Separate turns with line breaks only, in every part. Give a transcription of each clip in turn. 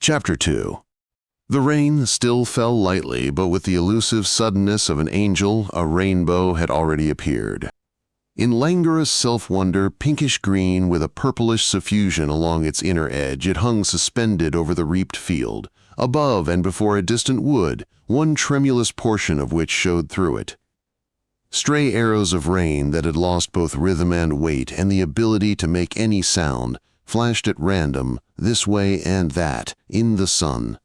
Chapter 2. The rain still fell lightly, but with the elusive suddenness of an angel, a rainbow had already appeared. In languorous self-wonder, pinkish-green with a purplish suffusion along its inner edge, it hung suspended over the reaped field, above and before a distant wood, one tremulous portion of which showed through it. Stray arrows of rain that had lost both rhythm and weight and the ability to make any sound flashed at random, this way and that, in the sun.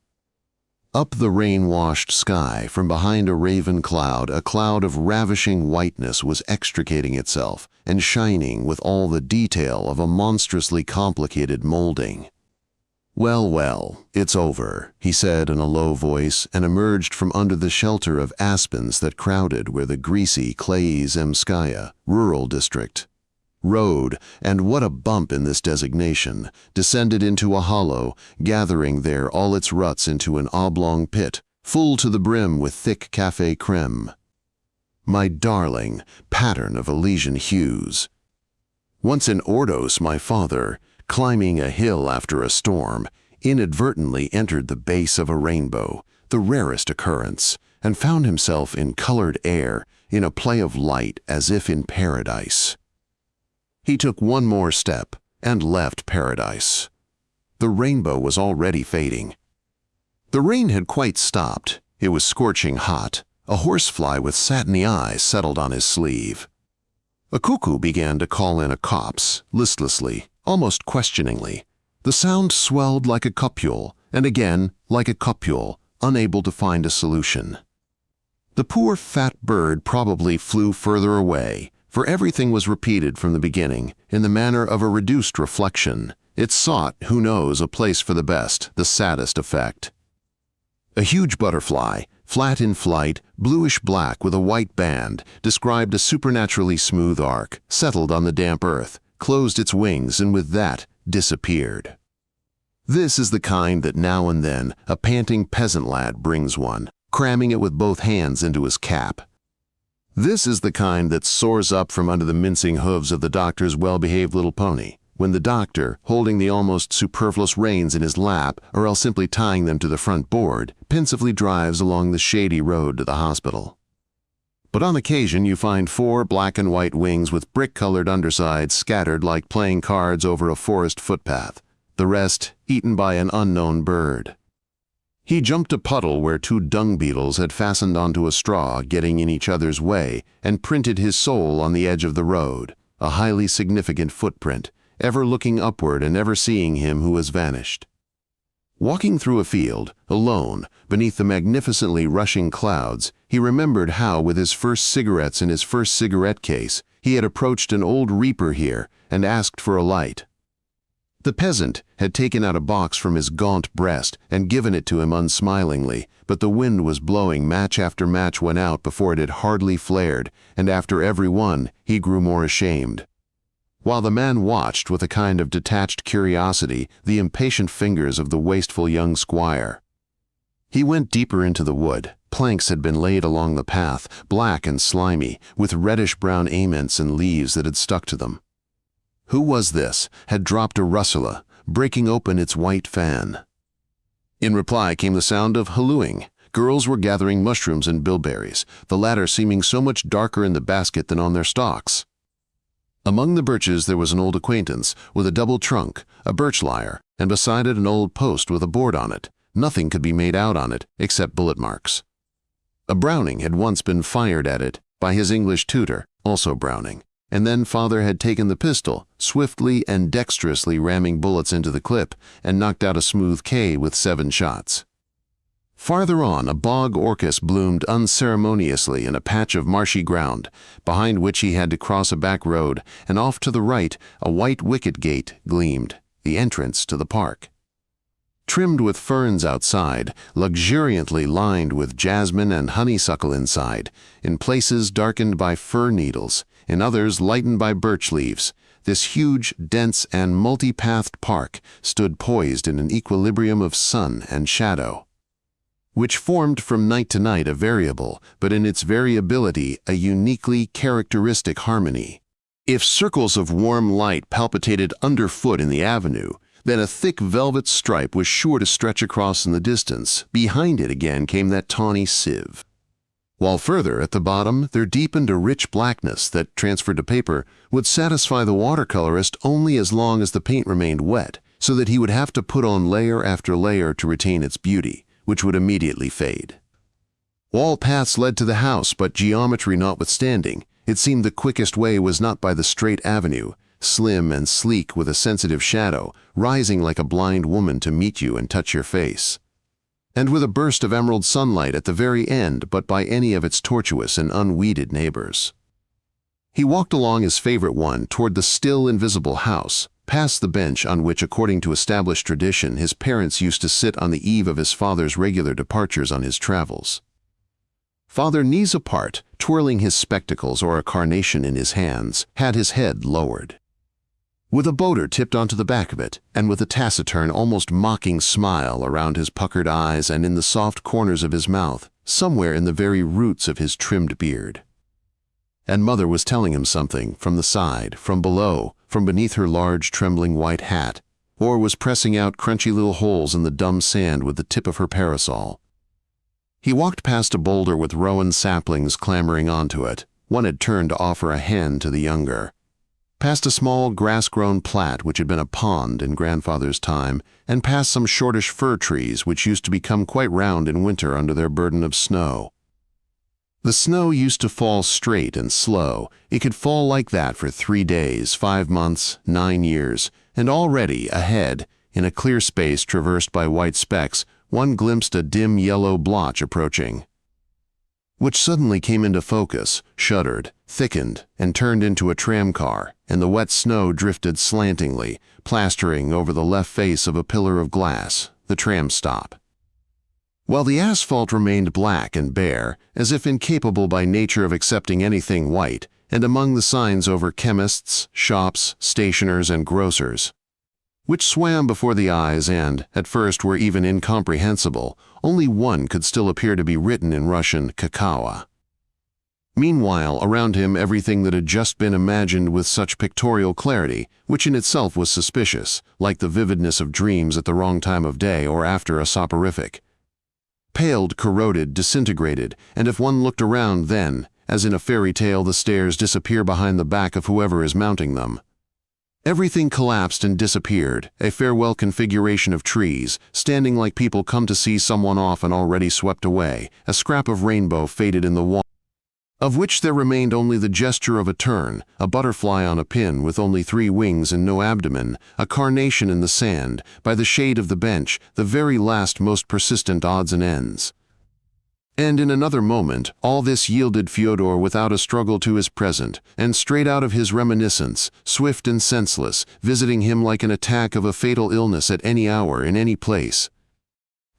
Up the rain-washed sky, from behind a raven cloud, a cloud of ravishing whiteness was extricating itself and shining with all the detail of a monstrously complicated molding. "Well, well, it's over," he said in a low voice, and emerged from under the shelter of aspens that crowded where the greasy Kleiy-Zemskaya rural district road, and what a bump in this designation, descended into a hollow, gathering there all its ruts into an oblong pit, full to the brim with thick café creme. My darling, pattern of Elysian hues. Once in Ordos, my father, climbing a hill after a storm, inadvertently entered the base of a rainbow, the rarest occurrence, and found himself in colored air, in a play of light as if in paradise. He took one more step and left paradise. The rainbow was already fading. The rain had quite stopped. It was scorching hot. A horsefly with satiny eyes settled on his sleeve. A cuckoo began to call in a copse, listlessly, almost questioningly. The sound swelled like a copule, and again like a copule, unable to find a solution. The poor fat bird probably flew further away, for everything was repeated from the beginning, in the manner of a reduced reflection. It sought, who knows, a place for the best, the saddest effect. A huge butterfly, flat in flight, bluish-black with a white band, described a supernaturally smooth arc, settled on the damp earth, closed its wings, and with that, disappeared. This is the kind that now and then a panting peasant lad brings one, cramming it with both hands into his cap. This is the kind that soars up from under the mincing hooves of the doctor's well-behaved little pony, when the doctor, holding the almost superfluous reins in his lap, or else simply tying them to the front board, pensively drives along the shady road to the hospital. But on occasion you find 4 black and white wings with brick-colored undersides scattered like playing cards over a forest footpath, the rest eaten by an unknown bird. He jumped a puddle where 2 dung beetles had fastened onto a straw, getting in each other's way, and printed his soul on the edge of the road, a highly significant footprint, ever looking upward and ever seeing him who has vanished. Walking through a field, alone, beneath the magnificently rushing clouds, he remembered how, with his first cigarettes in his first cigarette case, he had approached an old reaper here and asked for a light. The peasant had taken out a box from his gaunt breast and given it to him unsmilingly, but the wind was blowing, match after match went out before it had hardly flared, and after every one he grew more ashamed. While the man watched with a kind of detached curiosity the impatient fingers of the wasteful young squire. He went deeper into the wood. Planks had been laid along the path, black and slimy, with reddish-brown aments and leaves that had stuck to them. Who was this? Had dropped a russula, breaking open its white fan. In reply came the sound of hallooing. Girls were gathering mushrooms and bilberries, the latter seeming so much darker in the basket than on their stalks. Among the birches there was an old acquaintance, with a double trunk, a birch lyre, and beside it an old post with a board on it. Nothing could be made out on it, except bullet marks. A Browning had once been fired at it by his English tutor, also Browning. And then father had taken the pistol, swiftly and dexterously ramming bullets into the clip, and knocked out a smooth K with 7 shots. Farther on, a bog orchis bloomed unceremoniously in a patch of marshy ground, behind which he had to cross a back road, and off to the right a white wicket gate gleamed, the entrance to the park. Trimmed with ferns outside, luxuriantly lined with jasmine and honeysuckle inside, in places darkened by fir needles, in others lightened by birch leaves, this huge, dense, and multi-pathed park stood poised in an equilibrium of sun and shadow, which formed from night to night a variable, but in its variability a uniquely characteristic harmony. If circles of warm light palpitated underfoot in the avenue, Then a thick velvet stripe was sure to stretch across in the distance. Behind it again came that tawny sieve. While further at the bottom there deepened a rich blackness that, transferred to paper, would satisfy the watercolorist only as long as the paint remained wet, so that he would have to put on layer after layer to retain its beauty, which would immediately fade. All paths led to the house, but geometry notwithstanding, it seemed the quickest way was not by the straight avenue, slim and sleek with a sensitive shadow, rising like a blind woman to meet you and touch your face, and with a burst of emerald sunlight at the very end, but by any of its tortuous and unweeded neighbors. He walked along his favorite one toward the still invisible house, past the bench on which, according to established tradition, his parents used to sit on the eve of his father's regular departures on his travels. Father, knees apart, twirling his spectacles or a carnation in his hands, had his head lowered, with a boater tipped onto the back of it, and with a taciturn, almost mocking smile around his puckered eyes and in the soft corners of his mouth, somewhere in the very roots of his trimmed beard. And Mother was telling him something, from the side, from below, from beneath her large, trembling white hat, or was pressing out crunchy little holes in the dumb sand with the tip of her parasol. He walked past a boulder with rowan saplings clambering onto it. One had turned to offer a hand to the younger. Past a small grass-grown plat which had been a pond in grandfather's time, and past some shortish fir trees which used to become quite round in winter under their burden of snow. The snow used to fall straight and slow. It could fall like that for 3 days, 5 months, 9 years, and already, ahead, in a clear space traversed by white specks, one glimpsed a dim yellow blotch approaching, which suddenly came into focus, shuddered, thickened, and turned into a tramcar, and the wet snow drifted slantingly, plastering over the left face of a pillar of glass, the tram stop, while the asphalt remained black and bare, as if incapable by nature of accepting anything white, and among the signs over chemists, shops, stationers, and grocers, which swam before the eyes and, at first, were even incomprehensible, only one could still appear to be written in Russian, Kakawa. Meanwhile, around him everything that had just been imagined with such pictorial clarity, which in itself was suspicious, like the vividness of dreams at the wrong time of day or after a soporific, paled, corroded, disintegrated, and if one looked around then, as in a fairy tale the stairs disappear behind the back of whoever is mounting them, everything collapsed and disappeared, a farewell configuration of trees, standing like people come to see someone off and already swept away, a scrap of rainbow faded in the wall, of which there remained only the gesture of a tern, a butterfly on a pin with only 3 wings and no abdomen, a carnation in the sand, by the shade of the bench, the very last most persistent odds and ends. And in another moment, all this yielded Fyodor without a struggle to his present, and straight out of his reminiscence, swift and senseless, visiting him like an attack of a fatal illness at any hour in any place.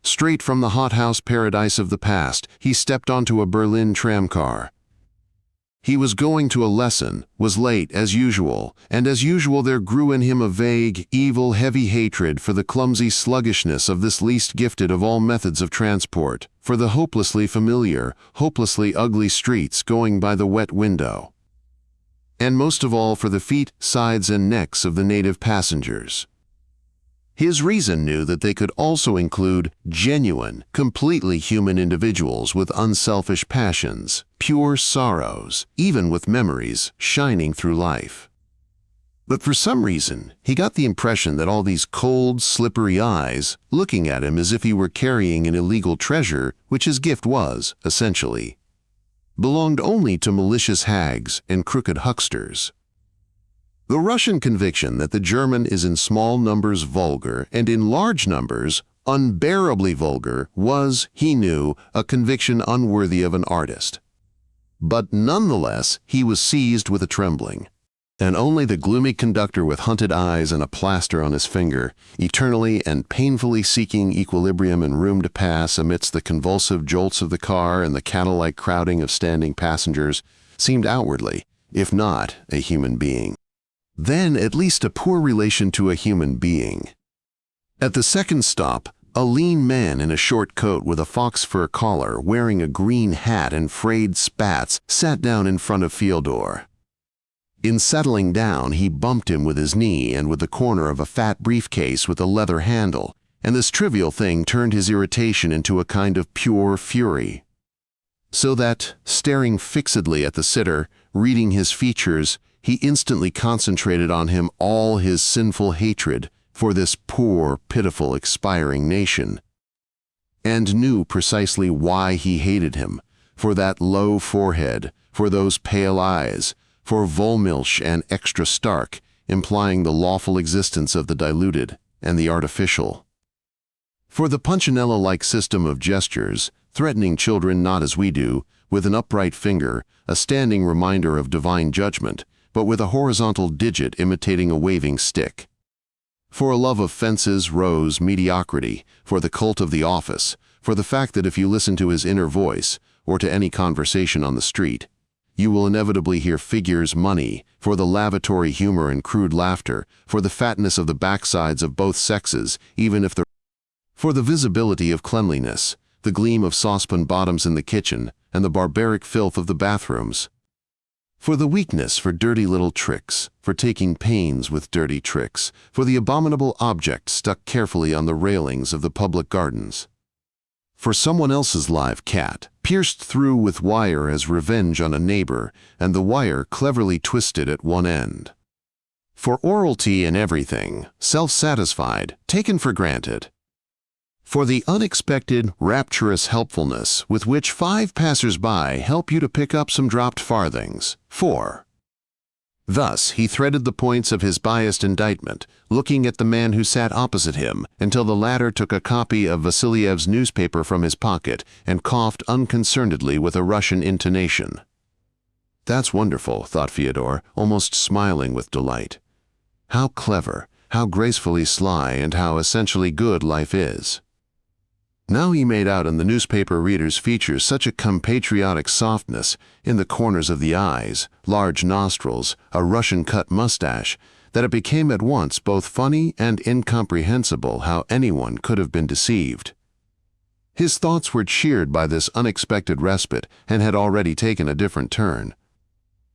Straight from the hothouse paradise of the past, he stepped onto a Berlin tramcar. He was going to a lesson, was late as usual, and as usual there grew in him a vague, evil, heavy hatred for the clumsy sluggishness of this least gifted of all methods of transport, for the hopelessly familiar, hopelessly ugly streets going by the wet window, and most of all for the feet, sides, and necks of the native passengers. His reason knew that they could also include genuine, completely human individuals with unselfish passions, pure sorrows, even with memories shining through life. But for some reason, he got the impression that all these cold, slippery eyes, looking at him as if he were carrying an illegal treasure, which his gift was, essentially, belonged only to malicious hags and crooked hucksters. The Russian conviction that the German is in small numbers vulgar and in large numbers unbearably vulgar was, he knew, a conviction unworthy of an artist. But nonetheless, he was seized with a trembling, and only the gloomy conductor with hunted eyes and a plaster on his finger, eternally and painfully seeking equilibrium and room to pass amidst the convulsive jolts of the car and the cattle-like crowding of standing passengers, seemed outwardly, if not a human being, then at least a poor relation to a human being. At the second stop, a lean man in a short coat with a fox fur collar, wearing a green hat and frayed spats, sat down in front of Fyodor. In settling down, he bumped him with his knee and with the corner of a fat briefcase with a leather handle, and this trivial thing turned his irritation into a kind of pure fury. So that, staring fixedly at the sitter, reading his features, he instantly concentrated on him all his sinful hatred for this poor, pitiful, expiring nation, and knew precisely why he hated him, for that low forehead, for those pale eyes, for Vollmilch and extra stark, implying the lawful existence of the diluted and the artificial. For the Punchinello-like system of gestures, threatening children not as we do, with an upright finger, a standing reminder of divine judgment, but with a horizontal digit imitating a waving stick. For a love of fences, rows, mediocrity, for the cult of the office, for the fact that if you listen to his inner voice, or to any conversation on the street, you will inevitably hear figures, money, for the lavatory humor and crude laughter, for the fatness of the backsides of both sexes, even if for the visibility of cleanliness, the gleam of saucepan bottoms in the kitchen, and the barbaric filth of the bathrooms. For the weakness for dirty little tricks, for taking pains with dirty tricks, for the abominable object stuck carefully on the railings of the public gardens. For someone else's live cat, pierced through with wire as revenge on a neighbor, and the wire cleverly twisted at one end. For oralty in everything, self-satisfied, taken for granted. For the unexpected, rapturous helpfulness with which 5 passers-by help you to pick up some dropped farthings. 4. Thus, he threaded the points of his biased indictment, looking at the man who sat opposite him, until the latter took a copy of Vasiliev's newspaper from his pocket and coughed unconcernedly with a Russian intonation. "That's wonderful," thought Fyodor, almost smiling with delight. "How clever, how gracefully sly, and how essentially good life is." Now he made out in the newspaper reader's features such a compatriotic softness in the corners of the eyes, large nostrils, a Russian-cut mustache, that it became at once both funny and incomprehensible how anyone could have been deceived. His thoughts were cheered by this unexpected respite and had already taken a different turn.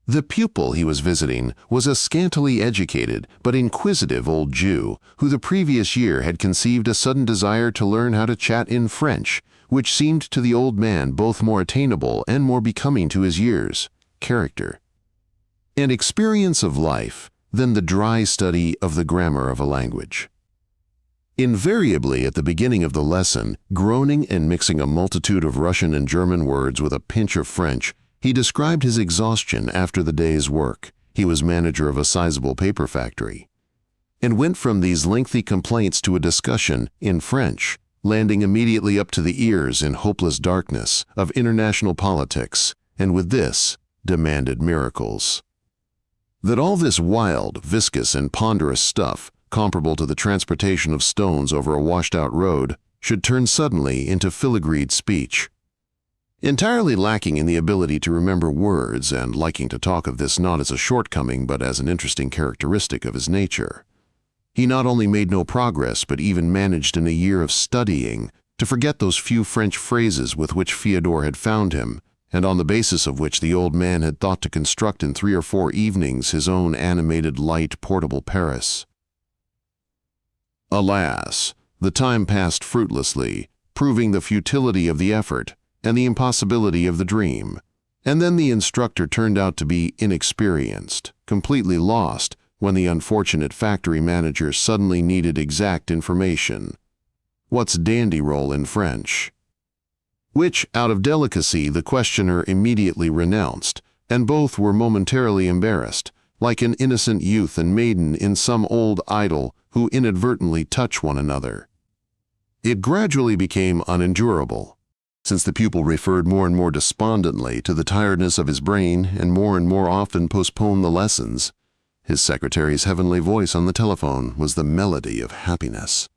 The pupil he was visiting was a scantily educated but inquisitive old Jew who the previous year had conceived a sudden desire to learn how to chat in French, which seemed to the old man both more attainable and more becoming to his years, character, and experience of life than the dry study of the grammar of a language. Invariably at the beginning of the lesson, groaning and mixing a multitude of Russian and German words with a pinch of French, he described his exhaustion after the day's work. He was manager of a sizable paper factory, and went from these lengthy complaints to a discussion in French, landing immediately up to the ears in hopeless darkness of international politics, and with this demanded miracles. That all this wild, viscous, and ponderous stuff, comparable to the transportation of stones over a washed-out road, should turn suddenly into filigreed speech. Entirely lacking in the ability to remember words and liking to talk of this not as a shortcoming but as an interesting characteristic of his nature, he not only made no progress but even managed in a year of studying to forget those few French phrases with which Fyodor had found him, and on the basis of which the old man had thought to construct in 3 or 4 evenings his own animated, light, portable Paris. Alas, the time passed fruitlessly, proving the futility of the effort and the impossibility of the dream. And then the instructor turned out to be inexperienced, completely lost, when the unfortunate factory manager suddenly needed exact information. What's dandy roll in French? Which, out of delicacy, the questioner immediately renounced, and both were momentarily embarrassed, like an innocent youth and maiden in some old idyll who inadvertently touch one another. It gradually became unendurable, since the pupil referred more and more despondently to the tiredness of his brain and more often postponed the lessons. His secretary's heavenly voice on the telephone was the melody of happiness.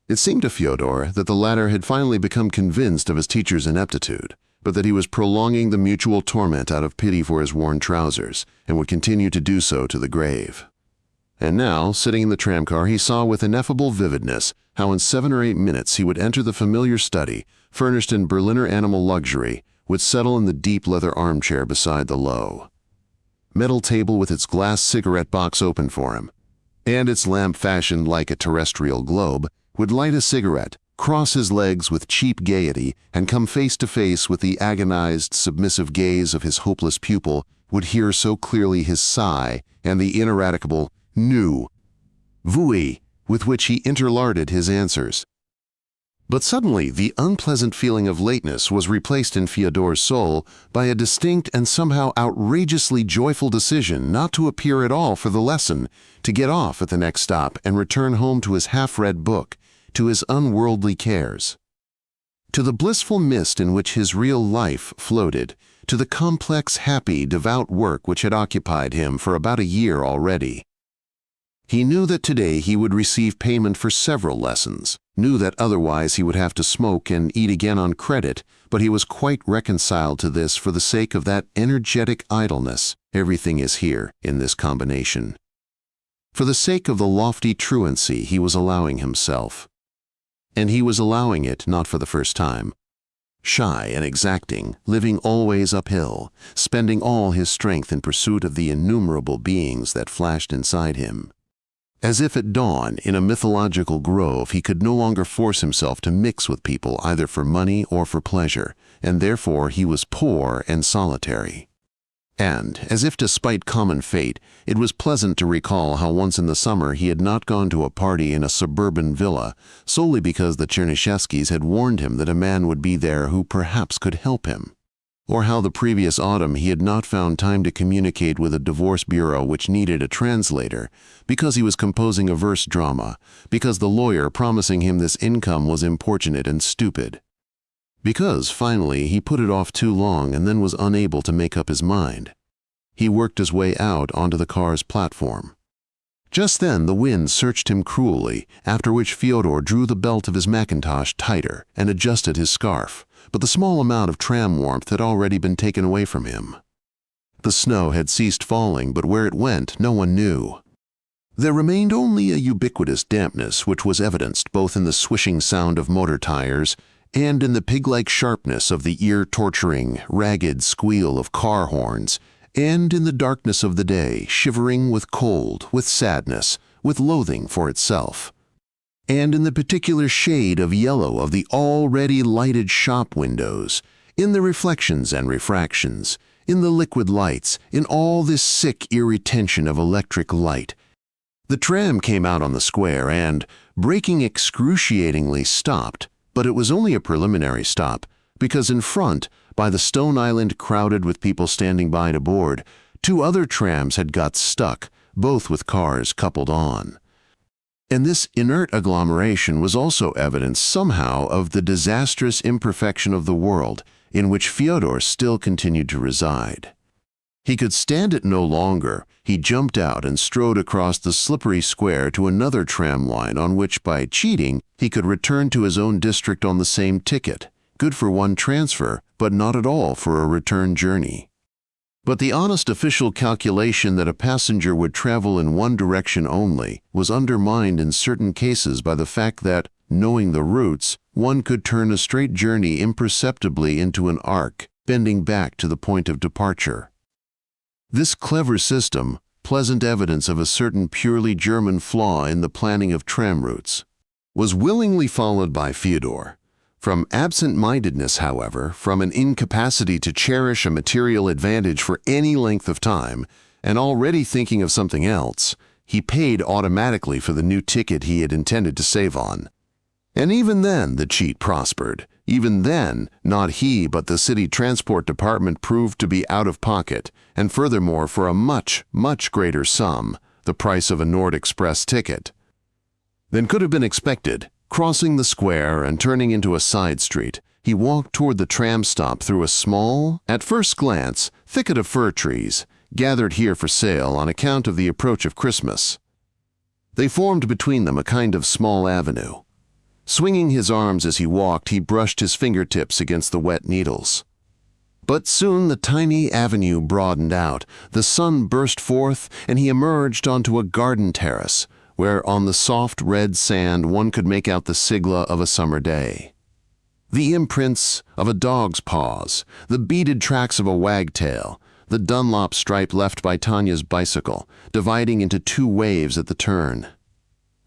It seemed to Fyodor that the latter had finally become convinced of his teacher's ineptitude, but that he was prolonging the mutual torment out of pity for his worn trousers, and would continue to do so to the grave. And now, sitting in the tramcar, he saw with ineffable vividness how in 7 or 8 minutes he would enter the familiar study, furnished in Berliner animal luxury, would settle in the deep leather armchair beside the low, metal table with its glass cigarette box open for him, and its lamp fashioned like a terrestrial globe, would light a cigarette, cross his legs with cheap gaiety, and come face to face with the agonized, submissive gaze of his hopeless pupil, would hear so clearly his sigh and the ineradicable "nu," "vui," with which he interlarded his answers. But suddenly the unpleasant feeling of lateness was replaced in Fyodor's soul by a distinct and somehow outrageously joyful decision not to appear at all for the lesson, to get off at the next stop and return home to his half-read book, to his unworldly cares, to the blissful mist in which his real life floated, to the complex, happy, devout work which had occupied him for about a year already. He knew that today he would receive payment for several lessons, knew that otherwise he would have to smoke and eat again on credit, but he was quite reconciled to this for the sake of that energetic idleness. Everything is here in this combination. For the sake of the lofty truancy he was allowing himself. And he was allowing it not for the first time. Shy and exacting, living always uphill, spending all his strength in pursuit of the innumerable beings that flashed inside him. As if at dawn, in a mythological grove, he could no longer force himself to mix with people either for money or for pleasure, and therefore he was poor and solitary. And, as if to spite common fate, it was pleasant to recall how once in the summer he had not gone to a party in a suburban villa, solely because the Chernyshevskys had warned him that a man would be there who perhaps could help him. Or how the previous autumn he had not found time to communicate with a divorce bureau which needed a translator, because he was composing a verse drama, because the lawyer promising him this income was importunate and stupid. Because, finally, he put it off too long and then was unable to make up his mind. He worked his way out onto the car's platform. Just then the wind searched him cruelly, after which Fyodor drew the belt of his mackintosh tighter and adjusted his scarf, but the small amount of tram warmth had already been taken away from him. The snow had ceased falling, but where it went no one knew. There remained only a ubiquitous dampness which was evidenced both in the swishing sound of motor tires and in the pig-like sharpness of the ear-torturing, ragged squeal of car horns, and in the darkness of the day, shivering with cold, with sadness, with loathing for itself, and in the particular shade of yellow of the already lighted shop windows, in the reflections and refractions, in the liquid lights, in all this sick irritation of electric light. The tram came out on the square and, braking excruciatingly, stopped. But it was only a preliminary stop, because in front, by the stone island crowded with people standing by to board, two other trams had got stuck, both with cars coupled on. And this inert agglomeration was also evidence somehow of the disastrous imperfection of the world in which Fyodor still continued to reside. He could stand it no longer. He jumped out and strode across the slippery square to another tram line on which, by cheating, he could return to his own district on the same ticket, good for one transfer, but not at all for a return journey. But the honest official calculation that a passenger would travel in one direction only was undermined in certain cases by the fact that, knowing the routes, one could turn a straight journey imperceptibly into an arc, bending back to the point of departure. This clever system, pleasant evidence of a certain purely German flaw in the planning of tram routes, was willingly followed by Fyodor. From absent-mindedness, however, from an incapacity to cherish a material advantage for any length of time, and already thinking of something else, he paid automatically for the new ticket he had intended to save on. And even then the cheat prospered. Even then, not he but the city transport department proved to be out of pocket, and furthermore for a much, much greater sum, the price of a Nord Express ticket, than could have been expected. Crossing the square and turning into a side street, he walked toward the tram stop through a small, at first glance, thicket of fir trees, gathered here for sale on account of the approach of Christmas. They formed between them a kind of small avenue. Swinging his arms as he walked, he brushed his fingertips against the wet needles. But soon the tiny avenue broadened out, the sun burst forth, and he emerged onto a garden terrace, where on the soft red sand one could make out the sigla of a summer day. The imprints of a dog's paws, the beaded tracks of a wagtail, the Dunlop stripe left by Tanya's bicycle, dividing into two waves at the turn.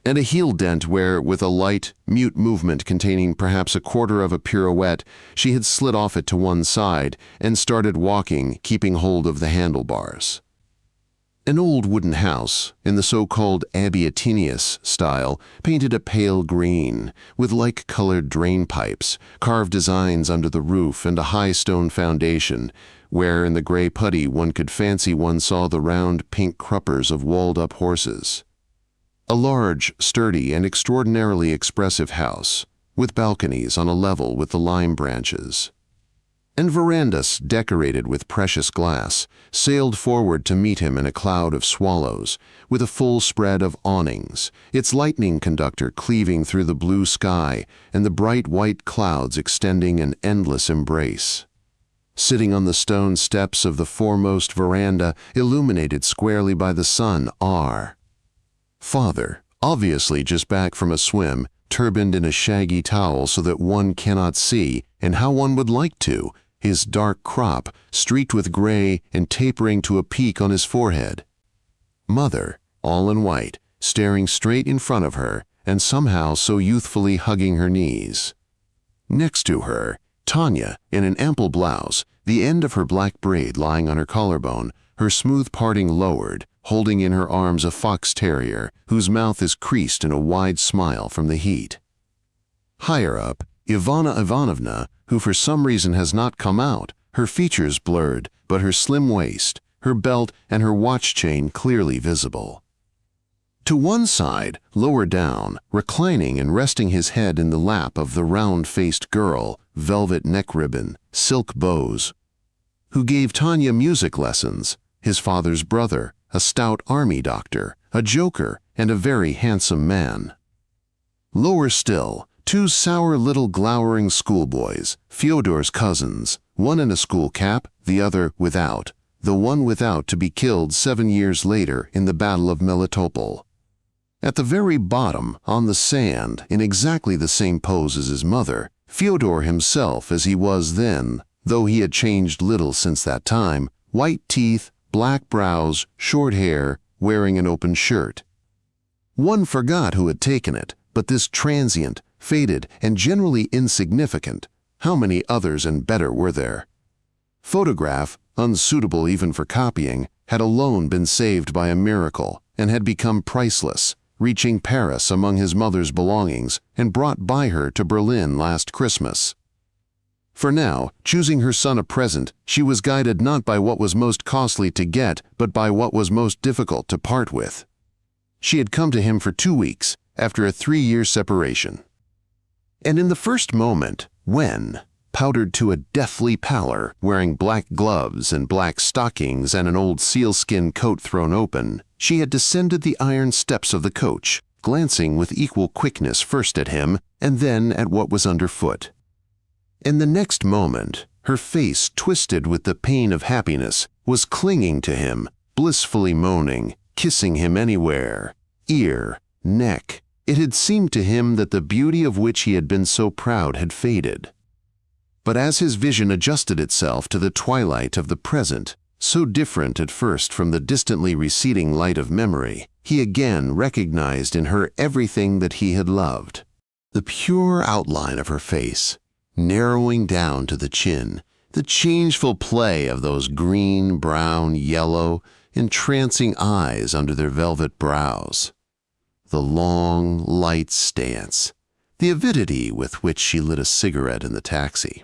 And a heel dent where, with a light, mute movement containing perhaps a quarter of a pirouette, she had slid off it to one side and started walking, keeping hold of the handlebars. An old wooden house, in the so-called Abiatinius style, painted a pale green, with like-colored drain pipes, carved designs under the roof, and a high stone foundation, where in the gray putty one could fancy one saw the round pink cruppers of walled-up horses. A large, sturdy, and extraordinarily expressive house, with balconies on a level with the lime branches. And verandas decorated with precious glass sailed forward to meet him in a cloud of swallows, with a full spread of awnings, its lightning conductor cleaving through the blue sky and the bright white clouds extending an endless embrace. Sitting on the stone steps of the foremost veranda, illuminated squarely by the sun, are Father, obviously just back from a swim, turbaned in a shaggy towel so that one cannot see, and how one would like to, his dark crop streaked with gray and tapering to a peak on his forehead. Mother, all in white, staring straight in front of her, and somehow so youthfully hugging her knees. Next to her, Tanya, in an ample blouse, the end of her black braid lying on her collarbone, her smooth parting lowered, holding in her arms a fox terrier whose mouth is creased in a wide smile from the heat. Higher up, Ivana Ivanovna, who for some reason has not come out, her features blurred, but her slim waist, her belt, and her watch chain clearly visible. To one side, lower down, reclining and resting his head in the lap of the round-faced girl, velvet neck ribbon, silk bows, who gave Tanya music lessons, his father's brother, a stout army doctor, a joker, and a very handsome man. Lower still, two sour little glowering schoolboys, Fyodor's cousins, one in a school cap, the other without, the one without to be killed 7 years later in the Battle of Melitopol. At the very bottom, on the sand, in exactly the same pose as his mother, Fyodor himself as he was then, though he had changed little since that time, white teeth, black brows, short hair, wearing an open shirt. One forgot who had taken it, but this transient, faded, and generally insignificant, how many others and better were there? Photograph, unsuitable even for copying, had alone been saved by a miracle, and had become priceless, reaching Paris among his mother's belongings and brought by her to Berlin last Christmas. For now, choosing her son a present, she was guided not by what was most costly to get, but by what was most difficult to part with. She had come to him for 2 weeks, after a 3-year separation. And in the first moment, when, powdered to a deathly pallor, wearing black gloves and black stockings and an old sealskin coat thrown open, she had descended the iron steps of the coach, glancing with equal quickness first at him and then at what was underfoot. In the next moment, her face, twisted with the pain of happiness, was clinging to him, blissfully moaning, kissing him anywhere, ear, neck. It had seemed to him that the beauty of which he had been so proud had faded. But as his vision adjusted itself to the twilight of the present, so different at first from the distantly receding light of memory, he again recognized in her everything that he had loved. The pure outline of her face, narrowing down to the chin, the changeful play of those green, brown, yellow, entrancing eyes under their velvet brows, the long, light stance, the avidity with which she lit a cigarette in the taxi,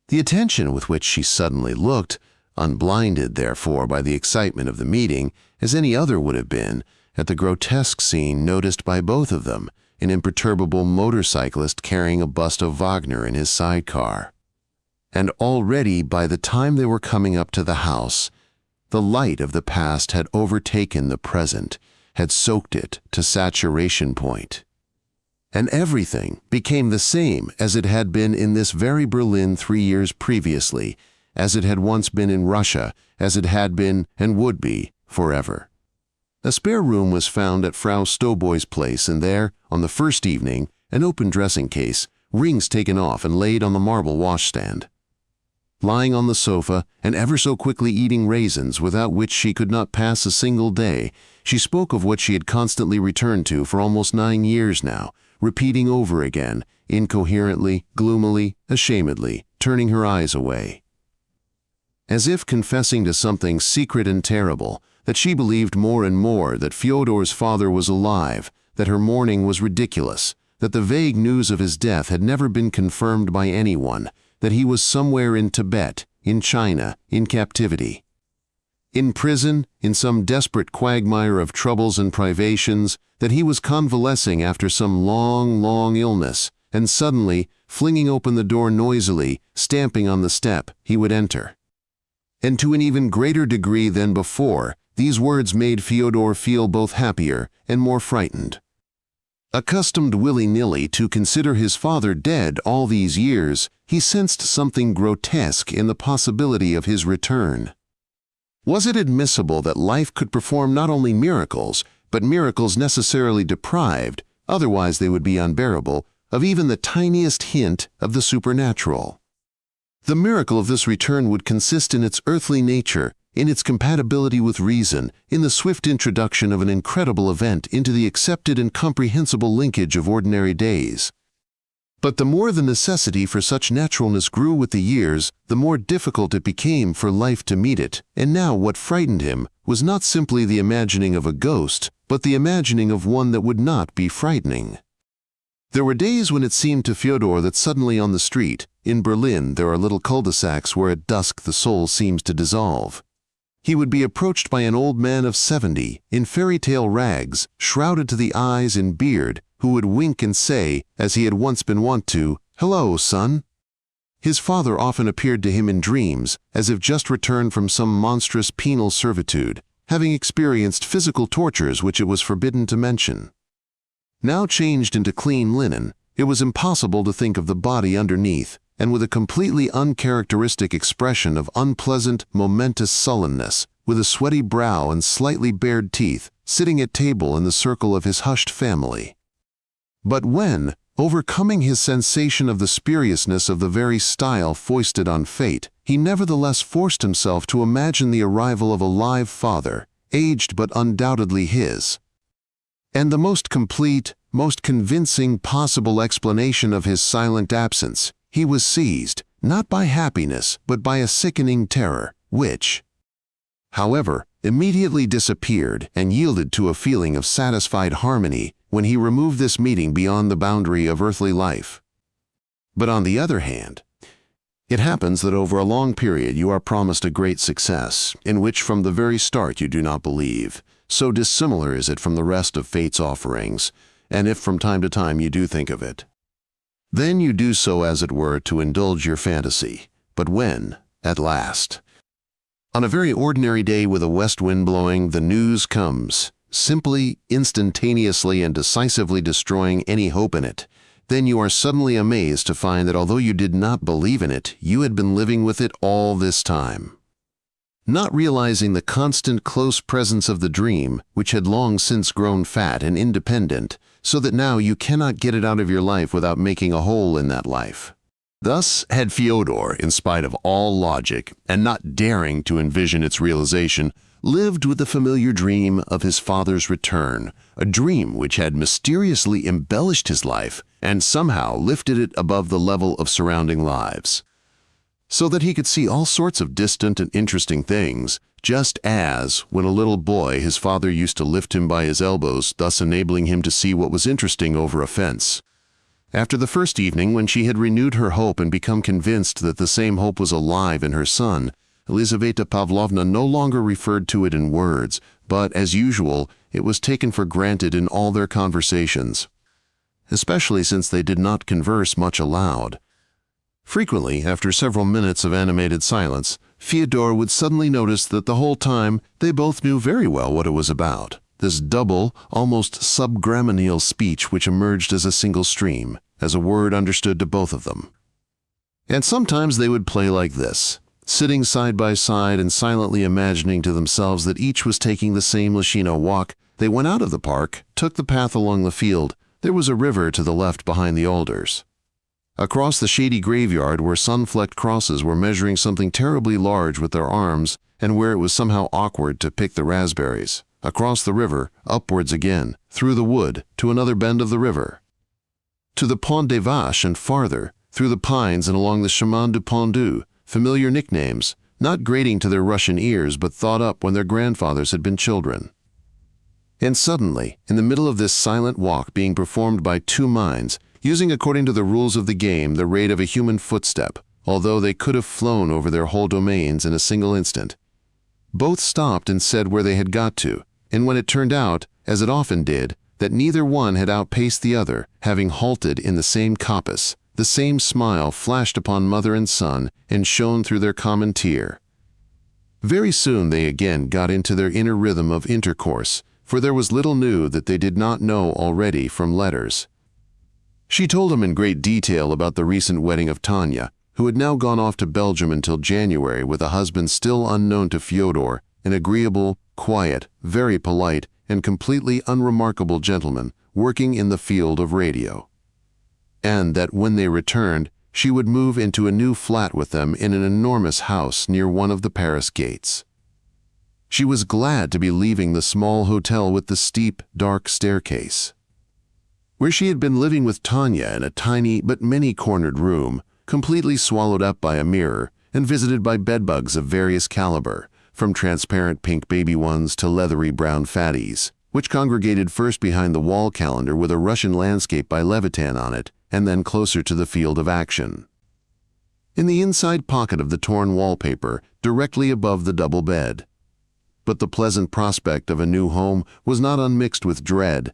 the attention with which she suddenly looked, unblinded therefore by the excitement of the meeting, as any other would have been, at the grotesque scene noticed by both of them, an imperturbable motorcyclist carrying a bust of Wagner in his sidecar. And already, by the time they were coming up to the house, the light of the past had overtaken the present, had soaked it to saturation point. And everything became the same as it had been in this very Berlin 3 years previously, as it had once been in Russia, as it had been and would be forever. A spare room was found at Frau Stowboy's place, and there, on the first evening, an open dressing case, rings taken off and laid on the marble washstand. lying on the sofa and ever so quickly eating raisins without which she could not pass a single day, she spoke of what she had constantly returned to for almost 9 years now, repeating over again, incoherently, gloomily, ashamedly, turning her eyes away. As if confessing to something secret and terrible, that she believed more and more that Fyodor's father was alive, that her mourning was ridiculous, that the vague news of his death had never been confirmed by anyone, that he was somewhere in Tibet, in China, in captivity. In prison, in some desperate quagmire of troubles and privations, that he was convalescing after some long, long illness, and suddenly, flinging open the door noisily, stamping on the step, he would enter. And to an even greater degree than before, these words made Fyodor feel both happier and more frightened. Accustomed willy-nilly to consider his father dead all these years, he sensed something grotesque in the possibility of his return. Was it admissible that life could perform not only miracles, but miracles necessarily deprived, otherwise they would be unbearable, of even the tiniest hint of the supernatural? The miracle of this return would consist in its earthly nature, in its compatibility with reason, in the swift introduction of an incredible event into the accepted and comprehensible linkage of ordinary days. But the more the necessity for such naturalness grew with the years, the more difficult it became for life to meet it, and now what frightened him was not simply the imagining of a ghost, but the imagining of one that would not be frightening. There were days when it seemed to Fyodor that suddenly on the street, in Berlin there are little cul-de-sacs where at dusk the soul seems to dissolve. He would be approached by an old man of 70, in fairy-tale rags, shrouded to the eyes in beard, who would wink and say, as he had once been wont to, "Hello, son." His father often appeared to him in dreams, as if just returned from some monstrous penal servitude, having experienced physical tortures which it was forbidden to mention. Now changed into clean linen, it was impossible to think of the body underneath, and with a completely uncharacteristic expression of unpleasant, momentous sullenness, with a sweaty brow and slightly bared teeth, sitting at table in the circle of his hushed family. But when, overcoming his sensation of the spuriousness of the very style foisted on fate, he nevertheless forced himself to imagine the arrival of a live father, aged but undoubtedly his, and the most complete, most convincing possible explanation of his silent absence, he was seized, not by happiness, but by a sickening terror, which, however, immediately disappeared and yielded to a feeling of satisfied harmony when he removed this meeting beyond the boundary of earthly life. But on the other hand, it happens that over a long period you are promised a great success, in which from the very start you do not believe. So dissimilar is it from the rest of fate's offerings, and if from time to time you do think of it, then you do so as it were to indulge your fantasy. But when, at last, on a very ordinary day with a west wind blowing, the news comes, simply, instantaneously and decisively destroying any hope in it, then you are suddenly amazed to find that although you did not believe in it, you had been living with it all this time. Not realizing the constant close presence of the dream, which had long since grown fat and independent, so that now you cannot get it out of your life without making a hole in that life. Thus had Fyodor, in spite of all logic, and not daring to envision its realization, lived with the familiar dream of his father's return, a dream which had mysteriously embellished his life and somehow lifted it above the level of surrounding lives, so that he could see all sorts of distant and interesting things, just as, when a little boy, his father used to lift him by his elbows, thus enabling him to see what was interesting over a fence. After the first evening, when she had renewed her hope and become convinced that the same hope was alive in her son, Elizaveta Pavlovna no longer referred to it in words, but, as usual, it was taken for granted in all their conversations, especially since they did not converse much aloud. Frequently, after several minutes of animated silence, Fyodor would suddenly notice that the whole time they both knew very well what it was about, this double, almost subgrammatical speech which emerged as a single stream, as a word understood to both of them. And sometimes they would play like this, sitting side by side and silently imagining to themselves that each was taking the same Lashino walk. They went out of the park, took the path along the field. There was a river to the left behind the alders. Across the shady graveyard where sun-flecked crosses were measuring something terribly large with their arms, and where it was somehow awkward to pick the raspberries. Across the river, upwards again, through the wood, to another bend of the river. To the Pont des Vaches and farther, through the pines and along the Chemin du Pendu, familiar nicknames, not grating to their Russian ears but thought up when their grandfathers had been children. And suddenly, in the middle of this silent walk being performed by two minds, using according to the rules of the game the rate of a human footstep, although they could have flown over their whole domains in a single instant, both stopped and said where they had got to, and when it turned out, as it often did, that neither one had outpaced the other, having halted in the same coppice, the same smile flashed upon mother and son and shone through their common tear. Very soon they again got into their inner rhythm of intercourse, for there was little new that they did not know already from letters. She told him in great detail about the recent wedding of Tanya, who had now gone off to Belgium until January with a husband still unknown to Fyodor, an agreeable, quiet, very polite, and completely unremarkable gentleman working in the field of radio. And that when they returned, she would move into a new flat with them in an enormous house near one of the Paris gates. She was glad to be leaving the small hotel with the steep, dark staircase. Where she had been living with Tanya in a tiny but many-cornered room, completely swallowed up by a mirror and visited by bedbugs of various caliber, from transparent pink baby ones to leathery brown fatties, which congregated first behind the wall calendar with a Russian landscape by Levitan on it, and then closer to the field of action. In the inside pocket of the torn wallpaper, directly above the double bed. But the pleasant prospect of a new home was not unmixed with dread.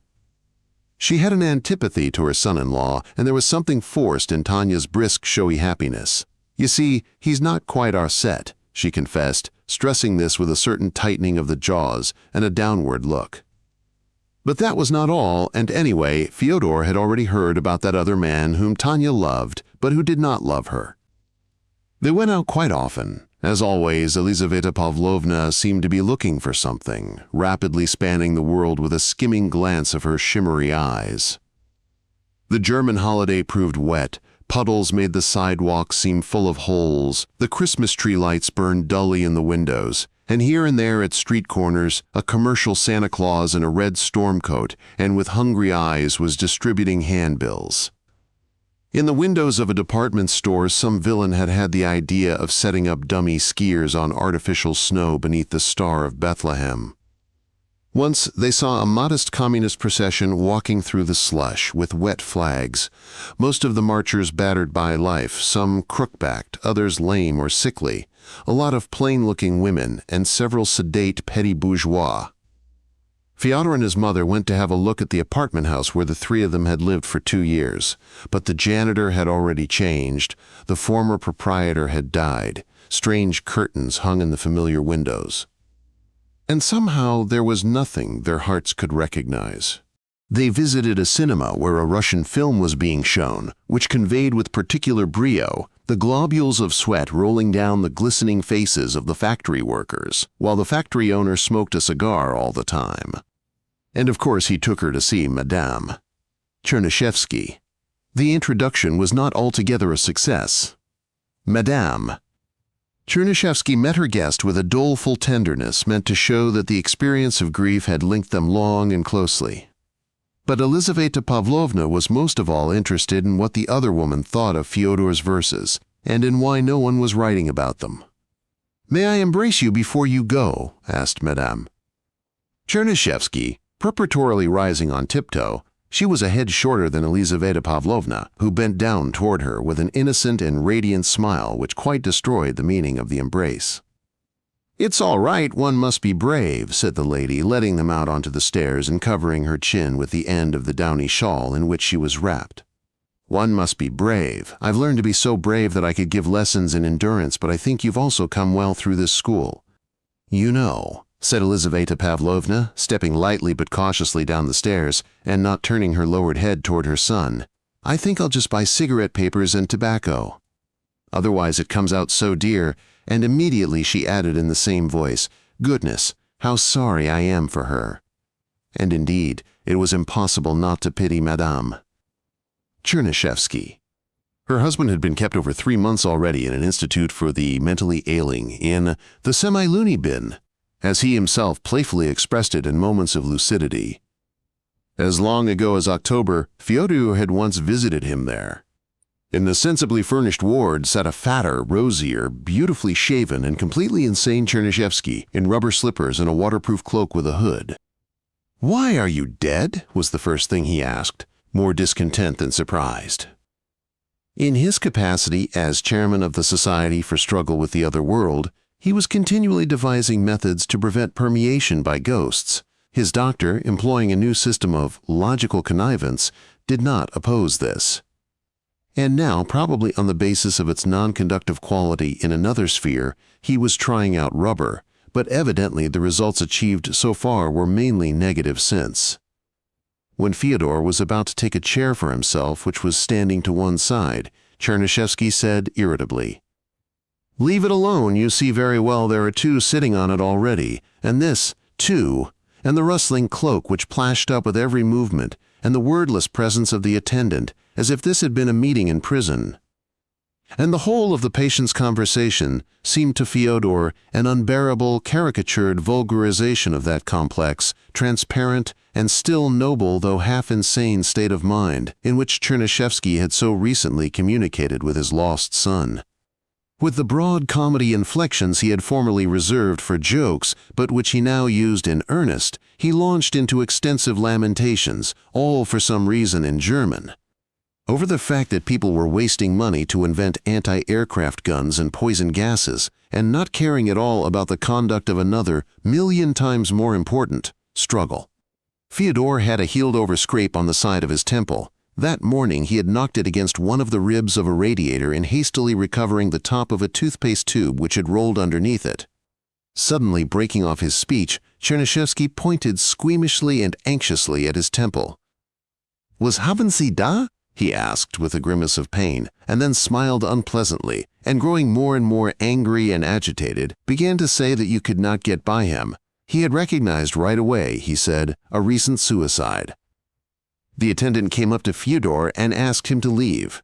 She had an antipathy to her son-in-law, and there was something forced in Tanya's brisk, showy happiness. You see, he's not quite our set, she confessed, stressing this with a certain tightening of the jaws and a downward look. But that was not all, and anyway, Fyodor had already heard about that other man whom Tanya loved, but who did not love her. They went out quite often. As always, Elizaveta Pavlovna seemed to be looking for something, rapidly spanning the world with a skimming glance of her shimmery eyes. The German holiday proved wet. Puddles made the sidewalks seem full of holes, the Christmas tree lights burned dully in the windows, and here and there at street corners, a commercial Santa Claus in a red storm coat and with hungry eyes was distributing handbills. In the windows of a department store, some villain had had the idea of setting up dummy skiers on artificial snow beneath the Star of Bethlehem. Once they saw a modest communist procession walking through the slush with wet flags, most of the marchers battered by life, some crook-backed, others lame or sickly, a lot of plain-looking women, and several sedate petty bourgeois. Fyodor and his mother went to have a look at the apartment house where the three of them had lived for 2 years, but the janitor had already changed, the former proprietor had died, strange curtains hung in the familiar windows. And somehow there was nothing their hearts could recognize. They visited a cinema where a Russian film was being shown, which conveyed with particular brio the globules of sweat rolling down the glistening faces of the factory workers, while the factory owner smoked a cigar all the time. And of course he took her to see Madame Chernyshevsky. The introduction was not altogether a success. Madame Chernyshevsky met her guest with a doleful tenderness meant to show that the experience of grief had linked them long and closely. But Elizaveta Pavlovna was most of all interested in what the other woman thought of Fyodor's verses, and in why no one was writing about them. "May I embrace you before you go?" asked Madame Chernyshevsky, preparatorily rising on tiptoe. She was a head shorter than Elizaveta Pavlovna, who bent down toward her with an innocent and radiant smile which quite destroyed the meaning of the embrace. "It's all right, one must be brave," said the lady, letting them out onto the stairs and covering her chin with the end of the downy shawl in which she was wrapped. "One must be brave. I've learned to be so brave that I could give lessons in endurance, but I think you've also come well through this school." "You know," said Elizaveta Pavlovna, stepping lightly but cautiously down the stairs and not turning her lowered head toward her son, "I think I'll just buy cigarette papers and tobacco. Otherwise it comes out so dear," and immediately she added in the same voice, "Goodness, how sorry I am for her." And indeed, it was impossible not to pity Madame Chernyshevsky. Her husband had been kept over 3 months already in an institute for the mentally ailing, in the semi-loony bin, as he himself playfully expressed it in moments of lucidity. As long ago as October, Fyodor had once visited him there. In the sensibly furnished ward sat a fatter, rosier, beautifully shaven and completely insane Chernyshevsky in rubber slippers and a waterproof cloak with a hood. "Why are you dead?" was the first thing he asked, more discontent than surprised. In his capacity as chairman of the Society for Struggle with the Other World, he was continually devising methods to prevent permeation by ghosts. His doctor, employing a new system of logical connivance, did not oppose this. And now, probably on the basis of its non-conductive quality in another sphere, he was trying out rubber, but evidently the results achieved so far were mainly negative since. When Fyodor was about to take a chair for himself, which was standing to one side, Chernyshevsky said irritably, "Leave it alone, you see very well there are 2 sitting on it already, and this, too, and the rustling cloak which plashed up with every movement, and the wordless presence of the attendant, as if this had been a meeting in prison." And the whole of the patient's conversation seemed to Fyodor an unbearable, caricatured vulgarization of that complex, transparent, and still noble though half-insane state of mind in which Chernyshevsky had so recently communicated with his lost son. With the broad comedy inflections he had formerly reserved for jokes, but which he now used in earnest, he launched into extensive lamentations, all for some reason in German, over the fact that people were wasting money to invent anti-aircraft guns and poison gases, and not caring at all about the conduct of another, 1,000,000 times more important, struggle. Fyodor had a healed-over scrape on the side of his temple. That morning he had knocked it against one of the ribs of a radiator in hastily recovering the top of a toothpaste tube which had rolled underneath it. Suddenly breaking off his speech, Chernyshevsky pointed squeamishly and anxiously at his temple. "Was haben Sie da?" he asked with a grimace of pain, and then smiled unpleasantly, and growing more and more angry and agitated, began to say that you could not get by him. He had recognized right away, he said, a recent suicide. The attendant came up to Fyodor and asked him to leave.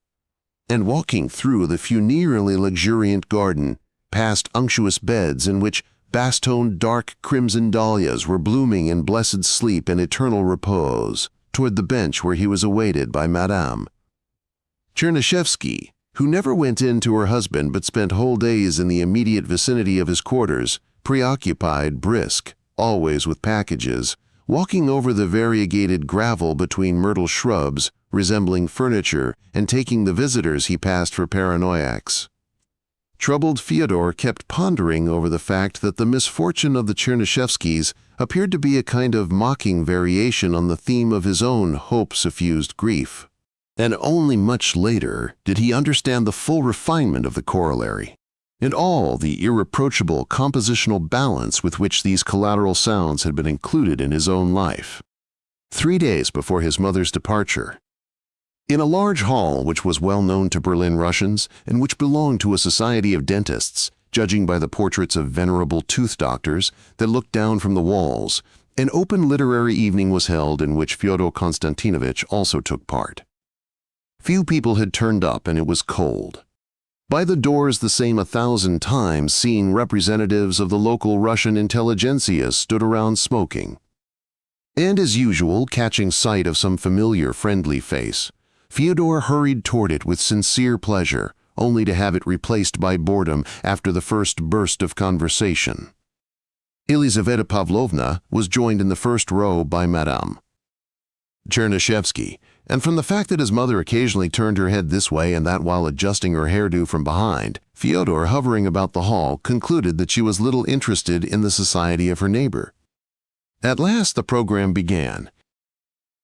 And walking through the funereally luxuriant garden, past unctuous beds in which bastoned dark crimson dahlias were blooming in blessed sleep and eternal repose, toward the bench where he was awaited by Madame. Chernyshevsky, who never went in to her husband but spent whole days in the immediate vicinity of his quarters, preoccupied, brisk, always with packages, walking over the variegated gravel between myrtle shrubs, resembling furniture, and taking the visitors he passed for paranoiacs. Troubled Fyodor kept pondering over the fact that the misfortune of the Chernyshevskys appeared to be a kind of mocking variation on the theme of his own hope-suffused grief. And only much later did he understand the full refinement of the corollary, and all the irreproachable compositional balance with which these collateral sounds had been included in his own life. 3 days before his mother's departure, in a large hall which was well known to Berlin Russians and which belonged to a society of dentists, judging by the portraits of venerable tooth doctors that looked down from the walls, an open literary evening was held in which Fyodor Konstantinovich also took part. Few people had turned up and it was cold. By the doors the same 1,000 times seen representatives of the local Russian intelligentsia stood around smoking. And as usual, catching sight of some familiar friendly face, Fyodor hurried toward it with sincere pleasure, only to have it replaced by boredom after the first burst of conversation. Elizaveta Pavlovna was joined in the first row by Madame Chernyshevsky, and from the fact that his mother occasionally turned her head this way and that while adjusting her hairdo from behind, Fyodor, hovering about the hall, concluded that she was little interested in the society of her neighbor. At last the program began.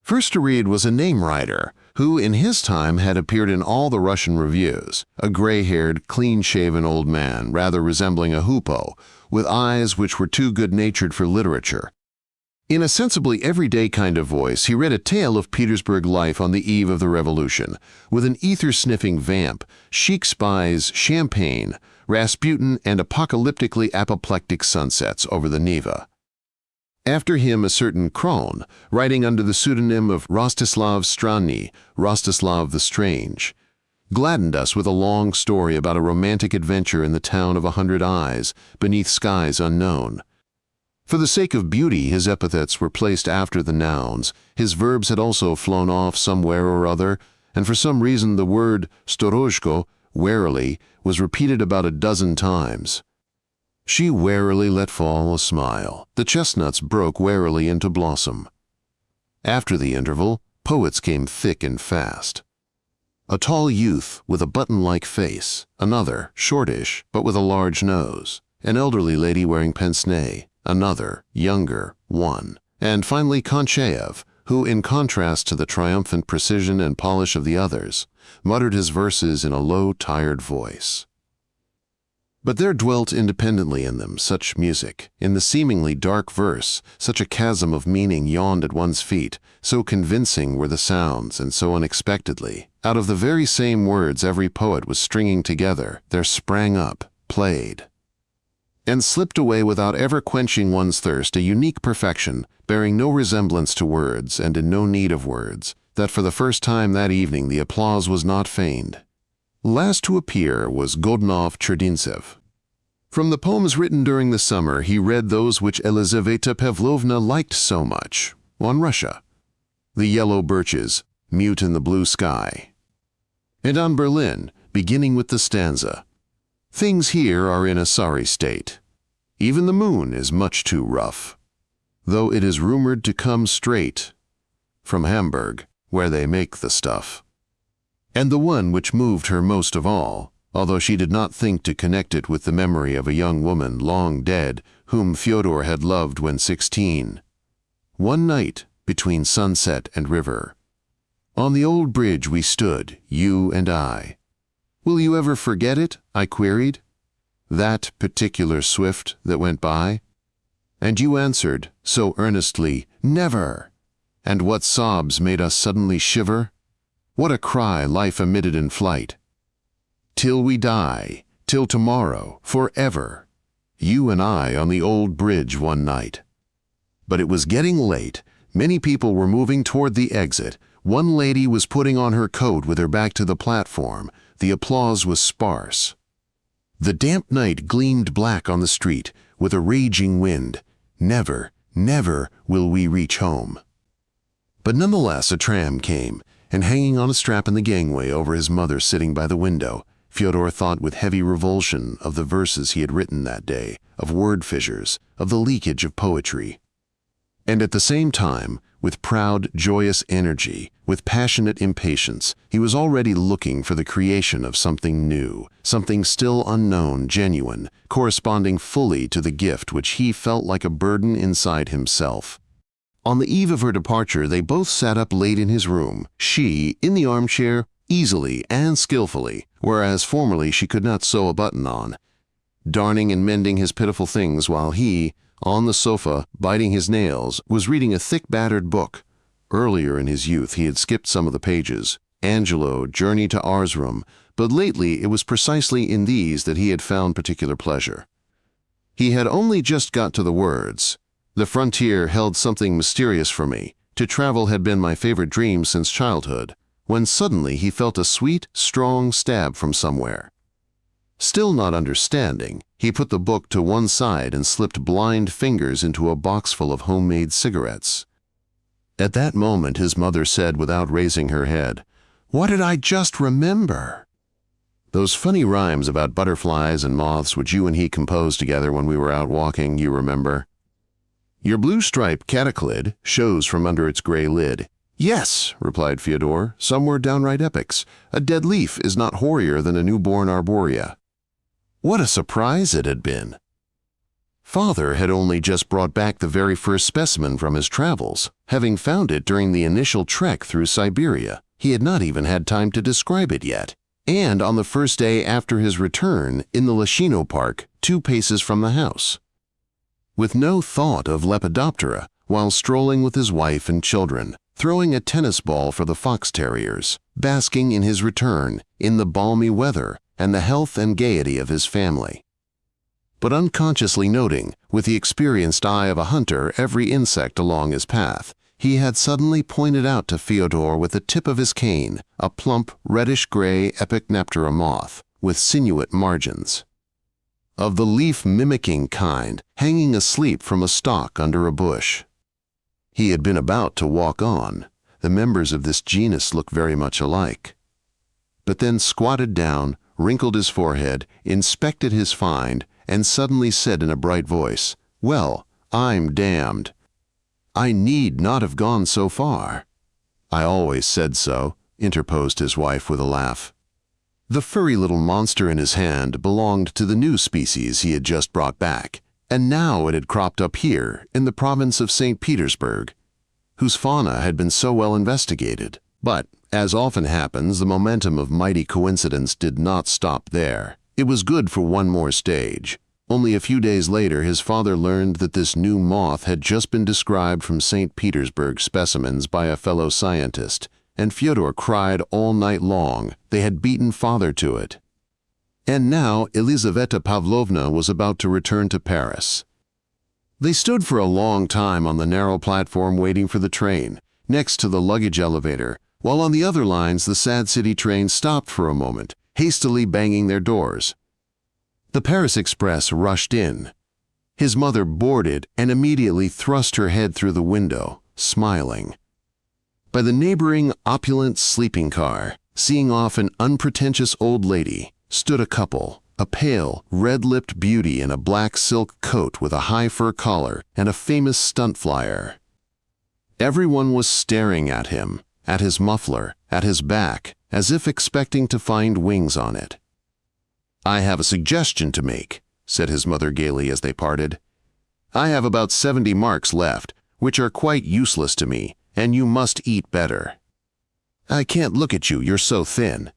First to read was a name writer, who in his time had appeared in all the Russian reviews, a gray-haired, clean-shaven old man, rather resembling a hoopoe, with eyes which were too good-natured for literature. In a sensibly everyday kind of voice, he read a tale of Petersburg life on the eve of the Revolution, with an ether-sniffing vamp, chic spies, champagne, Rasputin, and apocalyptically apoplectic sunsets over the Neva. After him a certain Kron, writing under the pseudonym of Rostislav Stranny, Rostislav the Strange. gladdened us with a long story about a romantic adventure in the town of 100 eyes, beneath skies unknown. For the sake of beauty, his epithets were placed after the nouns, his verbs had also flown off somewhere or other, and for some reason the word storozhko, warily, was repeated about a dozen times. She warily let fall a smile. The chestnuts broke warily into blossom. After the interval, poets came thick and fast. A tall youth with a button-like face, another, shortish, but with a large nose, an elderly lady wearing pince-nez, another, younger, one, and finally Konchaev, who, in contrast to the triumphant precision and polish of the others, muttered his verses in a low, tired voice. But there dwelt independently in them such music. In the seemingly dark verse, such a chasm of meaning yawned at one's feet, so convincing were the sounds, and so unexpectedly, out of the very same words every poet was stringing together, there sprang up, played, and slipped away without ever quenching one's thirst, a unique perfection, bearing no resemblance to words and in no need of words, that for the first time that evening the applause was not feigned. Last to appear was Godunov-Cherdintsev. From the poems written during the summer, he read those which Elizaveta Pavlovna liked so much, on Russia, the yellow birches, mute in the blue sky, and on Berlin, beginning with the stanza, "Things here are in a sorry state. Even the moon is much too rough, though it is rumored to come straight from Hamburg, where they make the stuff." And the one which moved her most of all, although she did not think to connect it with the memory of a young woman long dead, whom Fyodor had loved when 16. One night, between sunset and river, on the old bridge we stood, you and I. "Will you ever forget it?" I queried. "That particular swift that went by?" And you answered, so earnestly, "Never!" And what sobs made us suddenly shiver? What a cry life emitted in flight! "Till we die, till tomorrow, forever." You and I on the old bridge one night. But it was getting late. Many people were moving toward the exit. One lady was putting on her coat with her back to the platform. The applause was sparse. The damp night gleamed black on the street, with a raging wind. Never, never will we reach home. But nonetheless a tram came, and hanging on a strap in the gangway over his mother sitting by the window, Fyodor thought with heavy revulsion of the verses he had written that day, of word fissures, of the leakage of poetry. And at the same time, with proud, joyous energy, with passionate impatience, he was already looking for the creation of something new, something still unknown, genuine, corresponding fully to the gift which he felt like a burden inside himself. On the eve of her departure, they both sat up late in his room, she in the armchair, easily and skillfully, whereas formerly she could not sew a button on, darning and mending his pitiful things, while he, on the sofa, biting his nails, was reading a thick battered book. Earlier in his youth he had skipped some of the pages, Angelo, Journey to Arzrum, but lately it was precisely in these that he had found particular pleasure. He had only just got to the words, "The frontier held something mysterious for me. To travel had been my favorite dream since childhood," when suddenly he felt a sweet, strong stab from somewhere. Still not understanding, he put the book to one side and slipped blind fingers into a box full of homemade cigarettes. At that moment his mother said without raising her head, "What did I just remember?" "Those funny rhymes about butterflies and moths which you and he composed together when we were out walking, you remember?" "Your blue-striped cataclyd shows from under its gray lid." "Yes," replied Fyodor, "some were downright epics. A dead leaf is not hoarier than a newborn arborea." What a surprise it had been! Father had only just brought back the very first specimen from his travels, having found it during the initial trek through Siberia. He had not even had time to describe it yet. And on the first day after his return, in the Leshino Park, 2 paces from the house. With no thought of Lepidoptera, while strolling with his wife and children, throwing a tennis ball for the fox terriers, basking in his return, in the balmy weather, and the health and gaiety of his family. But unconsciously noting, with the experienced eye of a hunter, every insect along his path, he had suddenly pointed out to Fyodor with the tip of his cane a plump, reddish-gray Epicneptera moth with sinuate margins, of the leaf-mimicking kind, hanging asleep from a stalk under a bush. He had been about to walk on. The members of this genus look very much alike. But then squatted down, wrinkled his forehead, inspected his find, and suddenly said in a bright voice, "Well, I'm damned. I need not have gone so far." "I always said so," interposed his wife with a laugh. The furry little monster in his hand belonged to the new species he had just brought back, and now it had cropped up here in the province of St. Petersburg, whose fauna had been so well investigated. But, as often happens, the momentum of mighty coincidence did not stop there. It was good for one more stage. Only a few days later, his father learned that this new moth had just been described from St. Petersburg specimens by a fellow scientist, and Fyodor cried all night long. They had beaten father to it. And now Elizaveta Pavlovna was about to return to Paris. They stood for a long time on the narrow platform waiting for the train, next to the luggage elevator, while on the other lines the sad city train stopped for a moment, hastily banging their doors. The Paris Express rushed in. His mother boarded and immediately thrust her head through the window, smiling. By the neighboring opulent sleeping car, seeing off an unpretentious old lady, stood a couple, a pale, red-lipped beauty in a black silk coat with a high fur collar and a famous stunt flyer. Everyone was staring at him, at his muffler, at his back, as if expecting to find wings on it. "I have a suggestion to make," said his mother gaily as they parted. "I have about 70 marks left, which are quite useless to me, and you must eat better." "I can't look at you, you're so thin."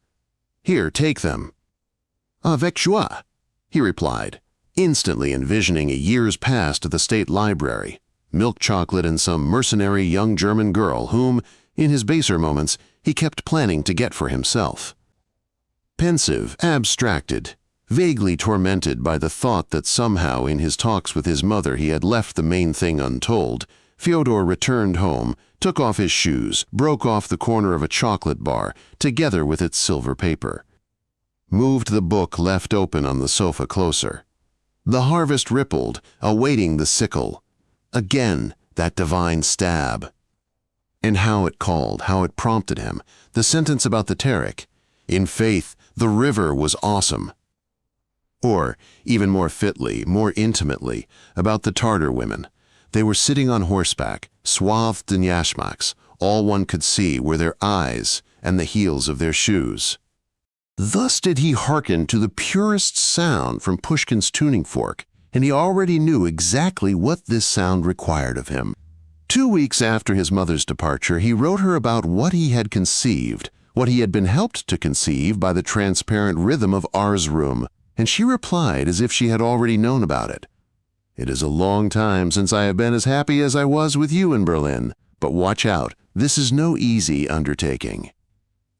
"Here, take them." "Avec joie," he replied, instantly envisioning a year's past at the State Library, milk chocolate and some mercenary young German girl whom, in his baser moments, he kept planning to get for himself. Pensive, abstracted, vaguely tormented by the thought that somehow in his talks with his mother he had left the main thing untold, Fyodor returned home, took off his shoes, broke off the corner of a chocolate bar, together with its silver paper, moved the book left open on the sofa closer. The harvest rippled, awaiting the sickle. Again, that divine stab. And how it called, how it prompted him, the sentence about the Terek. In faith, the river was awesome. Or, even more fitly, more intimately, about the Tartar women. They were sitting on horseback, swathed in yashmaks. All one could see were their eyes and the heels of their shoes. Thus did he hearken to the purest sound from Pushkin's tuning fork, and he already knew exactly what this sound required of him. 2 weeks after his mother's departure, he wrote her about what he had conceived, what he had been helped to conceive by the transparent rhythm of Ars Room, and she replied as if she had already known about it. "It is a long time since I have been as happy as I was with you in Berlin, but watch out, this is no easy undertaking.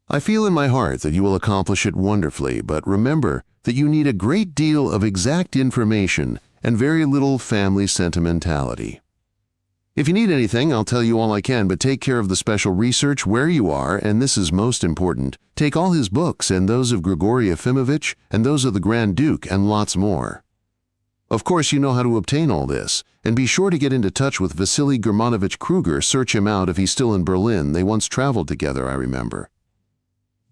I feel in my heart that you will accomplish it wonderfully, but remember that you need a great deal of exact information and very little family sentimentality. If you need anything, I'll tell you all I can, but take care of the special research where you are, and this is most important. Take all his books and those of Grigory Efimovitch and those of the Grand Duke and lots more. Of course, you know how to obtain all this, and be sure to get into touch with Vasily Germanovich Kruger. Search him out if he's still in Berlin. They once traveled together, I remember.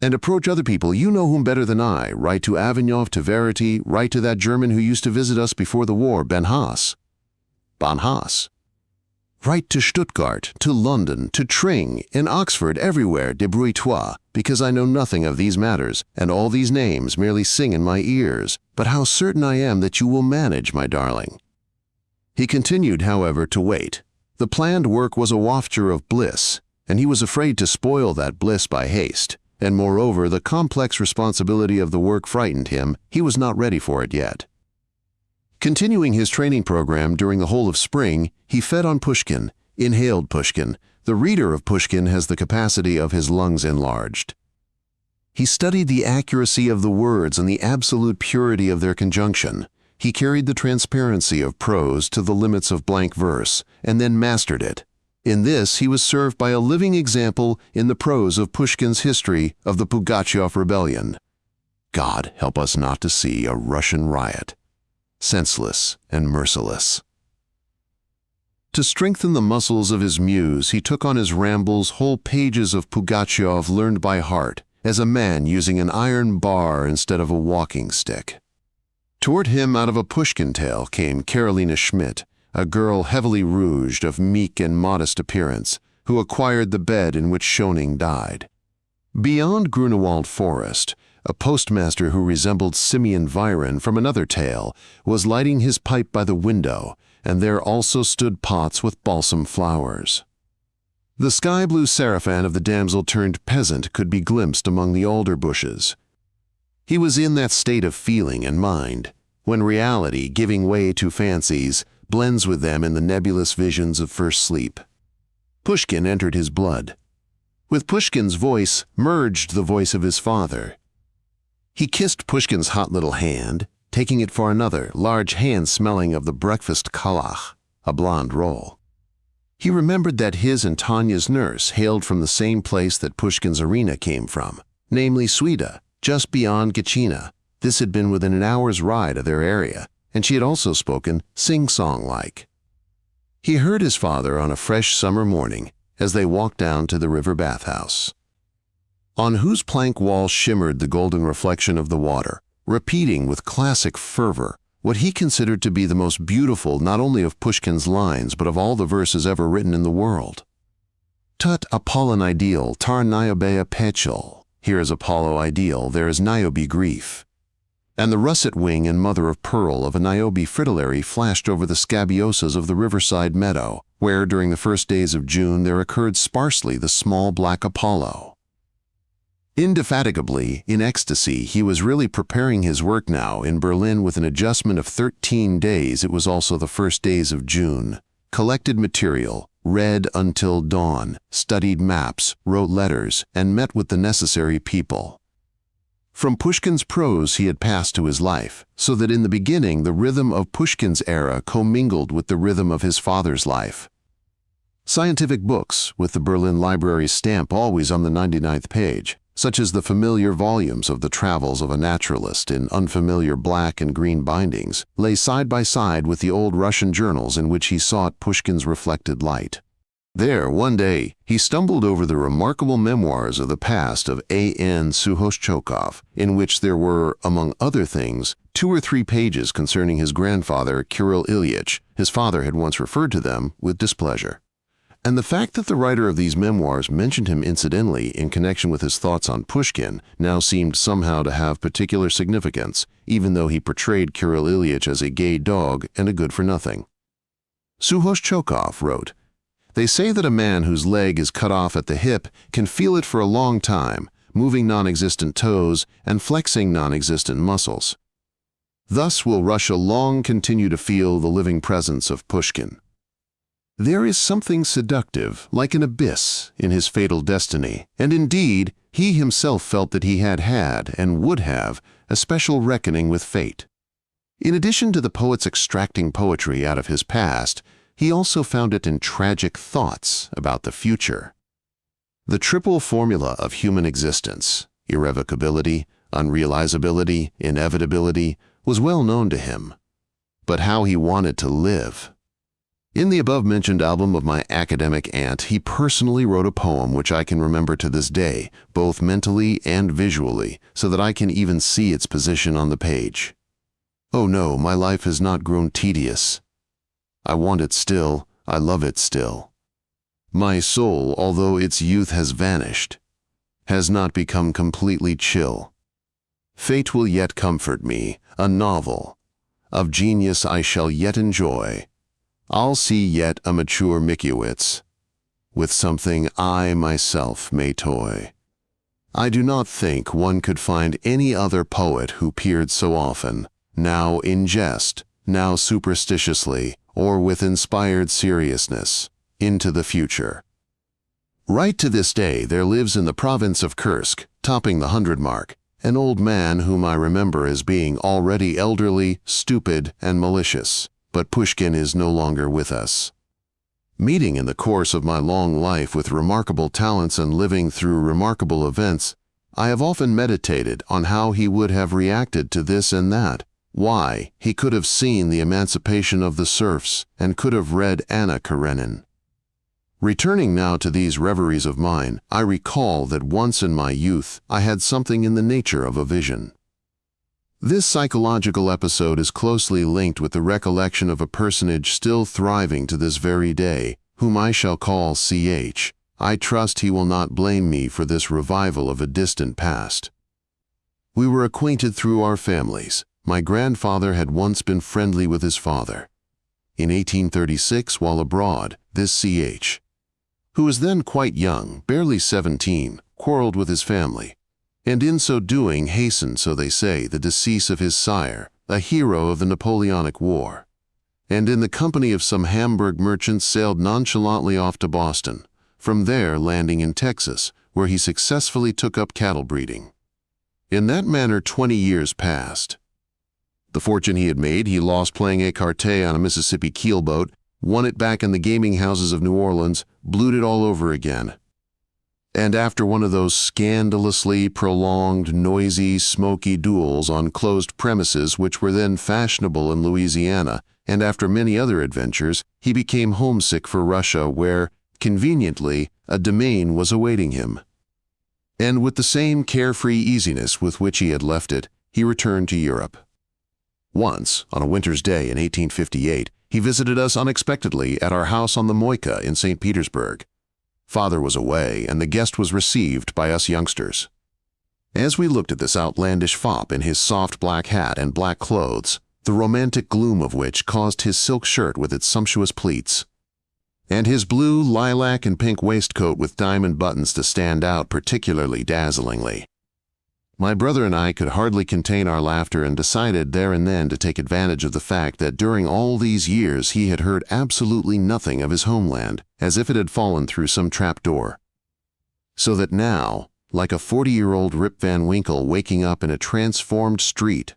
And approach other people. You know whom better than I. Write to Avignov, to Verity, write to that German who used to visit us before the war, Ben Haas. Ban Haas. Write to Stuttgart, to London, to Tring, in Oxford, everywhere, débrouille-toi, because I know nothing of these matters, and all these names merely sing in my ears. But how certain I am that you will manage, my darling." He continued, however, to wait. The planned work was a wafture of bliss, and he was afraid to spoil that bliss by haste. And moreover, the complex responsibility of the work frightened him. He was not ready for it yet. Continuing his training program during the whole of spring, he fed on Pushkin, inhaled Pushkin. The reader of Pushkin has the capacity of his lungs enlarged. He studied the accuracy of the words and the absolute purity of their conjunction. He carried the transparency of prose to the limits of blank verse, and then mastered it. In this, he was served by a living example in the prose of Pushkin's history of the Pugachev Rebellion. God help us not to see a Russian riot, senseless and merciless. To strengthen the muscles of his muse, he took on his rambles whole pages of Pugachev learned by heart, as a man using an iron bar instead of a walking stick. Toward him out of a Pushkin tale came Karolina Schmidt, a girl heavily rouged of meek and modest appearance, who acquired the bed in which Schöning died. Beyond Grunewald Forest, a postmaster who resembled Simeon Viren from another tale was lighting his pipe by the window, and there also stood pots with balsam flowers. The sky-blue sarafan of the damsel-turned peasant could be glimpsed among the alder bushes. He was in that state of feeling and mind, when reality, giving way to fancies, blends with them in the nebulous visions of first sleep. Pushkin entered his blood. With Pushkin's voice merged the voice of his father. He kissed Pushkin's hot little hand, taking it for another, large hand smelling of the breakfast kalach, a blonde roll. He remembered that his and Tanya's nurse hailed from the same place that Pushkin's arena came from, namely Swida, just beyond Gachina. This had been within an hour's ride of their area, and she had also spoken sing-song-like. He heard his father on a fresh summer morning as they walked down to the river bathhouse, on whose plank wall shimmered the golden reflection of the water, repeating with classic fervor what he considered to be the most beautiful not only of Pushkin's lines but of all the verses ever written in the world. Tut Apollon ideal, tar Niobe pechel. Here is Apollo ideal, there is Niobe grief. And the russet wing and mother of pearl of a Niobe fritillary flashed over the scabiosas of the riverside meadow, where during the first days of June there occurred sparsely the small black Apollo. Indefatigably, in ecstasy, he was really preparing his work now in Berlin with an adjustment of 13 days. It was also the first days of June. Collected material, read until dawn, studied maps, wrote letters, and met with the necessary people. From Pushkin's prose he had passed to his life, so that in the beginning the rhythm of Pushkin's era commingled with the rhythm of his father's life. Scientific books, with the Berlin Library's stamp always on the 99th page, such as the familiar volumes of the Travels of a Naturalist in unfamiliar black and green bindings, lay side by side with the old Russian journals in which he sought Pushkin's reflected light. There, one day, he stumbled over the remarkable memoirs of the past of A.N. Suhoshchokov, in which there were, among other things, 2 or 3 pages concerning his grandfather, Kirill Ilyich. His father had once referred to them with displeasure. And the fact that the writer of these memoirs mentioned him incidentally in connection with his thoughts on Pushkin now seemed somehow to have particular significance, even though he portrayed Kirill Ilyich as a gay dog and a good-for-nothing. Suhoshchokov wrote, "They say that a man whose leg is cut off at the hip can feel it for a long time, moving non-existent toes and flexing non-existent muscles. Thus will Russia long continue to feel the living presence of Pushkin. There is something seductive, like an abyss, in his fatal destiny, and indeed, he himself felt that he had had, and would have, a special reckoning with fate. In addition to the poet's extracting poetry out of his past, he also found it in tragic thoughts about the future. The triple formula of human existence, irrevocability, unrealizability, inevitability, was well known to him. But how he wanted to live. In the above-mentioned album of my academic aunt, he personally wrote a poem which I can remember to this day, both mentally and visually, so that I can even see its position on the page. Oh no, my life has not grown tedious. I want it still, I love it still. My soul, although its youth has vanished, has not become completely chill. Fate will yet comfort me, a novel. Of genius I shall yet enjoy. I'll see yet a mature Mickiewicz, with something I myself may toy. I do not think one could find any other poet who peered so often, now in jest, now superstitiously, or with inspired seriousness, into the future. Right to this day there lives in the province of Kursk, topping the 100 mark, an old man whom I remember as being already elderly, stupid, and malicious. But Pushkin is no longer with us. Meeting in the course of my long life with remarkable talents and living through remarkable events, I have often meditated on how he would have reacted to this and that, why he could have seen the emancipation of the serfs and could have read Anna Karenina. Returning now to these reveries of mine, I recall that once in my youth I had something in the nature of a vision. This psychological episode is closely linked with the recollection of a personage still thriving to this very day, whom I shall call C.H. I trust he will not blame me for this revival of a distant past. We were acquainted through our families. My grandfather had once been friendly with his father. In 1836, while abroad, this C.H., who was then quite young, barely 17, quarreled with his family, and in so doing hastened, so they say, the decease of his sire, a hero of the Napoleonic War, and in the company of some Hamburg merchants sailed nonchalantly off to Boston, from there landing in Texas, where he successfully took up cattle breeding. In that manner 20 years passed. The fortune he had made he lost playing écarté on a Mississippi keelboat, won it back in the gaming houses of New Orleans, blued it all over again. And after one of those scandalously prolonged, noisy, smoky duels on closed premises which were then fashionable in Louisiana, and after many other adventures, he became homesick for Russia where, conveniently, a domain was awaiting him. And with the same carefree easiness with which he had left it, he returned to Europe. Once, on a winter's day in 1858, he visited us unexpectedly at our house on the Moika in St. Petersburg. Father was away, and the guest was received by us youngsters. As we looked at this outlandish fop in his soft black hat and black clothes, the romantic gloom of which caused his silk shirt with its sumptuous pleats, and his blue, lilac, and pink waistcoat with diamond buttons to stand out particularly dazzlingly, my brother and I could hardly contain our laughter and decided there and then to take advantage of the fact that during all these years he had heard absolutely nothing of his homeland, as if it had fallen through some trapdoor. So that now, like a 40-year-old Rip Van Winkle waking up in a transformed street,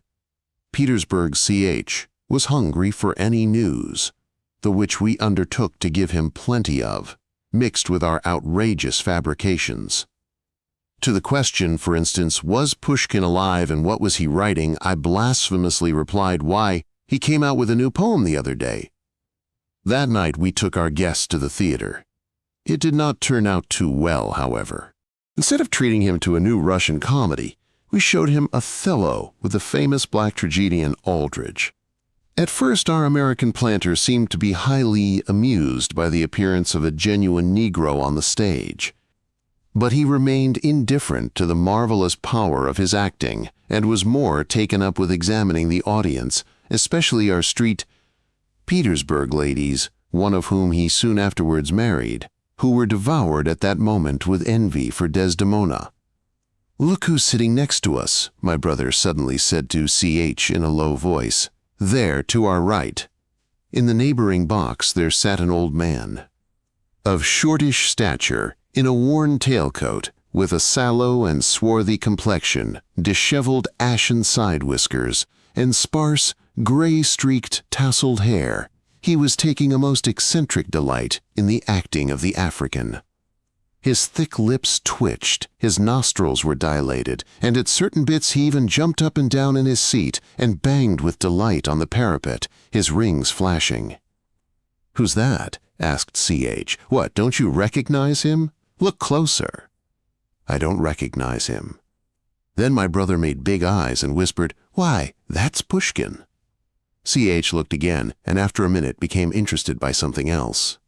Petersburg C.H. was hungry for any news, the which we undertook to give him plenty of, mixed with our outrageous fabrications. To the question, for instance, was Pushkin alive and what was he writing, I blasphemously replied, why, he came out with a new poem the other day. That night we took our guest to the theater. It did not turn out too well, however. Instead of treating him to a new Russian comedy, we showed him Othello with the famous black tragedian Aldrich. At first our American planter seemed to be highly amused by the appearance of a genuine Negro on the stage. But he remained indifferent to the marvelous power of his acting and was more taken up with examining the audience, especially our street Petersburg ladies, one of whom he soon afterwards married, who were devoured at that moment with envy for Desdemona. "Look who's sitting next to us," my brother suddenly said to C.H. in a low voice. "There, to our right." In the neighboring box there sat an old man, of shortish stature, in a worn tailcoat, with a sallow and swarthy complexion, disheveled ashen side whiskers, and sparse, gray-streaked, tousled hair. He was taking a most eccentric delight in the acting of the African. His thick lips twitched, his nostrils were dilated, and at certain bits he even jumped up and down in his seat and banged with delight on the parapet, his rings flashing. "Who's that?" asked C.H. "What, don't you recognize him? Look closer." "I don't recognize him." Then my brother made big eyes and whispered, "Why, that's Pushkin." C.H. looked again, and after a minute became interested by something else.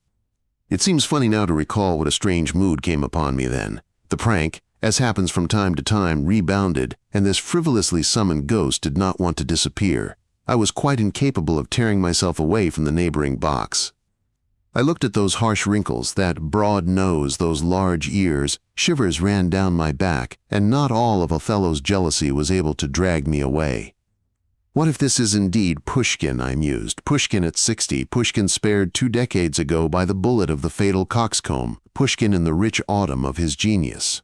It seems funny now to recall what a strange mood came upon me then. The prank, as happens from time to time, rebounded, and this frivolously summoned ghost did not want to disappear. I was quite incapable of tearing myself away from the neighboring box. I looked at those harsh wrinkles, that broad nose, those large ears. Shivers ran down my back, and not all of Othello's jealousy was able to drag me away. What if this is indeed Pushkin, I mused. Pushkin at 60, Pushkin spared 2 decades ago by the bullet of the fatal coxcomb, Pushkin in the rich autumn of his genius.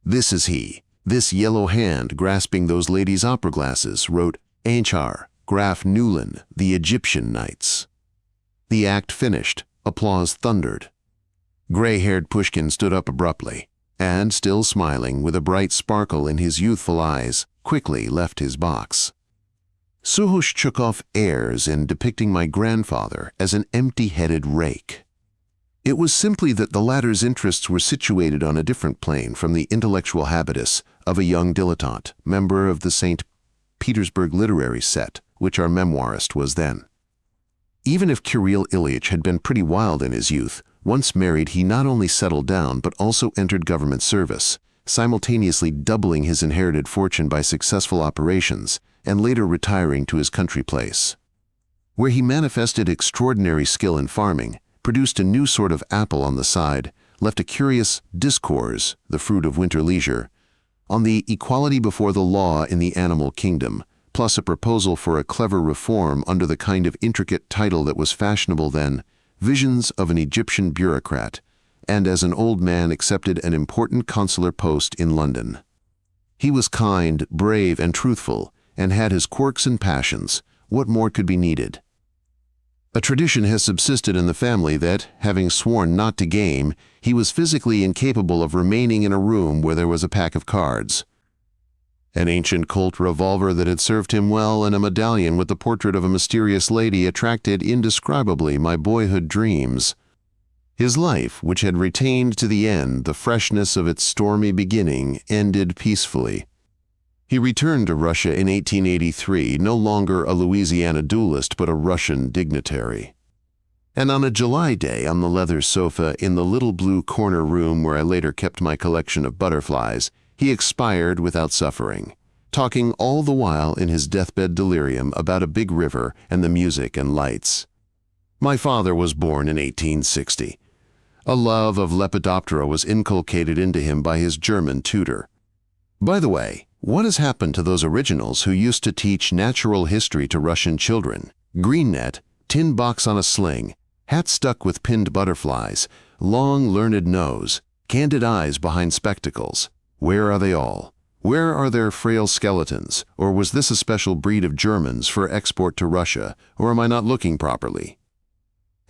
This is he, this yellow hand grasping those ladies' opera glasses, wrote Anchar, Graf Newlin, the Egyptian Nights. The act finished, Applause thundered. Gray-haired Pushkin stood up abruptly, and, still smiling, with a bright sparkle in his youthful eyes, quickly left his box. Suhush took off airs in depicting my grandfather as an empty-headed rake. It was simply that the latter's interests were situated on a different plane from the intellectual habitus of a young dilettante, member of the St. Petersburg literary set, which our memoirist was then. Even if Kirill Ilyich had been pretty wild in his youth, once married he not only settled down but also entered government service, simultaneously doubling his inherited fortune by successful operations and later retiring to his country place, where he manifested extraordinary skill in farming, produced a new sort of apple on the side, left a curious discourse, the fruit of winter leisure, on the equality before the law in the animal kingdom, plus a proposal for a clever reform under the kind of intricate title that was fashionable then, Visions of an Egyptian Bureaucrat, and as an old man accepted an important consular post in London. He was kind, brave, and truthful, and had his quirks and passions. What more could be needed? A tradition has subsisted in the family that, having sworn not to game, he was physically incapable of remaining in a room where there was a pack of cards. An ancient Colt revolver that had served him well and a medallion with the portrait of a mysterious lady attracted indescribably my boyhood dreams. His life, which had retained to the end the freshness of its stormy beginning, ended peacefully. He returned to Russia in 1883, no longer a Louisiana duelist but a Russian dignitary. And on a July day on the leather sofa in the little blue corner room where I later kept my collection of butterflies, he expired without suffering, talking all the while in his deathbed delirium about a big river and the music and lights. My father was born in 1860. A love of Lepidoptera was inculcated into him by his German tutor. By the way, what has happened to those originals who used to teach natural history to Russian children? Green net, tin box on a sling, hat stuck with pinned butterflies, long learned nose, candid eyes behind spectacles. Where are they all? Where are their frail skeletons? Or was this a special breed of Germans for export to Russia? Or am I not looking properly?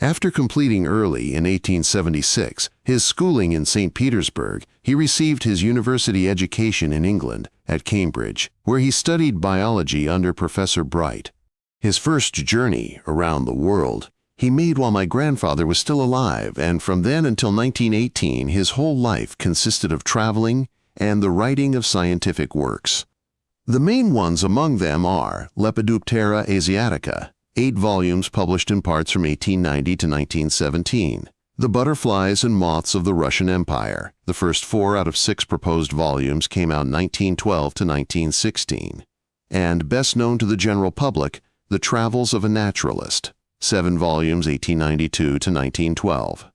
After completing early in 1876 his schooling in St. Petersburg, he received his university education in England, at Cambridge, where he studied biology under Professor Bright. His first journey around the world he made while my grandfather was still alive, and from then until 1918 his whole life consisted of traveling and the writing of scientific works. The main ones among them are Lepidoptera asiatica, 8 volumes published in parts from 1890 to 1917, The Butterflies and Moths of the Russian Empire. The first 4 out of 6 proposed volumes came out in 1912 to 1916, and best known to the general public, The Travels of a Naturalist, 7 volumes 1892 to 1912.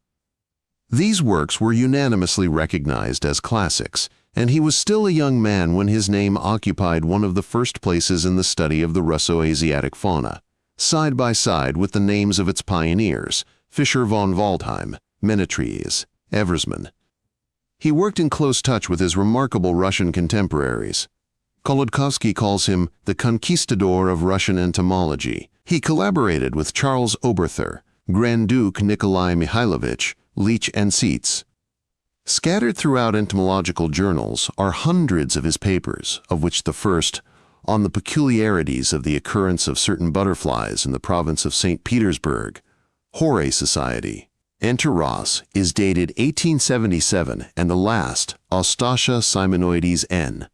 These works were unanimously recognized as classics, and he was still a young man when his name occupied one of the first places in the study of the Russo-Asiatic fauna, side by side with the names of its pioneers, Fischer von Waldheim, Menetries, Eversmann. He worked in close touch with his remarkable Russian contemporaries. Kolodkovsky calls him the conquistador of Russian entomology. He collaborated with Charles Oberthur, Grand Duke Nikolai Mikhailovich, Leech and Seitz. Scattered throughout entomological journals are hundreds of his papers, of which the first, on the peculiarities of the occurrence of certain butterflies in the province of St. Petersburg, Horae Society, Enter Ross, is dated 1877, and the last, Ostatia simonoides N.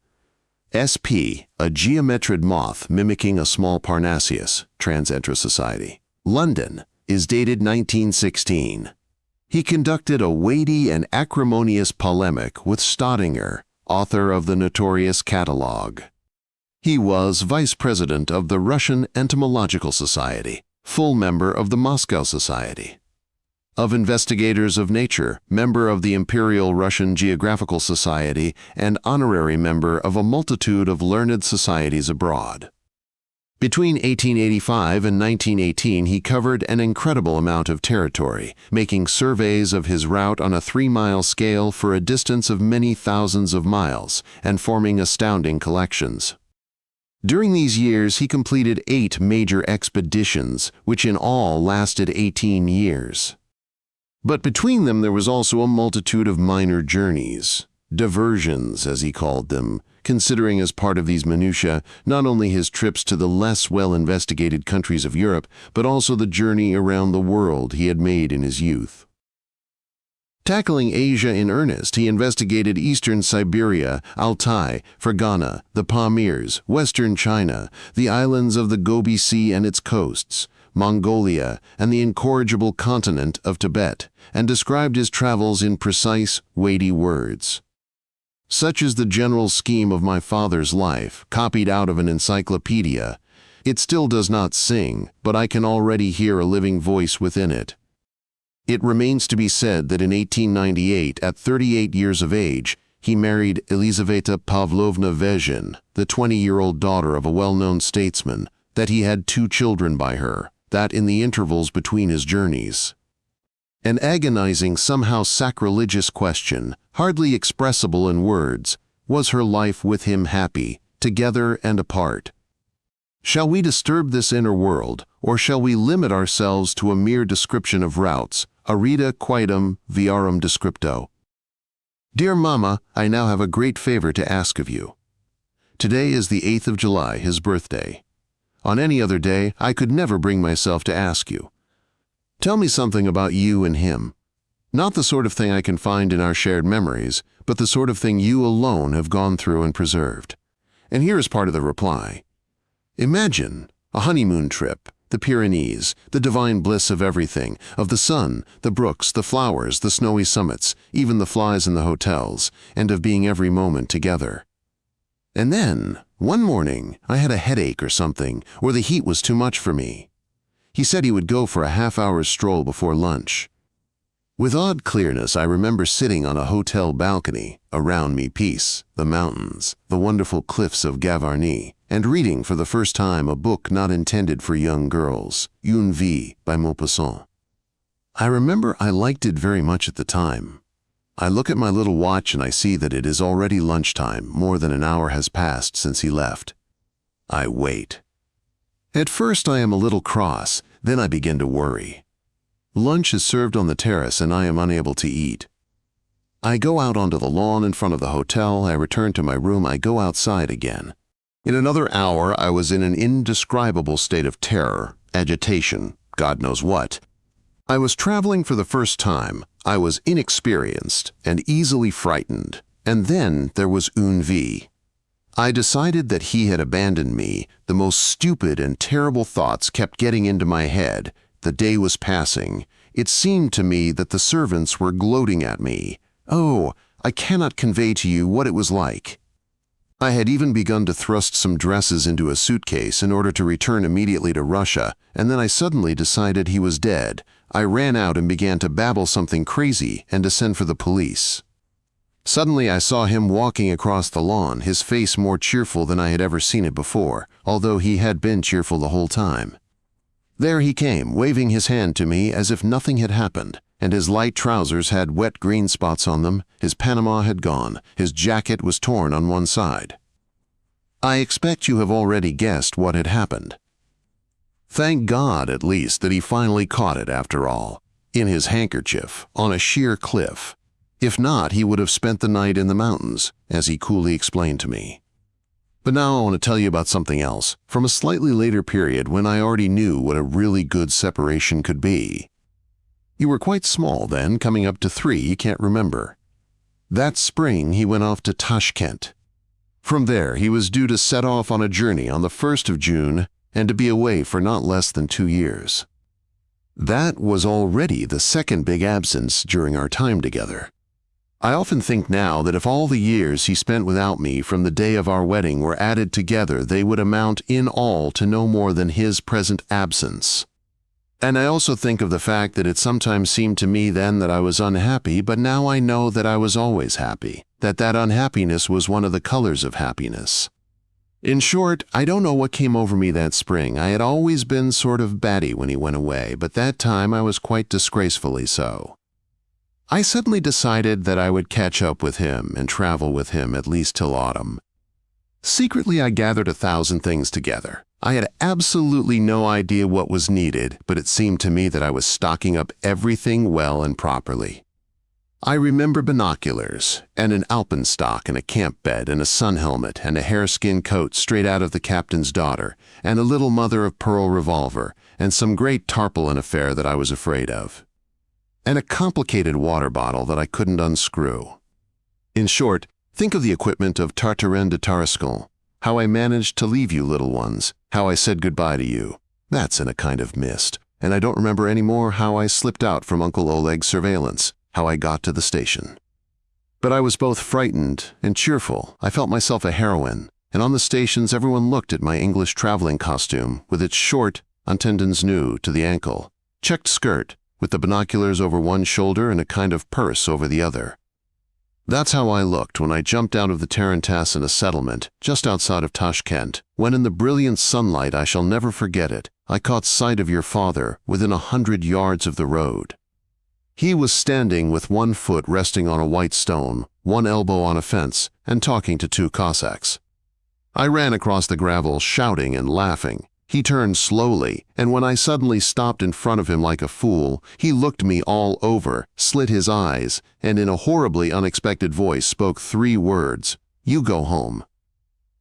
SP, a geometrid moth mimicking a small Parnassus, Transentra Society, London, is dated 1916. He conducted a weighty and acrimonious polemic with Staudinger, author of the notorious Catalogue. He was vice president of the Russian Entomological Society, full member of the Moscow Society. Of Investigators of Nature, member of the Imperial Russian Geographical Society, and honorary member of a multitude of learned societies abroad. Between 1885 and 1918 he covered an incredible amount of territory, making surveys of his route on a 3-mile scale for a distance of many thousands of miles, and forming astounding collections. During these years he completed 8 major expeditions, which in all lasted 18 years. But between them there was also a multitude of minor journeys, diversions as he called them, considering as part of these minutiae not only his trips to the less well-investigated countries of Europe, but also the journey around the world he had made in his youth. Tackling Asia in earnest, he investigated eastern Siberia, Altai, Fergana, the Pamirs, western China, the islands of the Gobi Sea and its coasts, Mongolia, and the incorrigible continent of Tibet, and described his travels in precise, weighty words. Such is the general scheme of my father's life, copied out of an encyclopedia. It still does not sing, but I can already hear a living voice within it. It remains to be said that in 1898, at 38 years of age, he married Elizaveta Pavlovna Vezhin, the 20-year-old daughter of a well-known statesman, that he had 2 children by her, that in the intervals between his journeys. An agonizing, somehow sacrilegious question, hardly expressible in words, was her life with him happy, together and apart? Shall we disturb this inner world, or shall we limit ourselves to a mere description of routes, arida quaedam viarum descripto? Dear Mama, I now have a great favor to ask of you. Today is the 8th of July, his birthday. On any other day, I could never bring myself to ask you. Tell me something about you and him. Not the sort of thing I can find in our shared memories, but the sort of thing you alone have gone through and preserved. And here is part of the reply. Imagine a honeymoon trip, the Pyrenees, the divine bliss of everything, of the sun, the brooks, the flowers, the snowy summits, even the flies in the hotels, and of being every moment together. And then, one morning, I had a headache or something, or the heat was too much for me. He said he would go for a half-hour's stroll before lunch. With odd clearness, I remember sitting on a hotel balcony, around me peace, the mountains, the wonderful cliffs of Gavarnie, and reading for the first time a book not intended for young girls, Une Vie by Maupassant. I remember I liked it very much at the time. I look at my little watch and I see that it is already lunchtime, more than an hour has passed since he left. I wait. At first I am a little cross, then I begin to worry. Lunch is served on the terrace and I am unable to eat. I go out onto the lawn in front of the hotel, I return to my room, I go outside again. In another hour I was in an indescribable state of terror, agitation, God knows what. I was traveling for the first time, I was inexperienced and easily frightened, and then there was Une Vie. I decided that he had abandoned me. The most stupid and terrible thoughts kept getting into my head. The day was passing. It seemed to me that the servants were gloating at me. Oh, I cannot convey to you what it was like. I had even begun to thrust some dresses into a suitcase in order to return immediately to Russia, and then I suddenly decided he was dead. I ran out and began to babble something crazy and to send for the police. Suddenly I saw him walking across the lawn, his face more cheerful than I had ever seen it before, although he had been cheerful the whole time. There he came, waving his hand to me as if nothing had happened, and his light trousers had wet green spots on them, his Panama had gone, his jacket was torn on one side. I expect you have already guessed what had happened. Thank God, at least, that he finally caught it after all, in his handkerchief, on a sheer cliff. If not, he would have spent the night in the mountains, as he coolly explained to me. But now I want to tell you about something else, from a slightly later period when I already knew what a really good separation could be. You were quite small then, coming up to 3, you can't remember. That spring he went off to Tashkent. From there he was due to set off on a journey on the 1st of June and to be away for not less than 2 years. That was already the second big absence during our time together. I often think now that if all the years he spent without me from the day of our wedding were added together, they would amount in all to no more than his present absence. And I also think of the fact that it sometimes seemed to me then that I was unhappy, but now I know that I was always happy, that unhappiness was one of the colors of happiness. In short, I don't know what came over me that spring. I had always been sort of batty when he went away, but that time I was quite disgracefully so. I suddenly decided that I would catch up with him and travel with him at least till autumn. Secretly I gathered 1,000 things together. I had absolutely no idea what was needed, but it seemed to me that I was stocking up everything well and properly. I remember binoculars, and an alpenstock and a camp bed and a sun helmet and a hareskin coat straight out of The Captain's Daughter, and a little mother-of-pearl revolver, and some great tarpaulin affair that I was afraid of, and a complicated water bottle that I couldn't unscrew. In short, think of the equipment of Tartarin de Tarascon, how I managed to leave you little ones, how I said goodbye to you. That's in a kind of mist, and I don't remember any more how I slipped out from Uncle Oleg's surveillance, how I got to the station. But I was both frightened and cheerful. I felt myself a heroine, and on the stations everyone looked at my English traveling costume with its short, entendons new to the ankle, checked skirt, with the binoculars over one shoulder and a kind of purse over the other. That's how I looked when I jumped out of the tarantass in a settlement just outside of Tashkent, when in the brilliant sunlight, I shall never forget it, I caught sight of your father within 100 yards of the road. He was standing with one foot resting on a white stone, one elbow on a fence, and talking to two Cossacks. I ran across the gravel, shouting and laughing. He turned slowly, and when I suddenly stopped in front of him like a fool, he looked me all over, slit his eyes, and in a horribly unexpected voice spoke 3 words, "You go home."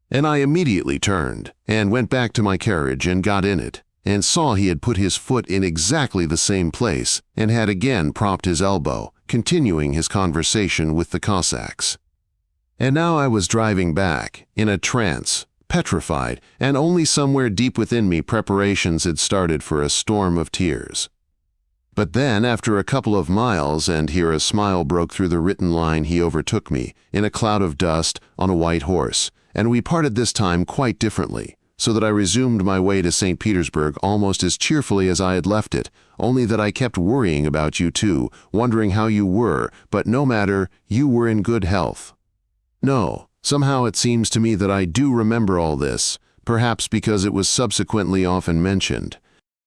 And I immediately turned, and went back to my carriage and got in it, and saw he had put his foot in exactly the same place, and had again propped his elbow, continuing his conversation with the Cossacks. And now I was driving back, in a trance, petrified, and only somewhere deep within me preparations had started for a storm of tears. But then, after a couple of miles, and here a smile broke through the written line, he overtook me, in a cloud of dust, on a white horse, and we parted this time quite differently, so that I resumed my way to St. Petersburg almost as cheerfully as I had left it, only that I kept worrying about you too, wondering how you were, but no matter, you were in good health. No, somehow it seems to me that I do remember all this, perhaps because it was subsequently often mentioned.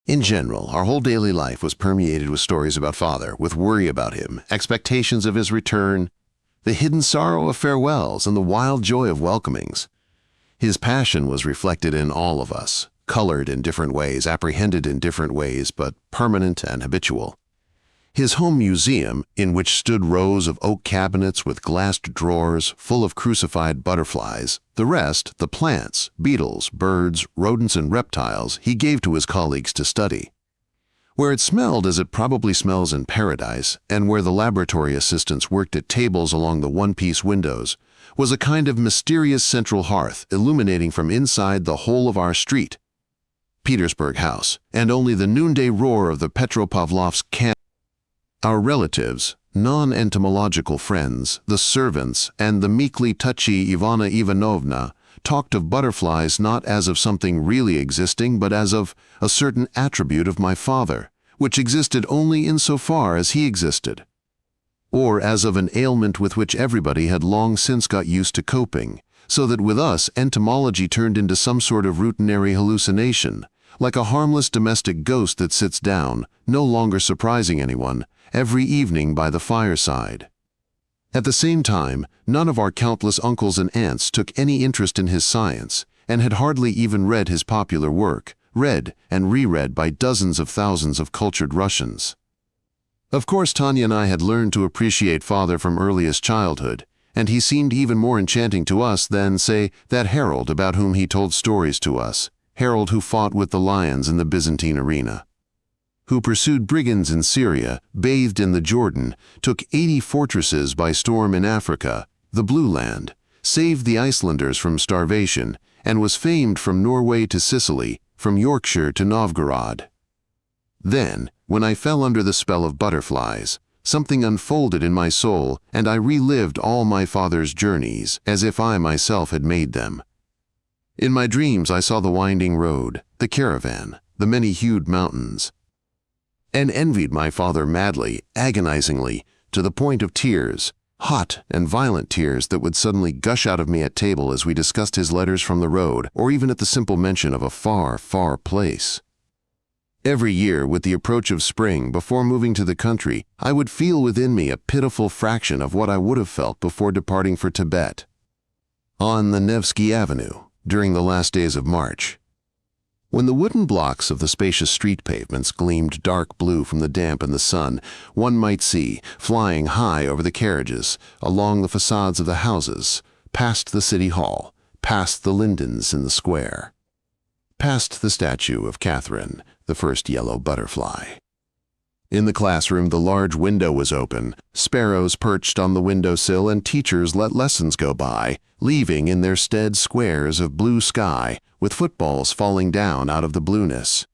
In general, our whole daily life was permeated with stories about Father, with worry about him, expectations of his return, the hidden sorrow of farewells, and the wild joy of welcomings. His passion was reflected in all of us, colored in different ways, apprehended in different ways, but permanent and habitual. His home museum, in which stood rows of oak cabinets with glassed drawers full of crucified butterflies, the rest, the plants, beetles, birds, rodents, and reptiles, he gave to his colleagues to study. Where it smelled as it probably smells in paradise, and where the laboratory assistants worked at tables along the one-piece windows, was a kind of mysterious central hearth illuminating from inside the whole of our street, Petersburg House, and only the noonday roar of the Petropavlovsk camp. Our relatives, non-entomological friends, the servants, and the meekly touchy Ivana Ivanovna talked of butterflies not as of something really existing, but as of a certain attribute of my father, which existed only insofar as he existed, or as of an ailment with which everybody had long since got used to coping, so that with us entomology turned into some sort of routinary hallucination, like a harmless domestic ghost that sits down, no longer surprising anyone, every evening by the fireside. At the same time, none of our countless uncles and aunts took any interest in his science, and had hardly even read his popular work, read and reread by dozens of thousands of cultured Russians. Of course, Tanya and I had learned to appreciate Father from earliest childhood, and he seemed even more enchanting to us than, say, that Harold about whom he told stories to us, Harold who fought with the lions in the Byzantine arena, who pursued brigands in Syria, bathed in the Jordan, took 80 fortresses by storm in Africa, the Blue Land, saved the Icelanders from starvation, and was famed from Norway to Sicily, from Yorkshire to Novgorod. Then, when I fell under the spell of butterflies, something unfolded in my soul, and I relived all my father's journeys as if I myself had made them. In my dreams I saw the winding road, the caravan, the many-hued mountains, and envied my father madly, agonizingly, to the point of tears, hot and violent tears that would suddenly gush out of me at table as we discussed his letters from the road, or even at the simple mention of a far, far place. Every year, with the approach of spring, before moving to the country, I would feel within me a pitiful fraction of what I would have felt before departing for Tibet, on the Nevsky Avenue, during the last days of March. When the wooden blocks of the spacious street pavements gleamed dark blue from the damp and the sun, one might see, flying high over the carriages, along the facades of the houses, past the city hall, past the lindens in the square, past the statue of Catherine, the first yellow butterfly. In the classroom, the large window was open, sparrows perched on the windowsill, and teachers let lessons go by, leaving in their stead squares of blue sky, with footballs falling down out of the blueness.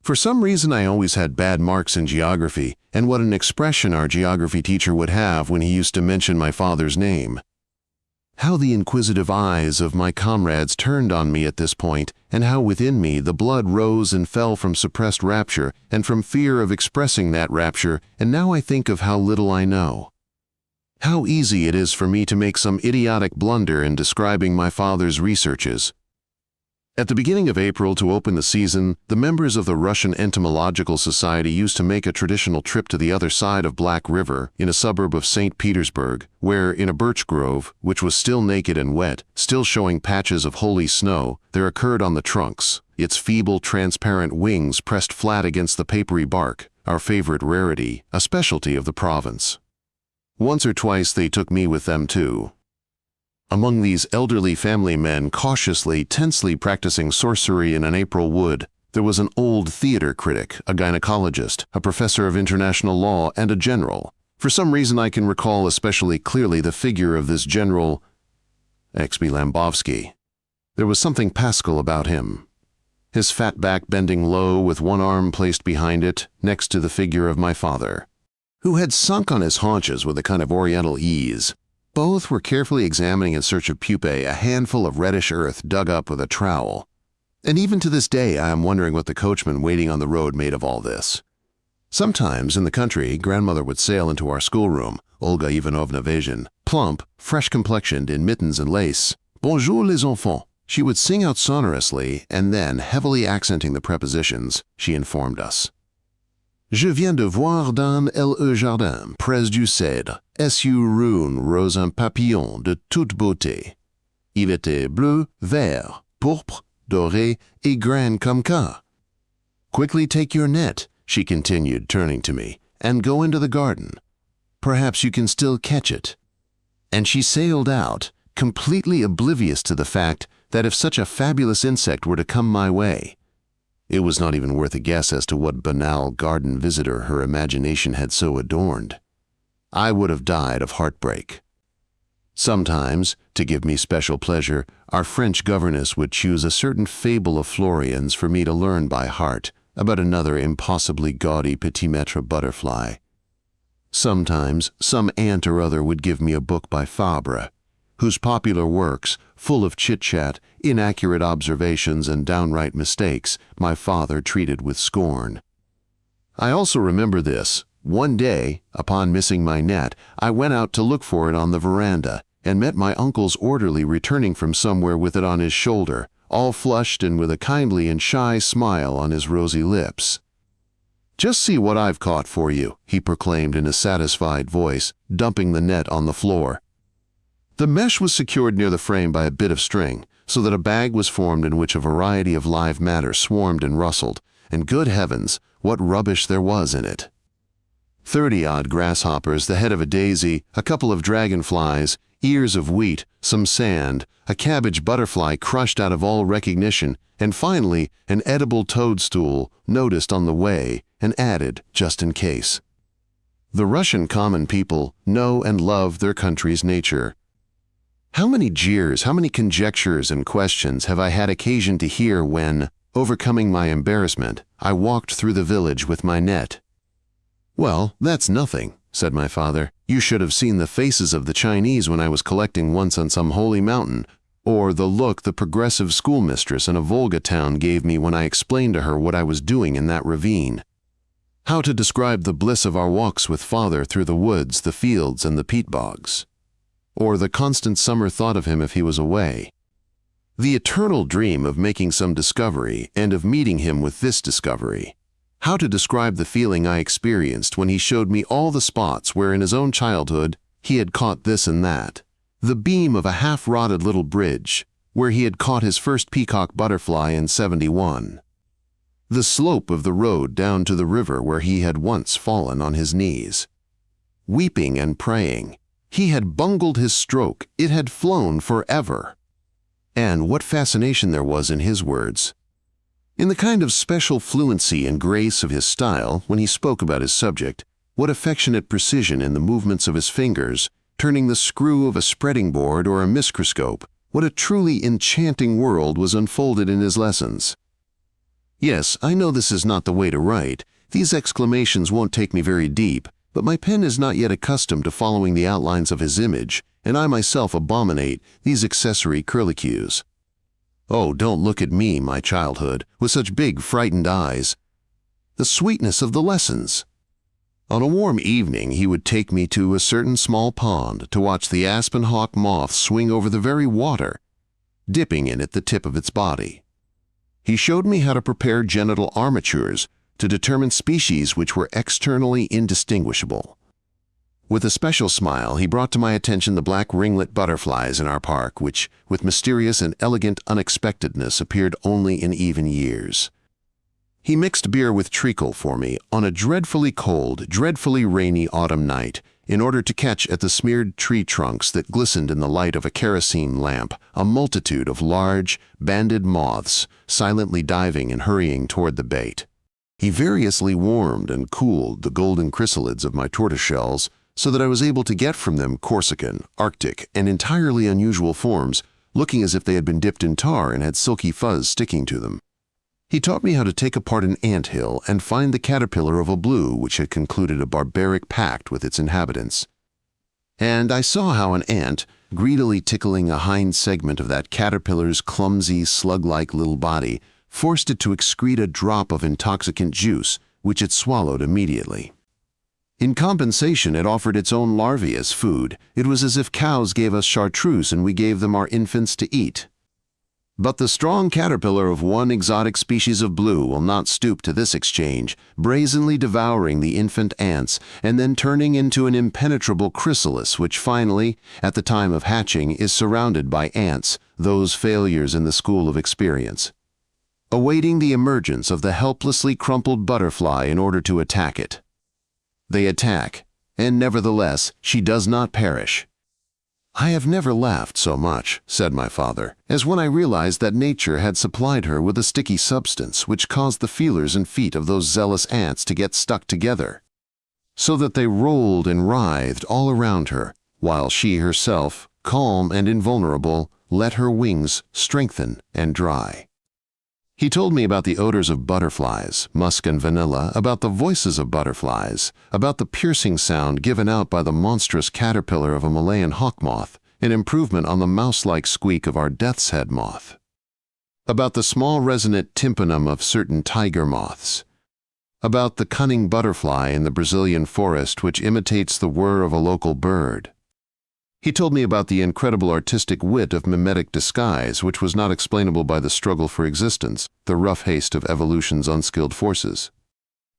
For some reason, I always had bad marks in geography, and what an expression our geography teacher would have when he used to mention my father's name. How the inquisitive eyes of my comrades turned on me at this point, and how within me the blood rose and fell from suppressed rapture and from fear of expressing that rapture, and now I think of how little I know. How easy it is for me to make some idiotic blunder in describing my father's researches. At the beginning of April, to open the season, the members of the Russian Entomological Society used to make a traditional trip to the other side of Black River, in a suburb of St. Petersburg, where, in a birch grove, which was still naked and wet, still showing patches of holy snow, there occurred on the trunks, its feeble, transparent wings pressed flat against the papery bark, our favorite rarity, a specialty of the province. Once or twice they took me with them too. Among these elderly family men cautiously, tensely practicing sorcery in an April wood, there was an old theater critic, a gynecologist, a professor of international law, and a general. For some reason I can recall especially clearly the figure of this General X.B. Lambovsky. There was something paschal about him. His fat back bending low with one arm placed behind it, next to the figure of my father, who had sunk on his haunches with a kind of oriental ease. Both were carefully examining in search of pupae a handful of reddish earth dug up with a trowel. And even to this day I am wondering what the coachman waiting on the road made of all this. Sometimes in the country, grandmother would sail into our schoolroom, Olga Ivanovna Vazhin, plump, fresh-complexioned in mittens and lace. Bonjour les enfants. She would sing out sonorously, and then, heavily accenting the prepositions, she informed us. Je viens de voir dans le jardin, près du cèdre, sur une rose un papillon de toute beauté. Il était bleu, vert, pourpre, doré, et grand comme ça. Quickly take your net, she continued, turning to me, and go into the garden. Perhaps you can still catch it. And she sailed out, completely oblivious to the fact that if such a fabulous insect were to come my way, it was not even worth a guess as to what banal garden visitor her imagination had so adorned. I would have died of heartbreak. Sometimes, to give me special pleasure, our French governess would choose a certain fable of Florian's for me to learn by heart about another impossibly gaudy petit-maître butterfly. Sometimes, some aunt or other would give me a book by Fabre, whose popular works, full of chit-chat, inaccurate observations, and downright mistakes, my father treated with scorn. I also remember this. One day, upon missing my net, I went out to look for it on the veranda, and met my uncle's orderly returning from somewhere with it on his shoulder, all flushed and with a kindly and shy smile on his rosy lips. "Just see what I've caught for you," he proclaimed in a satisfied voice, dumping the net on the floor. The mesh was secured near the frame by a bit of string, so that a bag was formed in which a variety of live matter swarmed and rustled, and good heavens, what rubbish there was in it. 30-odd grasshoppers, the head of a daisy, a couple of dragonflies, ears of wheat, some sand, a cabbage butterfly crushed out of all recognition, and finally an edible toadstool noticed on the way and added just in case. The Russian common people know and love their country's nature. How many jeers, how many conjectures and questions have I had occasion to hear when, overcoming my embarrassment, I walked through the village with my net. "Well, that's nothing," said my father. "You should have seen the faces of the Chinese when I was collecting once on some holy mountain, or the look the progressive schoolmistress in a Volga town gave me when I explained to her what I was doing in that ravine. How to describe the bliss of our walks with father through the woods, the fields, and the peat bogs? Or the constant summer thought of him if he was away. The eternal dream of making some discovery and of meeting him with this discovery. How to describe the feeling I experienced when he showed me all the spots where in his own childhood he had caught this and that. The beam of a half-rotted little bridge, where he had caught his first peacock butterfly in '71. The slope of the road down to the river where he had once fallen on his knees. Weeping and praying, he had bungled his stroke, it had flown forever. And what fascination there was in his words. In the kind of special fluency and grace of his style when he spoke about his subject, what affectionate precision in the movements of his fingers, turning the screw of a spreading board or a microscope, what a truly enchanting world was unfolded in his lessons. Yes, I know this is not the way to write. These exclamations won't take me very deep, but my pen is not yet accustomed to following the outlines of his image, and I myself abominate these accessory curlicues. Oh, don't look at me, my childhood, with such big, frightened eyes. The sweetness of the lessons. On a warm evening, he would take me to a certain small pond to watch the aspen hawk moth swing over the very water, dipping in it the tip of its body. He showed me how to prepare genital armatures to determine species which were externally indistinguishable. With a special smile, he brought to my attention the black ringlet butterflies in our park, which, with mysterious and elegant unexpectedness, appeared only in even years. He mixed beer with treacle for me on a dreadfully cold, dreadfully rainy autumn night, in order to catch at the smeared tree trunks that glistened in the light of a kerosene lamp a multitude of large, banded moths, silently diving and hurrying toward the bait. He variously warmed and cooled the golden chrysalids of my tortoiseshells, so that I was able to get from them Corsican, Arctic, and entirely unusual forms, looking as if they had been dipped in tar and had silky fuzz sticking to them. He taught me how to take apart an anthill and find the caterpillar of a blue which had concluded a barbaric pact with its inhabitants. And I saw how an ant, greedily tickling a hind segment of that caterpillar's clumsy, slug-like little body, forced it to excrete a drop of intoxicant juice, which it swallowed immediately. In compensation, it offered its own larvae as food. It was as if cows gave us chartreuse and we gave them our infants to eat. But the strong caterpillar of one exotic species of blue will not stoop to this exchange, brazenly devouring the infant ants and then turning into an impenetrable chrysalis which finally, at the time of hatching, is surrounded by ants, those failures in the school of experience, awaiting the emergence of the helplessly crumpled butterfly in order to attack it. They attack, and nevertheless she does not perish. "I have never laughed so much," said my father, "as when I realized that nature had supplied her with a sticky substance which caused the feelers and feet of those zealous ants to get stuck together, so that they rolled and writhed all around her, while she herself, calm and invulnerable, let her wings strengthen and dry." He told me about the odors of butterflies, musk and vanilla, about the voices of butterflies, about the piercing sound given out by the monstrous caterpillar of a Malayan hawk moth, an improvement on the mouse-like squeak of our death's head moth, about the small resonant tympanum of certain tiger moths, about the cunning butterfly in the Brazilian forest which imitates the whir of a local bird. He told me about the incredible artistic wit of mimetic disguise, which was not explainable by the struggle for existence, the rough haste of evolution's unskilled forces,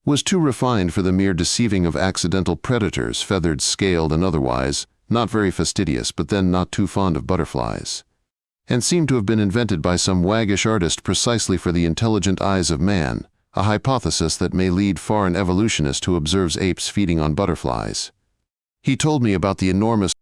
was too refined for the mere deceiving of accidental predators, feathered, scaled, and otherwise, not very fastidious, but then not too fond of butterflies, and seemed to have been invented by some waggish artist precisely for the intelligent eyes of man, a hypothesis that may lead far an evolutionist who observes apes feeding on butterflies. He told me about the enormous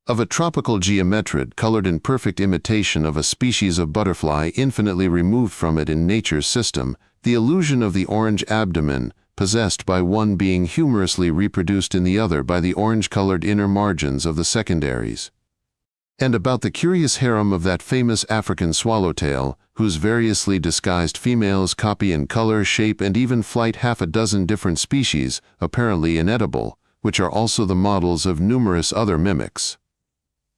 of a tropical geometrid colored in perfect imitation of a species of butterfly infinitely removed from it in nature's system, the illusion of the orange abdomen possessed by one being humorously reproduced in the other by the orange-colored inner margins of the secondaries, and about the curious harem of that famous African swallowtail, whose variously disguised females copy in color, shape, and even flight half a dozen different species, apparently inedible, which are also the models of numerous other mimics.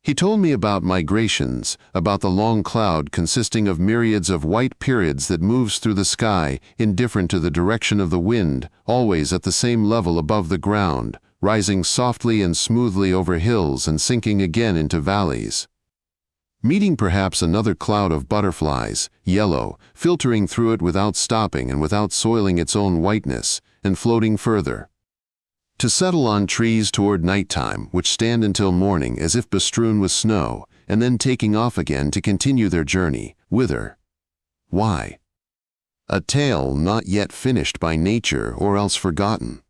He told me about migrations, about the long cloud consisting of myriads of white periods that moves through the sky, indifferent to the direction of the wind, always at the same level above the ground, rising softly and smoothly over hills and sinking again into valleys, meeting perhaps another cloud of butterflies, yellow, filtering through it without stopping and without soiling its own whiteness, and floating further, to settle on trees toward nighttime, which stand until morning as if bestrewn with snow, and then taking off again to continue their journey. Whither? Why? A tale not yet finished by nature or else forgotten.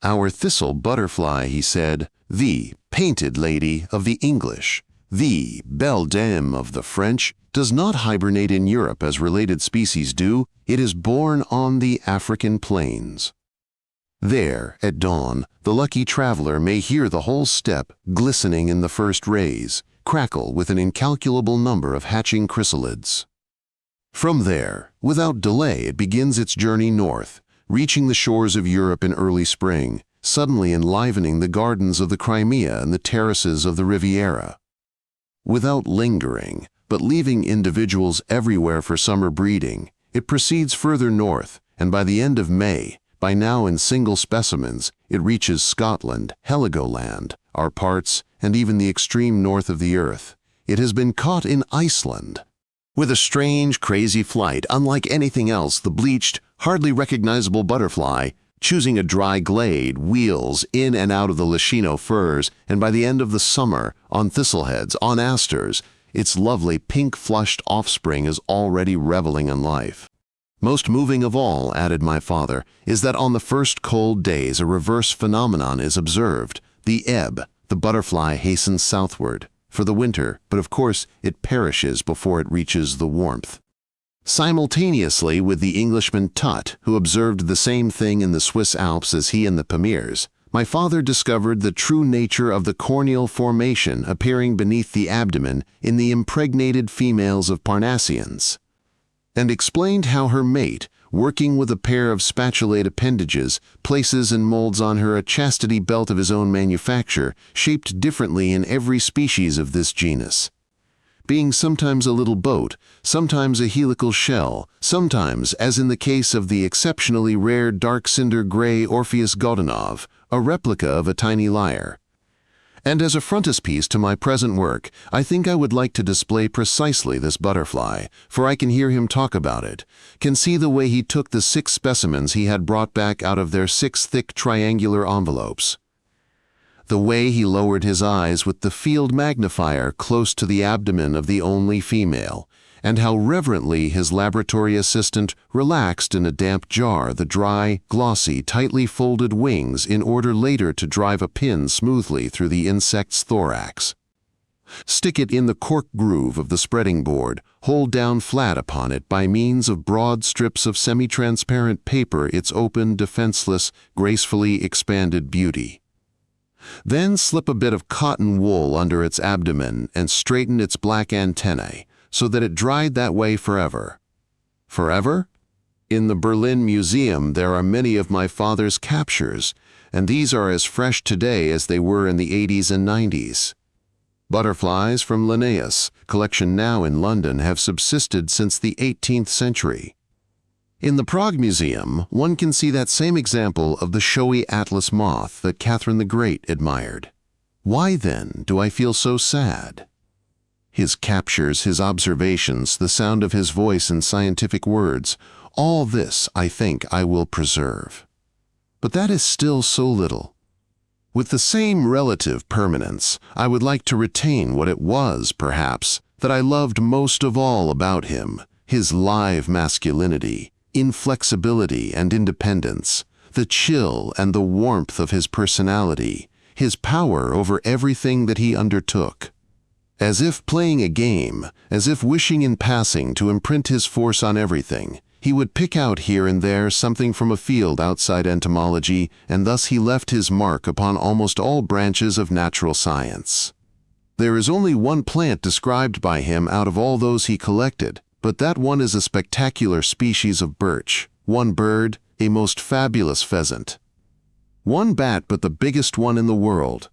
Our thistle butterfly, he said, the painted lady of the English, the belle dame of the French, does not hibernate in Europe as related species do. It is born on the African plains. There, at dawn, the lucky traveler may hear the whole steppe glistening in the first rays, crackle with an incalculable number of hatching chrysalids. From there, without delay, it begins its journey north, reaching the shores of Europe in early spring, suddenly enlivening the gardens of the Crimea and the terraces of the Riviera. Without lingering, but leaving individuals everywhere for summer breeding, it proceeds further north, and by the end of May, by now in single specimens, it reaches Scotland, Heligoland, our parts, and even the extreme north of the earth. It has been caught in Iceland. With a strange, crazy flight, unlike anything else, the bleached, hardly recognizable butterfly, choosing a dry glade, wheels in and out of the Licino firs, and by the end of the summer, on thistleheads, on asters, its lovely pink-flushed offspring is already reveling in life. Most moving of all, added my father, is that on the first cold days a reverse phenomenon is observed. The ebb, the butterfly hastens southward for the winter, but of course it perishes before it reaches the warmth. Simultaneously with the Englishman Tutt, who observed the same thing in the Swiss Alps as he in the Pamirs, my father discovered the true nature of the corneal formation appearing beneath the abdomen in the impregnated females of Parnassians, and explained how her mate, working with a pair of spatulate appendages, places and molds on her a chastity belt of his own manufacture, shaped differently in every species of this genus, being sometimes a little boat, sometimes a helical shell, sometimes, as in the case of the exceptionally rare dark cinder gray Orpheus Godunov, a replica of a tiny lyre. And as a frontispiece to my present work, I think I would like to display precisely this butterfly, for I can hear him talk about it, can see the way he took the 6 specimens he had brought back out of their 6 thick triangular envelopes, the way he lowered his eyes with the field magnifier close to the abdomen of the only female, and how reverently his laboratory assistant relaxed in a damp jar the dry, glossy, tightly folded wings in order later to drive a pin smoothly through the insect's thorax. Stick it in the cork groove of the spreading board, hold down flat upon it by means of broad strips of semi-transparent paper its open, defenseless, gracefully expanded beauty. Then slip a bit of cotton wool under its abdomen and straighten its black antennae, so that it dried that way forever. Forever? In the Berlin Museum there are many of my father's captures, and these are as fresh today as they were in the 80s and 90s. Butterflies from Linnaeus, collection now in London, have subsisted since the 18th century. In the Prague Museum, one can see that same example of the showy Atlas moth that Catherine the Great admired. Why, then, do I feel so sad? His captures, his observations, the sound of his voice in scientific words, all this, I think, I will preserve. But that is still so little. With the same relative permanence, I would like to retain what it was, perhaps, that I loved most of all about him, his live masculinity, inflexibility and independence, the chill and the warmth of his personality, his power over everything that he undertook. As if playing a game, as if wishing in passing to imprint his force on everything, he would pick out here and there something from a field outside entomology, and thus he left his mark upon almost all branches of natural science. There is only one plant described by him out of all those he collected, but that one is a spectacular species of birch, one bird, a most fabulous pheasant, one bat but the biggest one in the world.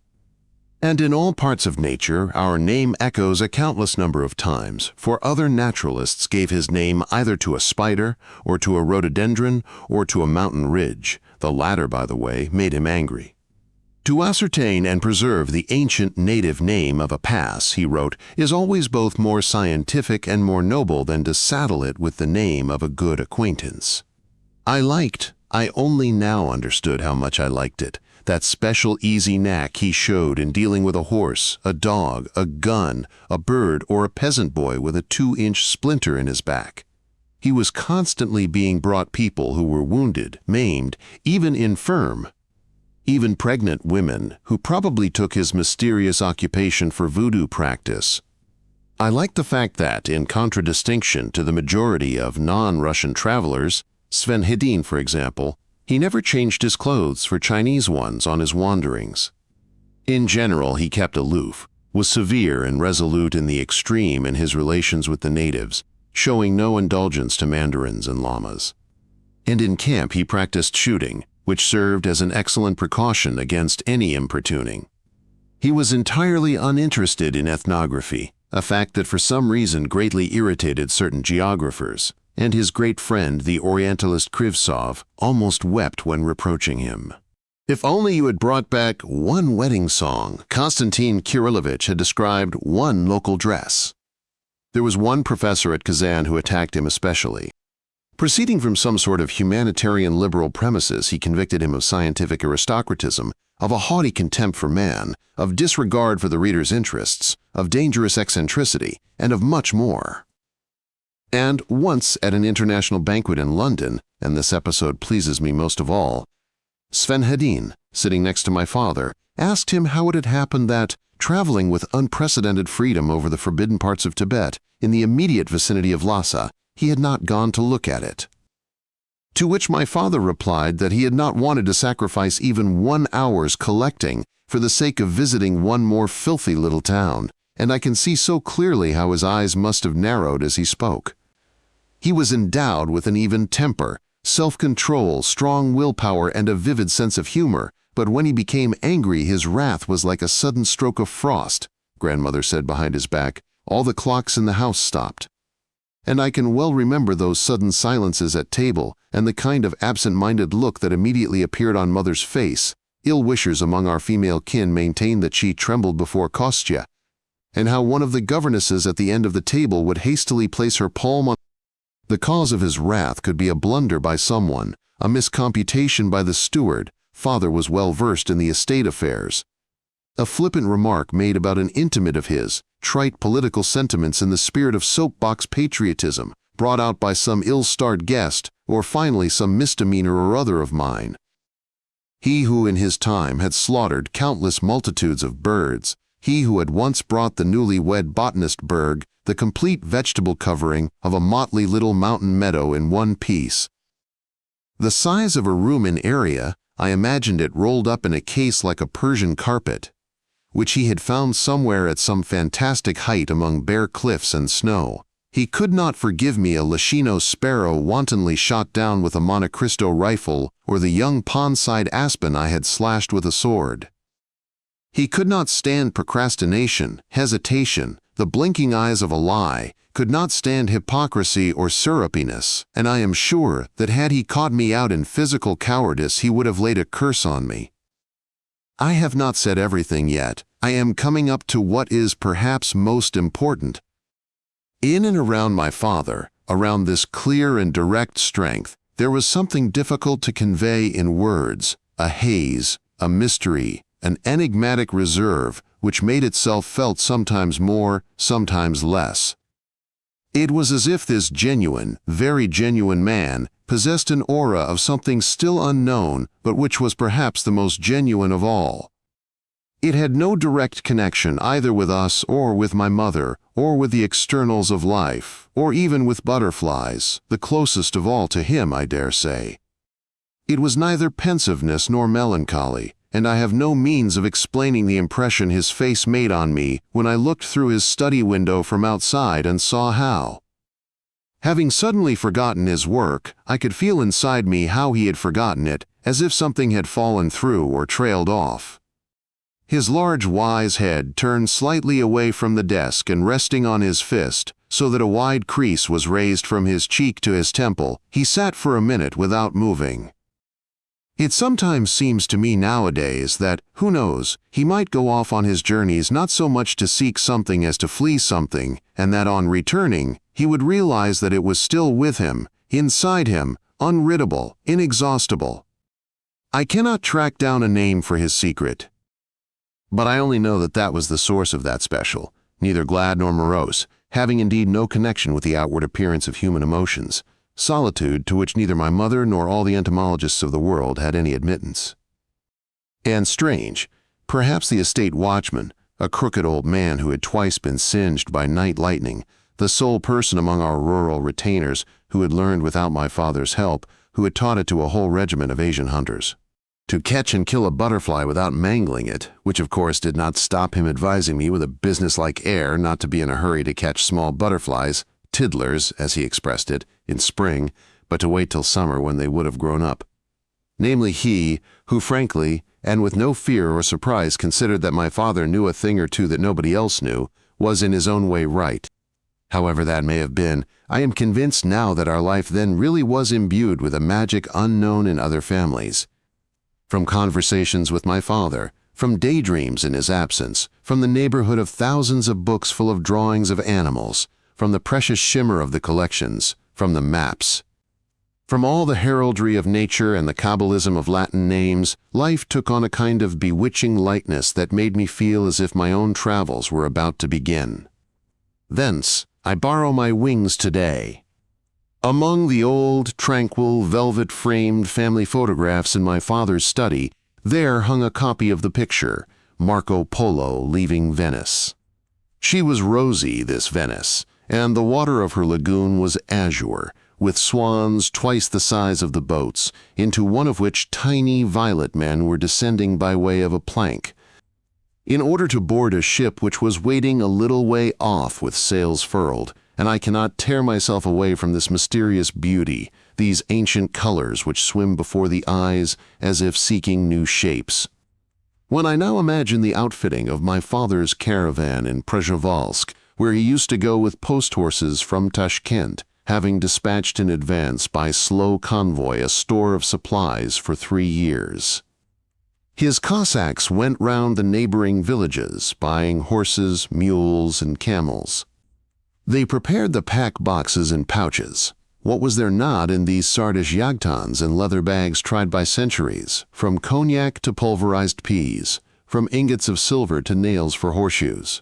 And in all parts of nature, our name echoes a countless number of times, for other naturalists gave his name either to a spider, or to a rhododendron, or to a mountain ridge. The latter, by the way, made him angry. To ascertain and preserve the ancient native name of a pass, he wrote, is always both more scientific and more noble than to saddle it with the name of a good acquaintance. I only now understood how much I liked it, that special easy knack he showed in dealing with a horse, a dog, a gun, a bird, or a peasant boy with a 2-inch splinter in his back. He was constantly being brought people who were wounded, maimed, even infirm. Even pregnant women, who probably took his mysterious occupation for voodoo practice. I like the fact that, in contradistinction to the majority of non-Russian travelers, Sven Hedin, for example, he never changed his clothes for Chinese ones on his wanderings. In general, he kept aloof, was severe and resolute in the extreme in his relations with the natives, showing no indulgence to mandarins and lamas. And in camp he practiced shooting, which served as an excellent precaution against any importuning. He was entirely uninterested in ethnography, a fact that for some reason greatly irritated certain geographers, and his great friend, the Orientalist Krivtsov, almost wept when reproaching him. If only you had brought back one wedding song, Konstantin Kirillovich had described one local dress. There was one professor at Kazan who attacked him especially. Proceeding from some sort of humanitarian liberal premises, he convicted him of scientific aristocratism, of a haughty contempt for man, of disregard for the reader's interests, of dangerous eccentricity, and of much more. And once at an international banquet in London, and this episode pleases me most of all, Sven Hedin, sitting next to my father, asked him how it had happened that, traveling with unprecedented freedom over the forbidden parts of Tibet, in the immediate vicinity of Lhasa, he had not gone to look at it. To which my father replied that he had not wanted to sacrifice even 1 hour's collecting for the sake of visiting one more filthy little town, and I can see so clearly how his eyes must have narrowed as he spoke. He was endowed with an even temper, self-control, strong willpower, and a vivid sense of humor, but when he became angry his wrath was like a sudden stroke of frost, grandmother said behind his back. All the clocks in the house stopped. And I can well remember those sudden silences at table and the kind of absent-minded look that immediately appeared on mother's face. Ill-wishers among our female kin maintained that she trembled before Kostya, and how one of the governesses at the end of the table would hastily place her palm on. The cause of his wrath could be a blunder by someone, a miscomputation by the steward. Father was well versed in the estate affairs. A flippant remark made about an intimate of his, trite political sentiments in the spirit of soapbox patriotism, brought out by some ill-starred guest, or finally some misdemeanor or other of mine. He who in his time had slaughtered countless multitudes of birds, he who had once brought the newly-wed botanist Berg the complete vegetable covering of a motley little mountain meadow in one piece. The size of a room in area, I imagined it rolled up in a case like a Persian carpet, which he had found somewhere at some fantastic height among bare cliffs and snow. He could not forgive me a Lachino sparrow wantonly shot down with a Monte Cristo rifle or the young pond-side aspen I had slashed with a sword. He could not stand procrastination, hesitation, the blinking eyes of a lie, could not stand hypocrisy or syrupiness, and I am sure that had he caught me out in physical cowardice he would have laid a curse on me. I have not said everything yet. I am coming up to what is perhaps most important. In and around my father, around this clear and direct strength, there was something difficult to convey in words, a haze, a mystery, an enigmatic reserve which made itself felt sometimes more, sometimes less. It was as if this genuine, very genuine man possessed an aura of something still unknown, but which was perhaps the most genuine of all. It had no direct connection either with us or with my mother, or with the externals of life, or even with butterflies, the closest of all to him, I dare say. It was neither pensiveness nor melancholy, and I have no means of explaining the impression his face made on me when I looked through his study window from outside and saw how. Having suddenly forgotten his work, I could feel inside me how he had forgotten it, as if something had fallen through or trailed off. His large wise head turned slightly away from the desk and resting on his fist, so that a wide crease was raised from his cheek to his temple, he sat for a minute without moving. It sometimes seems to me nowadays that, who knows, he might go off on his journeys not so much to seek something as to flee something, and that on returning, he would realize that it was still with him, inside him, unriddable, inexhaustible. I cannot track down a name for his secret, but I only know that that was the source of that special, neither glad nor morose, having indeed no connection with the outward appearance of human emotions, solitude to which neither my mother nor all the entomologists of the world had any admittance. And strange, perhaps the estate watchman, a crooked old man who had twice been singed by night lightning, the sole person among our rural retainers who had learned without my father's help, who had taught it to a whole regiment of Asian hunters. To catch and kill a butterfly without mangling it, which of course did not stop him advising me with a businesslike air not to be in a hurry to catch small butterflies, tiddlers, as he expressed it, in spring, but to wait till summer when they would have grown up. Namely he, who frankly, and with no fear or surprise considered that my father knew a thing or two that nobody else knew, was in his own way right. However that may have been, I am convinced now that our life then really was imbued with a magic unknown in other families. From conversations with my father, from daydreams in his absence, from the neighborhood of thousands of books full of drawings of animals, from the precious shimmer of the collections, from the maps. From all the heraldry of nature and the cabalism of Latin names, life took on a kind of bewitching lightness that made me feel as if my own travels were about to begin. Thence I borrow my wings today. Among the old, tranquil, velvet-framed family photographs in my father's study, there hung a copy of the picture, Marco Polo leaving Venice. She was rosy, this Venice, and the water of her lagoon was azure, with swans twice the size of the boats, into one of which tiny violet men were descending by way of a plank, in order to board a ship which was waiting a little way off with sails furled, and I cannot tear myself away from this mysterious beauty, these ancient colors which swim before the eyes as if seeking new shapes. When I now imagine the outfitting of my father's caravan in Przhevalsk, where he used to go with post horses from Tashkent, having dispatched in advance by slow convoy a store of supplies for 3 years. His Cossacks went round the neighboring villages, buying horses, mules, and camels. They prepared the pack boxes and pouches. What was there not in these Sardish yagtans and leather bags tried by centuries, from cognac to pulverized peas, from ingots of silver to nails for horseshoes?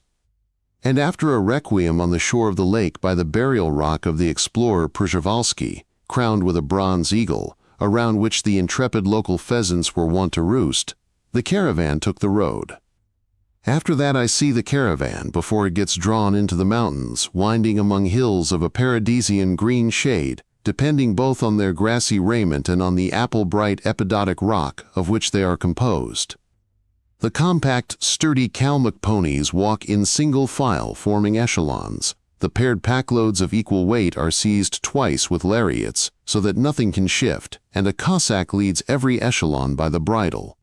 And after a requiem on the shore of the lake by the burial rock of the explorer Przhevalski, crowned with a bronze eagle, around which the intrepid local pheasants were wont to roost, the caravan took the road. After that I see the caravan, before it gets drawn into the mountains, winding among hills of a paradisian green shade, depending both on their grassy raiment and on the apple-bright epidotic rock of which they are composed. The compact, sturdy Kalmuk ponies walk in single file, forming echelons. The paired packloads of equal weight are seized twice with lariats, so that nothing can shift, and a Cossack leads every echelon by the bridle.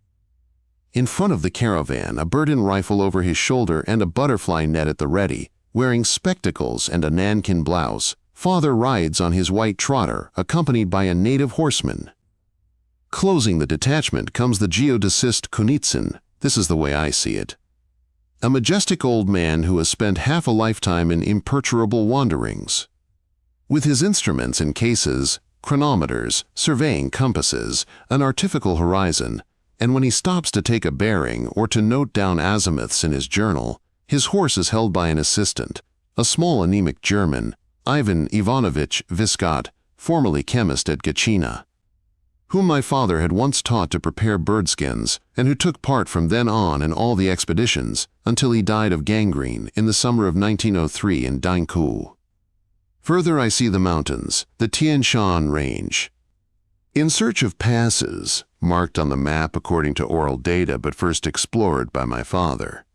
In front of the caravan, a Burden rifle over his shoulder and a butterfly net at the ready, wearing spectacles and a nankin blouse, father rides on his white trotter, accompanied by a native horseman. Closing the detachment comes the geodesist Kunitsin. This is the way I see it. A majestic old man who has spent half a lifetime in imperturbable wanderings. With his instruments in cases, chronometers, surveying compasses, an artificial horizon, and when he stops to take a bearing or to note down azimuths in his journal, his horse is held by an assistant, a small anemic German, Ivan Ivanovich Viscot, formerly chemist at Gachina, whom my father had once taught to prepare birdskins and who took part from then on in all the expeditions until he died of gangrene in the summer of 1903 in Dainku. Further I see the mountains, the Tian Shan range. In search of passes, marked on the map according to oral data but first explored by my father.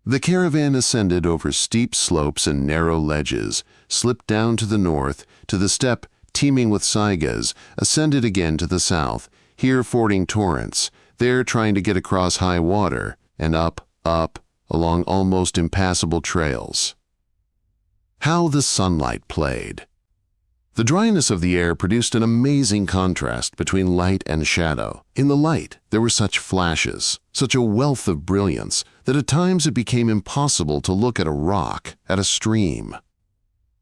The caravan ascended over steep slopes and narrow ledges, slipped down to the north, to the steppe teeming with saigas, ascended again to the south, here fording torrents, there trying to get across high water, and up, along almost impassable trails. How the sunlight played! The dryness of the air produced an amazing contrast between light and shadow. In the light, there were such flashes, such a wealth of brilliance, that at times it became impossible to look at a rock, at a stream.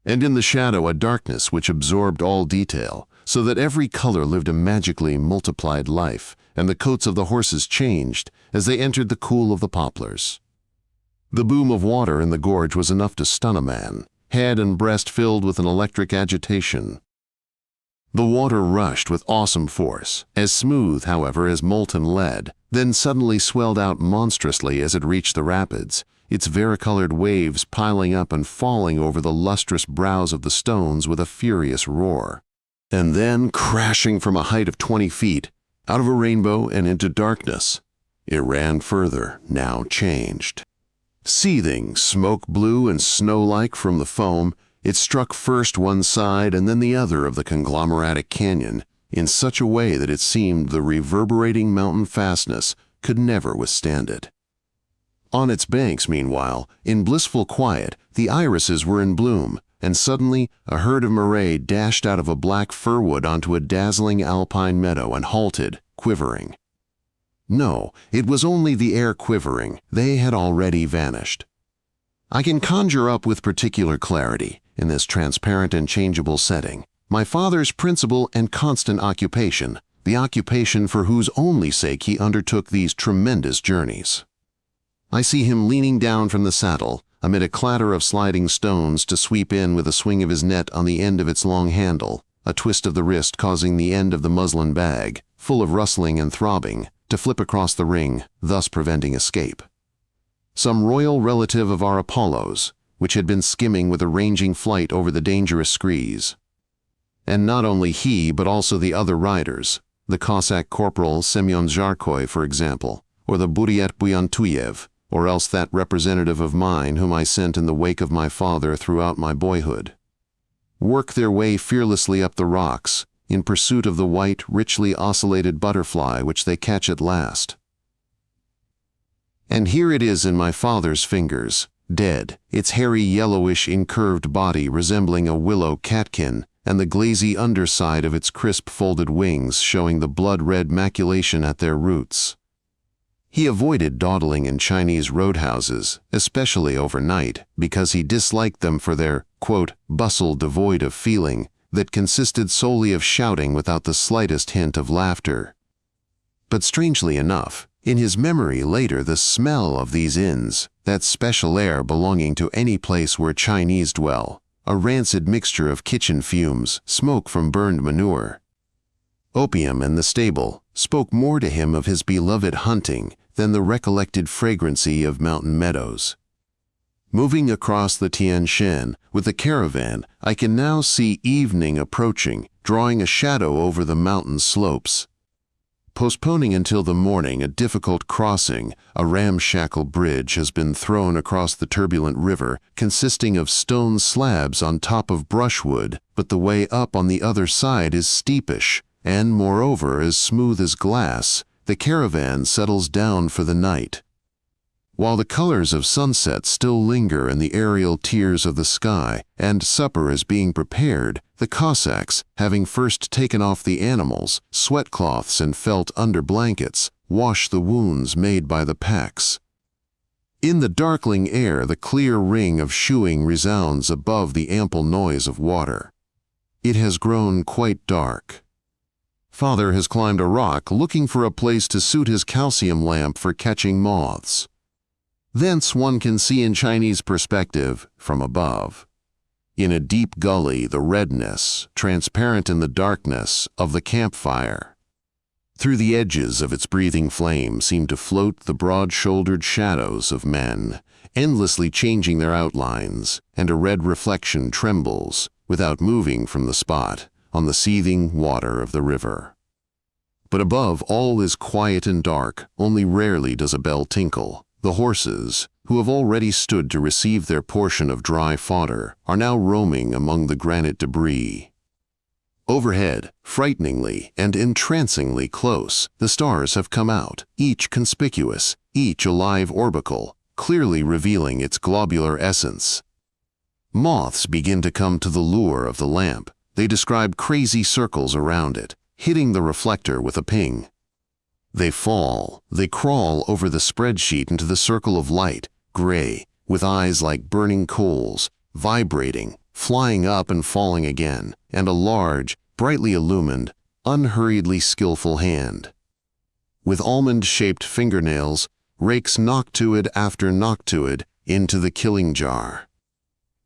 And in the shadow, a darkness which absorbed all detail, so that every color lived a magically multiplied life, and the coats of the horses changed as they entered the cool of the poplars. The boom of water in the gorge was enough to stun a man, head and breast filled with an electric agitation. The water rushed with awesome force, as smooth, however, as molten lead, then suddenly swelled out monstrously as it reached the rapids, its varicolored waves piling up and falling over the lustrous brows of the stones with a furious roar. And then, crashing from a height of 20 feet, out of a rainbow and into darkness, it ran further, now changed. Seething, smoke blue and snow-like from the foam, it struck first one side and then the other of the conglomeratic canyon in such a way that it seemed the reverberating mountain fastness could never withstand it. On its banks, meanwhile, in blissful quiet, the irises were in bloom, and suddenly a herd of moray dashed out of a black firwood onto a dazzling alpine meadow and halted, quivering. No, it was only the air quivering. They had already vanished. I can conjure up with particular clarity, in this transparent and changeable setting, my father's principal and constant occupation, the occupation for whose only sake he undertook these tremendous journeys. I see him leaning down from the saddle, amid a clatter of sliding stones, to sweep in with a swing of his net on the end of its long handle, a twist of the wrist causing the end of the muslin bag, full of rustling and throbbing, to flip across the ring, thus preventing escape. Some royal relative of our Apollo's, which had been skimming with a ranging flight over the dangerous screes. And not only he, but also the other riders, the Cossack Corporal Semyon Zharkoy, for example, or the Buryat Buyantuyev, or else that representative of mine whom I sent in the wake of my father throughout my boyhood, work their way fearlessly up the rocks, in pursuit of the white, richly ocellated butterfly which they catch at last. And here it is in my father's fingers, dead, its hairy yellowish incurved body resembling a willow catkin, and the glazy underside of its crisp folded wings showing the blood-red maculation at their roots. He avoided dawdling in Chinese roadhouses, especially overnight, because he disliked them for their, quote, bustle devoid of feeling, that consisted solely of shouting without the slightest hint of laughter. But strangely enough, in his memory later the smell of these inns, that special air belonging to any place where Chinese dwell, a rancid mixture of kitchen fumes, smoke from burned manure, opium and the stable, spoke more to him of his beloved hunting than the recollected fragrancy of mountain meadows. Moving across the Tian Shan with the caravan, I can now see evening approaching, drawing a shadow over the mountain slopes. Postponing until the morning a difficult crossing, a ramshackle bridge has been thrown across the turbulent river, consisting of stone slabs on top of brushwood, but the way up on the other side is steepish, and moreover as smooth as glass. The caravan settles down for the night. While the colors of sunset still linger in the aerial tiers of the sky, and supper is being prepared, the Cossacks, having first taken off the animals, sweatcloths and felt underblankets, wash the wounds made by the packs. In the darkling air the clear ring of shoeing resounds above the ample noise of water. It has grown quite dark. Father has climbed a rock looking for a place to suit his calcium lamp for catching moths. Thence one can see in Chinese perspective, from above, in a deep gully, the redness, transparent in the darkness, of the campfire. Through the edges of its breathing flame seem to float the broad-shouldered shadows of men, endlessly changing their outlines, and a red reflection trembles, without moving from the spot, on the seething water of the river. But above all is quiet and dark, only rarely does a bell tinkle. The horses, who have already stood to receive their portion of dry fodder, are now roaming among the granite debris. Overhead, frighteningly and entrancingly close, the stars have come out, each conspicuous, each a live orbicle, clearly revealing its globular essence. Moths begin to come to the lure of the lamp. They describe crazy circles around it, hitting the reflector with a ping. They fall, they crawl over the spreadsheet into the circle of light, gray, with eyes like burning coals, vibrating, flying up and falling again, and a large, brightly illumined, unhurriedly skillful hand. With almond-shaped fingernails, rakes noctuid after noctuid into the killing jar.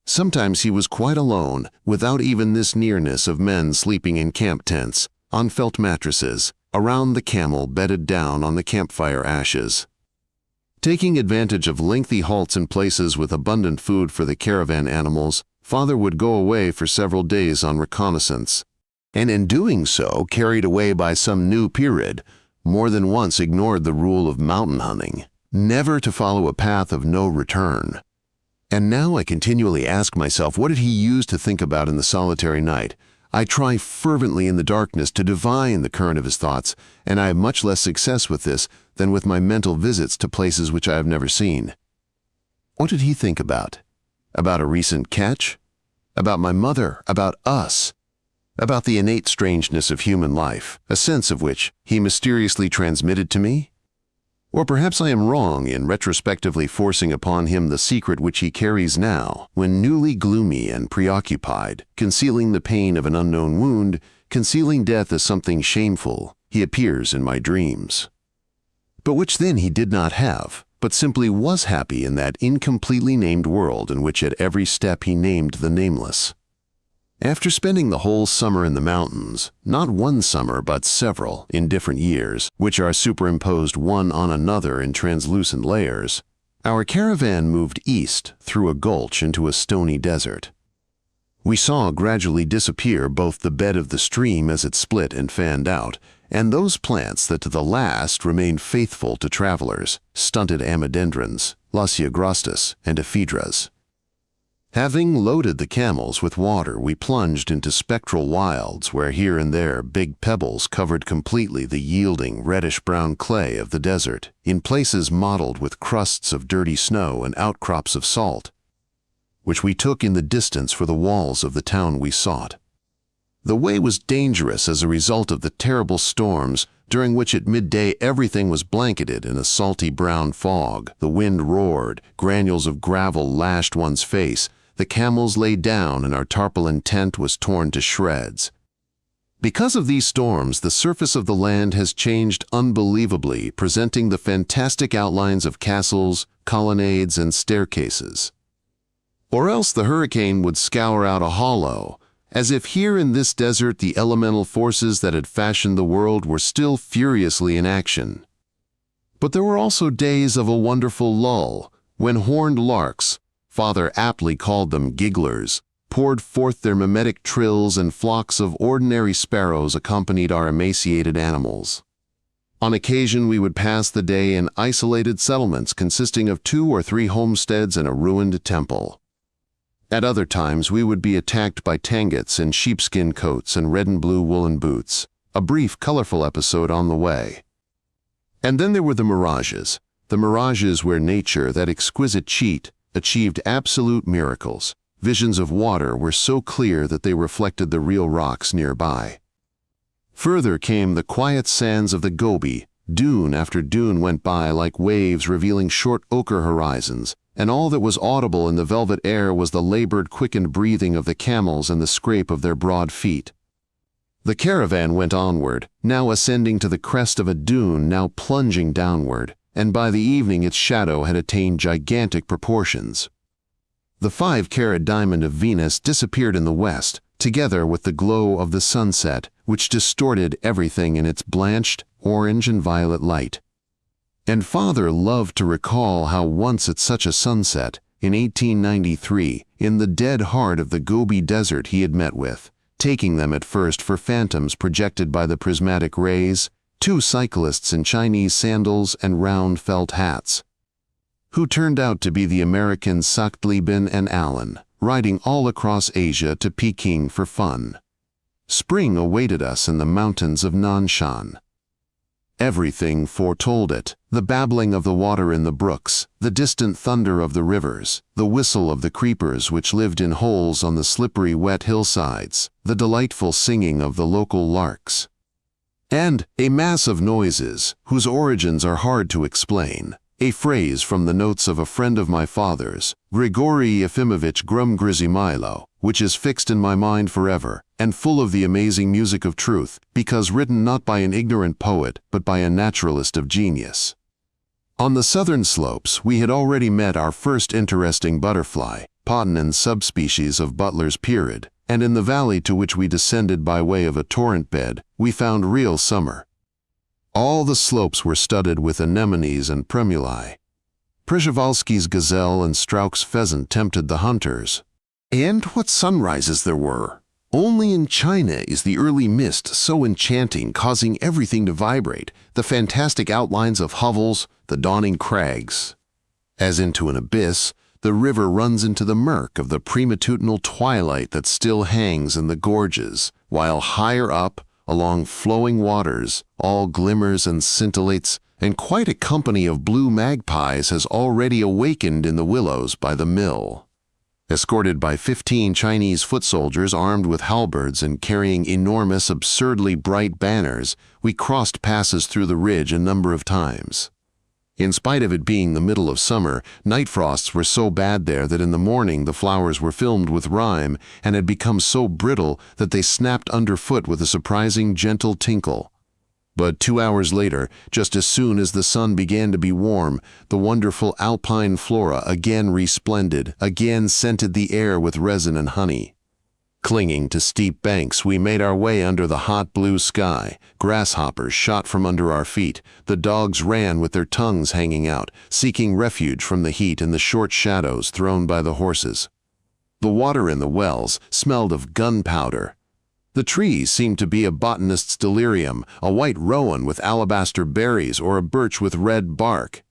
Sometimes he was quite alone, without even this nearness of men sleeping in camp tents, on felt mattresses, around the camel bedded down on the campfire ashes. Taking advantage of lengthy halts in places with abundant food for the caravan animals, Father would go away for several days on reconnaissance, and in doing so, carried away by some new period, more than once ignored the rule of mountain hunting, never to follow a path of no return. And now I continually ask myself, what did he use to think about in the solitary night? I try fervently in the darkness to divine the current of his thoughts, and I have much less success with this than with my mental visits to places which I have never seen. What did he think about? About a recent catch? About my mother? About us? About the innate strangeness of human life, a sense of which he mysteriously transmitted to me? Or perhaps I am wrong in retrospectively forcing upon him the secret which he carries now, when newly gloomy and preoccupied, concealing the pain of an unknown wound, concealing death as something shameful, he appears in my dreams. But which then he did not have, but simply was happy in that incompletely named world in which at every step he named the nameless. After spending the whole summer in the mountains, not one summer but several, in different years, which are superimposed one on another in translucent layers, our caravan moved east through a gulch into a stony desert. We saw gradually disappear both the bed of the stream as it split and fanned out, and those plants that to the last remained faithful to travelers, stunted amodendrons, lasiogrostis, and ephedras. Having loaded the camels with water, we plunged into spectral wilds where here and there big pebbles covered completely the yielding reddish-brown clay of the desert, in places mottled with crusts of dirty snow and outcrops of salt, which we took in the distance for the walls of the town we sought. The way was dangerous as a result of the terrible storms, during which at midday everything was blanketed in a salty brown fog. The wind roared, granules of gravel lashed one's face, the camels lay down and our tarpaulin tent was torn to shreds. Because of these storms, the surface of the land has changed unbelievably, presenting the fantastic outlines of castles, colonnades, and staircases. Or else the hurricane would scour out a hollow, as if here in this desert the elemental forces that had fashioned the world were still furiously in action. But there were also days of a wonderful lull, when horned larks, Father aptly called them gigglers, poured forth their mimetic trills and flocks of ordinary sparrows accompanied our emaciated animals. On occasion we would pass the day in isolated settlements consisting of 2 or 3 homesteads and a ruined temple. At other times we would be attacked by Tanguts in sheepskin coats and red and blue woolen boots, a brief, colorful episode on the way. And then there were the mirages where nature, that exquisite cheat, achieved absolute miracles. Visions of water were so clear that they reflected the real rocks nearby. Further came the quiet sands of the Gobi. Dune after dune went by like waves revealing short ochre horizons, and all that was audible in the velvet air was the labored, quickened breathing of the camels and the scrape of their broad feet. The caravan went onward, now ascending to the crest of a dune, now plunging downward, and by the evening its shadow had attained gigantic proportions. The 5-carat diamond of Venus disappeared in the west, together with the glow of the sunset, which distorted everything in its blanched, orange and violet light. And Father loved to recall how once at such a sunset, in 1893, in the dead heart of the Gobi Desert he had met with, taking them at first for phantoms projected by the prismatic rays, 2 cyclists in Chinese sandals and round felt hats, who turned out to be the Americans Sachtlieben and Allen, riding all across Asia to Peking for fun. Spring awaited us in the mountains of Nanshan. Everything foretold it, the babbling of the water in the brooks, the distant thunder of the rivers, the whistle of the creepers which lived in holes on the slippery wet hillsides, the delightful singing of the local larks. And a mass of noises, whose origins are hard to explain. A phrase from the notes of a friend of my father's, Grigory Efimovich Grumgrizimailo, which is fixed in my mind forever, and full of the amazing music of truth, because written not by an ignorant poet, but by a naturalist of genius. On the southern slopes, we had already met our first interesting butterfly, Potenan subspecies of Butler's Pierid, and in the valley to which we descended by way of a torrent bed, we found real summer. All the slopes were studded with anemones and primulae. Przewalski's gazelle and Strauch's pheasant tempted the hunters. And what sunrises there were! Only in China is the early mist so enchanting, causing everything to vibrate, the fantastic outlines of hovels, the dawning crags. As into an abyss, the river runs into the murk of the prematutinal twilight that still hangs in the gorges, while higher up, along flowing waters, all glimmers and scintillates, and quite a company of blue magpies has already awakened in the willows by the mill. Escorted by 15 Chinese foot soldiers armed with halberds and carrying enormous, absurdly bright banners, we crossed passes through the ridge a number of times. In spite of it being the middle of summer, night frosts were so bad there that in the morning the flowers were filmed with rime and had become so brittle that they snapped underfoot with a surprising gentle tinkle. But 2 hours later, just as soon as the sun began to be warm, the wonderful alpine flora again resplended, again scented the air with resin and honey. Clinging to steep banks, we made our way under the hot blue sky. Grasshoppers shot from under our feet. The dogs ran with their tongues hanging out, seeking refuge from the heat in the short shadows thrown by the horses. The water in the wells smelled of gunpowder. The trees seemed to be a botanist's delirium, a white rowan with alabaster berries or a birch with red bark.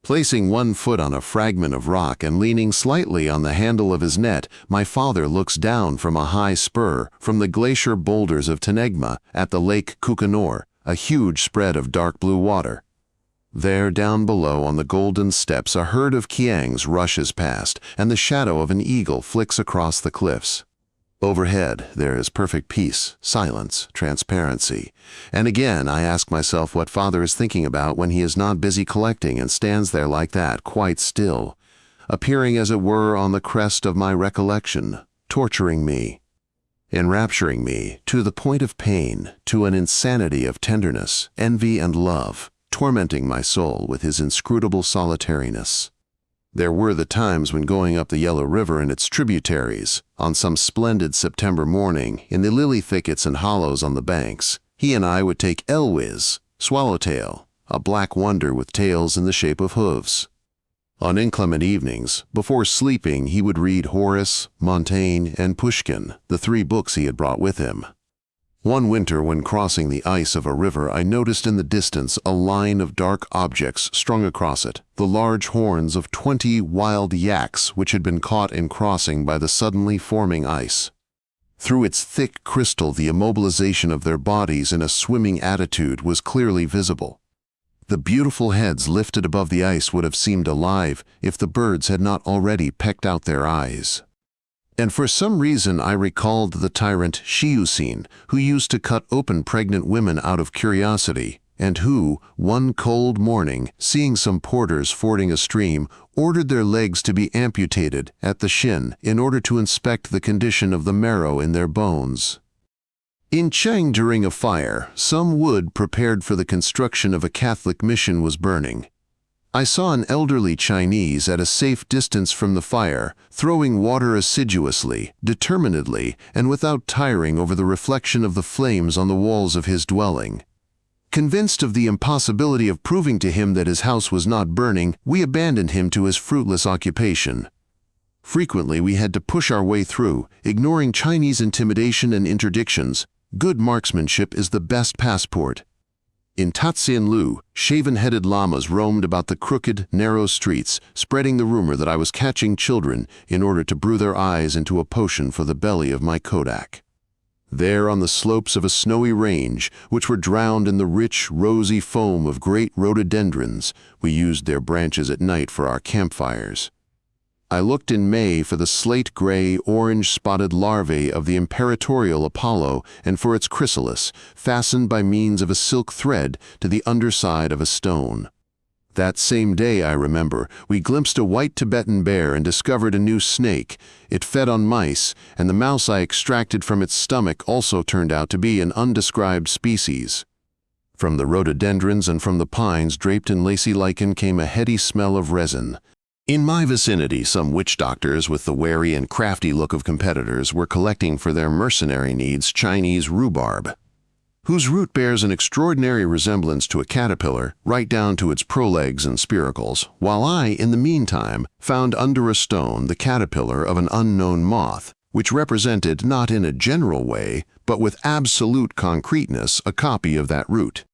Placing one foot on a fragment of rock and leaning slightly on the handle of his net, my father looks down from a high spur, from the glacier boulders of Tenegma, at the lake Kukanor, a huge spread of dark blue water. There, down below on the golden steps, a herd of kiangs rushes past, and the shadow of an eagle flicks across the cliffs. Overhead, there is perfect peace, silence, transparency. And again, I ask myself what Father is thinking about when he is not busy collecting and stands there like that, quite still, appearing as it were on the crest of my recollection, torturing me, enrapturing me to the point of pain, to an insanity of tenderness, envy, and love, tormenting my soul with his inscrutable solitariness. There were the times when going up the Yellow River and its tributaries, on some splendid September morning, in the lily thickets and hollows on the banks, he and I would take Elwes, swallowtail, a black wonder with tails in the shape of hooves. On inclement evenings, before sleeping, he would read Horace, Montaigne, and Pushkin, the 3 books he had brought with him. One winter, when crossing the ice of a river, I noticed in the distance a line of dark objects strung across it, the large horns of 20 wild yaks which had been caught in crossing by the suddenly forming ice. Through its thick crystal, the immobilization of their bodies in a swimming attitude was clearly visible. The beautiful heads lifted above the ice would have seemed alive if the birds had not already pecked out their eyes. And for some reason I recalled the tyrant Shiusin, who used to cut open pregnant women out of curiosity, and who, one cold morning, seeing some porters fording a stream, ordered their legs to be amputated at the shin in order to inspect the condition of the marrow in their bones. In Cheng, during a fire, some wood prepared for the construction of a Catholic mission was burning. I saw an elderly Chinese at a safe distance from the fire, throwing water assiduously, determinedly, and without tiring over the reflection of the flames on the walls of his dwelling. Convinced of the impossibility of proving to him that his house was not burning, we abandoned him to his fruitless occupation. Frequently we had to push our way through, ignoring Chinese intimidation and interdictions. Good marksmanship is the best passport. In Tatsianlu, shaven-headed llamas roamed about the crooked, narrow streets, spreading the rumor that I was catching children in order to brew their eyes into a potion for the belly of my kodak. There on the slopes of a snowy range, which were drowned in the rich, rosy foam of great rhododendrons, we used their branches at night for our campfires. I looked in May for the slate-gray, orange-spotted larvae of the imperatorial Apollo and for its chrysalis, fastened by means of a silk thread to the underside of a stone. That same day, I remember, we glimpsed a white Tibetan bear and discovered a new snake. It fed on mice, and the mouse I extracted from its stomach also turned out to be an undescribed species. From the rhododendrons and from the pines draped in lacy lichen came a heady smell of resin. In my vicinity, some witch doctors with the wary and crafty look of competitors were collecting for their mercenary needs Chinese rhubarb, whose root bears an extraordinary resemblance to a caterpillar, right down to its prolegs and spiracles, while I, in the meantime, found under a stone the caterpillar of an unknown moth, which represented, not in a general way, but with absolute concreteness, a copy of that root.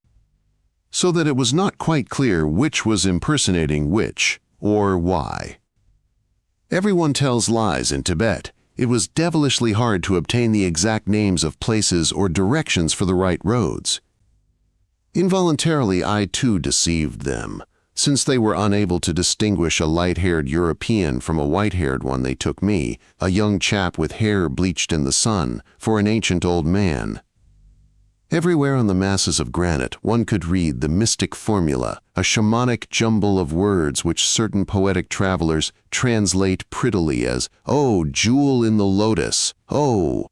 So that it was not quite clear which was impersonating which, or why. Everyone tells lies in Tibet. It was devilishly hard to obtain the exact names of places or directions for the right roads. Involuntarily, I too deceived them. Since they were unable to distinguish a light-haired European from a white-haired one, they took me, a young chap with hair bleached in the sun, for an ancient old man. Everywhere on the masses of granite one could read the mystic formula, a shamanic jumble of words which certain poetic travelers translate prettily as, "Oh, jewel in the lotus, oh."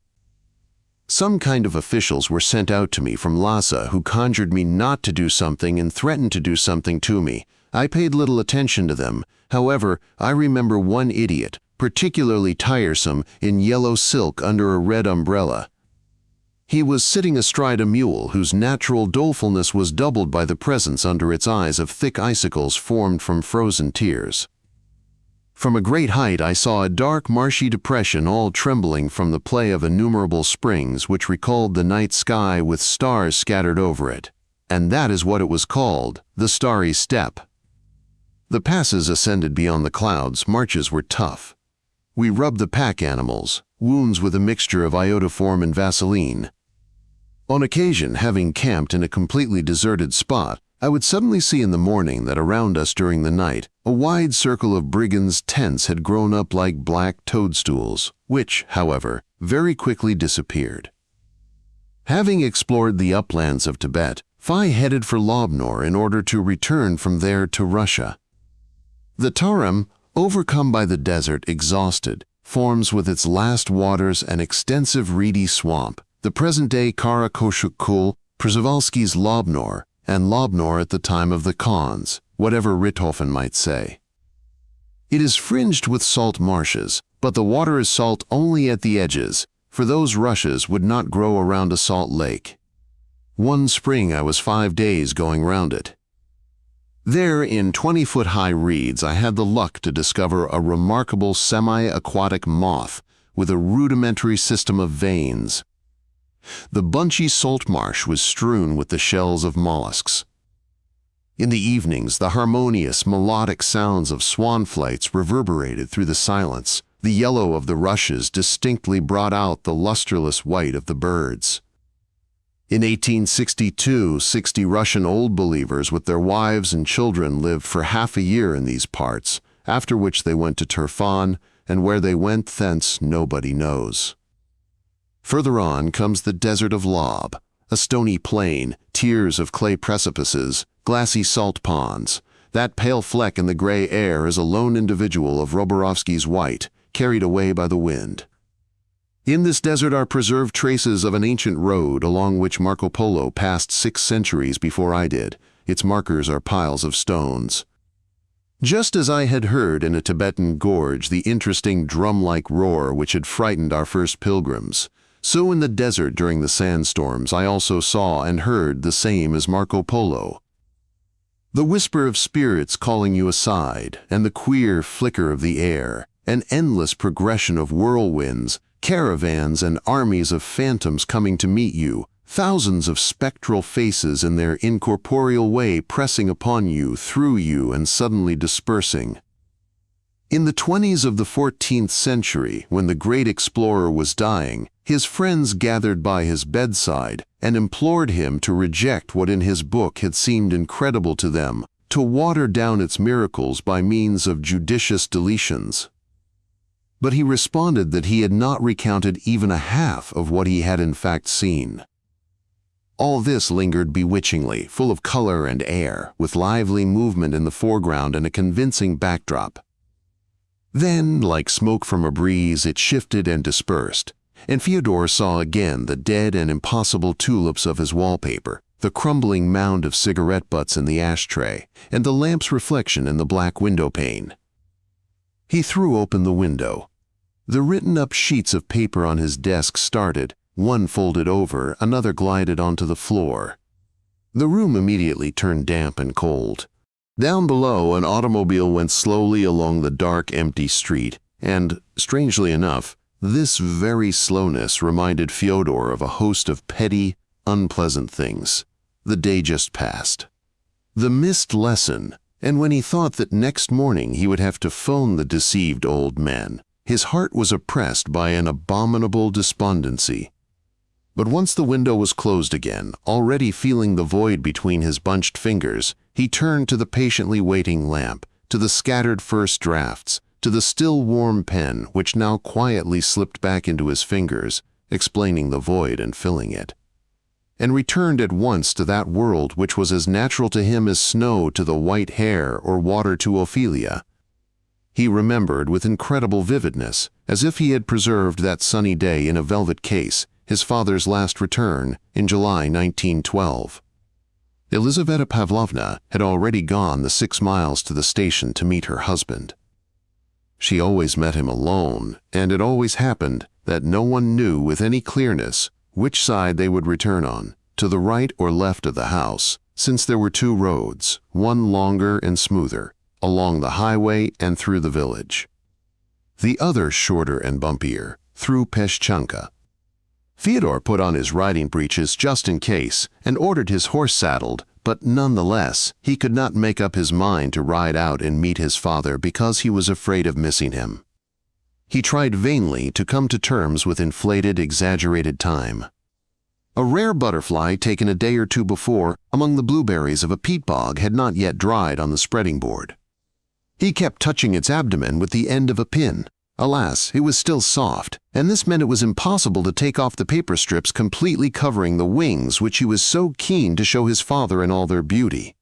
Some kind of officials were sent out to me from Lhasa who conjured me not to do something and threatened to do something to me. I paid little attention to them. However, I remember one idiot, particularly tiresome, in yellow silk under a red umbrella. He was sitting astride a mule whose natural dolefulness was doubled by the presence under its eyes of thick icicles formed from frozen tears. From a great height I saw a dark marshy depression all trembling from the play of innumerable springs which recalled the night sky with stars scattered over it. And that is what it was called, the Starry Steppe. The passes ascended beyond the clouds, marches were tough. We rubbed the pack animals, wounds with a mixture of iodoform and Vaseline. On occasion, having camped in a completely deserted spot, I would suddenly see in the morning that around us during the night, a wide circle of brigands' tents had grown up like black toadstools, which, however, very quickly disappeared. Having explored the uplands of Tibet, Phi headed for Lobnor in order to return from there to Russia. The Tarim, overcome by the desert, exhausted, forms with its last waters an extensive reedy swamp, the present-day Kara-Koshuk-Kul, Przewalski's Lobnor, and Lobnor at the time of the Khans, whatever Richthofen might say. It is fringed with salt marshes, but the water is salt only at the edges, for those rushes would not grow around a salt lake. One spring I was 5 days going round it. There, in 20-foot-high reeds, I had the luck to discover a remarkable semi-aquatic moth with a rudimentary system of veins. The bunchy salt marsh was strewn with the shells of mollusks. In the evenings, the harmonious, melodic sounds of swan flights reverberated through the silence. The yellow of the rushes distinctly brought out the lustreless white of the birds. In 1862, 60 Russian old believers with their wives and children lived for half a year in these parts, after which they went to Turfan, and where they went thence nobody knows. Further on comes the desert of Lob, a stony plain, tiers of clay precipices, glassy salt ponds. That pale fleck in the gray air is a lone individual of Roborovsky's white, carried away by the wind. In this desert are preserved traces of an ancient road along which Marco Polo passed 6 centuries before I did. Its markers are piles of stones. Just as I had heard in a Tibetan gorge the interesting drum-like roar which had frightened our first pilgrims, so in the desert during the sandstorms I also saw and heard the same as Marco Polo. The whisper of spirits calling you aside, and the queer flicker of the air, an endless progression of whirlwinds, caravans and armies of phantoms coming to meet you, thousands of spectral faces in their incorporeal way pressing upon you, through you, and suddenly dispersing. In the 20s of the 14th century, when the great explorer was dying, his friends gathered by his bedside and implored him to reject what in his book had seemed incredible to them, to water down its miracles by means of judicious deletions. But he responded that he had not recounted even a half of what he had in fact seen. All this lingered bewitchingly, full of color and air, with lively movement in the foreground and a convincing backdrop. Then, like smoke from a breeze, it shifted and dispersed, and Fyodor saw again the dead and impossible tulips of his wallpaper, the crumbling mound of cigarette butts in the ashtray, and the lamp's reflection in the black window pane. He threw open the window. The written-up sheets of paper on his desk started, one folded over, another glided onto the floor. The room immediately turned damp and cold. Down below, an automobile went slowly along the dark, empty street, and, strangely enough, this very slowness reminded Fyodor of a host of petty, unpleasant things. The day just passed. The missed lesson, and when he thought that next morning he would have to phone the deceived old man, his heart was oppressed by an abominable despondency. But once the window was closed again, already feeling the void between his bunched fingers, he turned to the patiently waiting lamp, to the scattered first drafts, to the still warm pen which now quietly slipped back into his fingers, explaining the void and filling it, and returned at once to that world which was as natural to him as snow to the white hare or water to Ophelia. He remembered with incredible vividness, as if he had preserved that sunny day in a velvet case, his father's last return in July 1912. Elizaveta Pavlovna had already gone the 6 miles to the station to meet her husband. She always met him alone, and it always happened that no one knew with any clearness which side they would return on, to the right or left of the house, since there were 2 roads, one longer and smoother, along the highway and through the village. The other shorter and bumpier, through Peshchanka. Fyodor put on his riding breeches just in case and ordered his horse saddled, but nonetheless he could not make up his mind to ride out and meet his father because he was afraid of missing him. He tried vainly to come to terms with inflated, exaggerated time. A rare butterfly taken a day or 2 before among the blueberries of a peat bog had not yet dried on the spreading board. He kept touching its abdomen with the end of a pin. Alas, it was still soft, and this meant it was impossible to take off the paper strips completely covering the wings which he was so keen to show his father in all their beauty.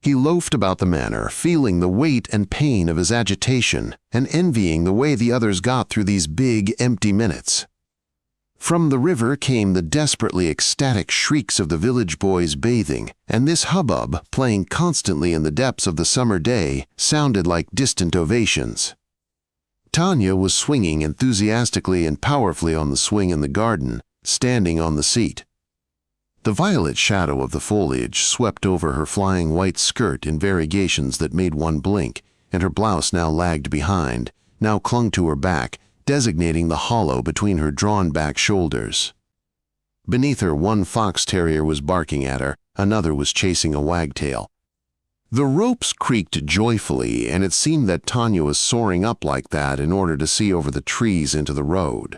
He loafed about the manor, feeling the weight and pain of his agitation, and envying the way the others got through these big, empty minutes. From the river came the desperately ecstatic shrieks of the village boys bathing, and this hubbub, playing constantly in the depths of the summer day, sounded like distant ovations. Tanya was swinging enthusiastically and powerfully on the swing in the garden, standing on the seat. The violet shadow of the foliage swept over her flying white skirt in variegations that made one blink, and her blouse now lagged behind, now clung to her back, designating the hollow between her drawn-back shoulders. Beneath her, one fox terrier was barking at her, another was chasing a wagtail. The ropes creaked joyfully, and it seemed that Tanya was soaring up like that in order to see over the trees into the road.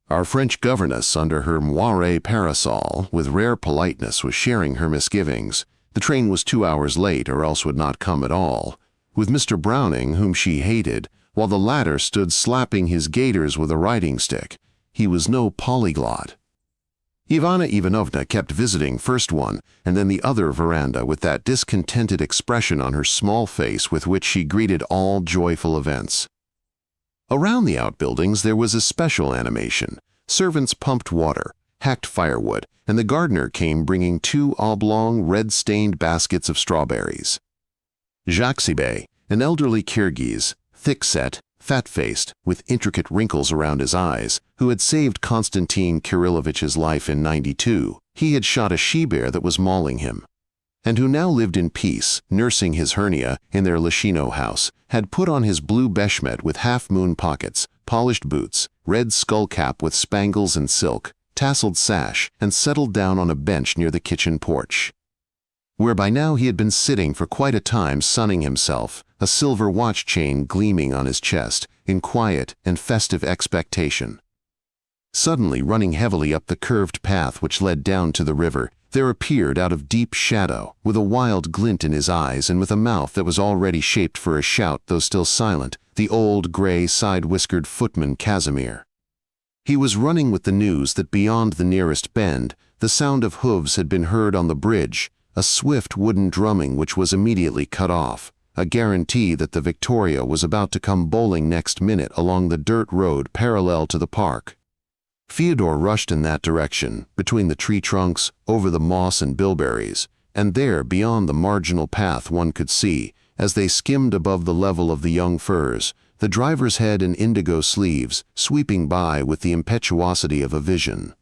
Our French governess, under her moire parasol, with rare politeness, was sharing her misgivings. The train was 2 hours late, or else would not come at all, with Mr. Browning, whom she hated, while the latter stood slapping his gaiters with a riding stick. He was no polyglot. Ivana Ivanovna kept visiting first one and then the other veranda with that discontented expression on her small face with which she greeted all joyful events. Around the outbuildings there was a special animation. Servants pumped water, hacked firewood, and the gardener came bringing 2 oblong, red-stained baskets of strawberries. Jaksibe, an elderly Kirghiz, thick-set, fat-faced, with intricate wrinkles around his eyes, who had saved Konstantin Kirillovich's life in '92, he had shot a she-bear that was mauling him, and who now lived in peace, nursing his hernia in their Lashino house, had put on his blue beshmet with half-moon pockets, polished boots, red skull-cap with spangles and silk, tasseled sash, and settled down on a bench near the kitchen porch, where by now he had been sitting for quite a time sunning himself, a silver watch chain gleaming on his chest, in quiet and festive expectation. Suddenly, running heavily up the curved path which led down to the river, there appeared out of deep shadow, with a wild glint in his eyes and with a mouth that was already shaped for a shout though still silent, the old gray side-whiskered footman Casimir. He was running with the news that beyond the nearest bend, the sound of hooves had been heard on the bridge, a swift wooden drumming which was immediately cut off, a guarantee that the Victoria was about to come bowling next minute along the dirt road parallel to the park. Fyodor rushed in that direction, between the tree trunks, over the moss and bilberries, and there, beyond the marginal path, one could see, as they skimmed above the level of the young firs, the driver's head in indigo sleeves, sweeping by with the impetuosity of a vision.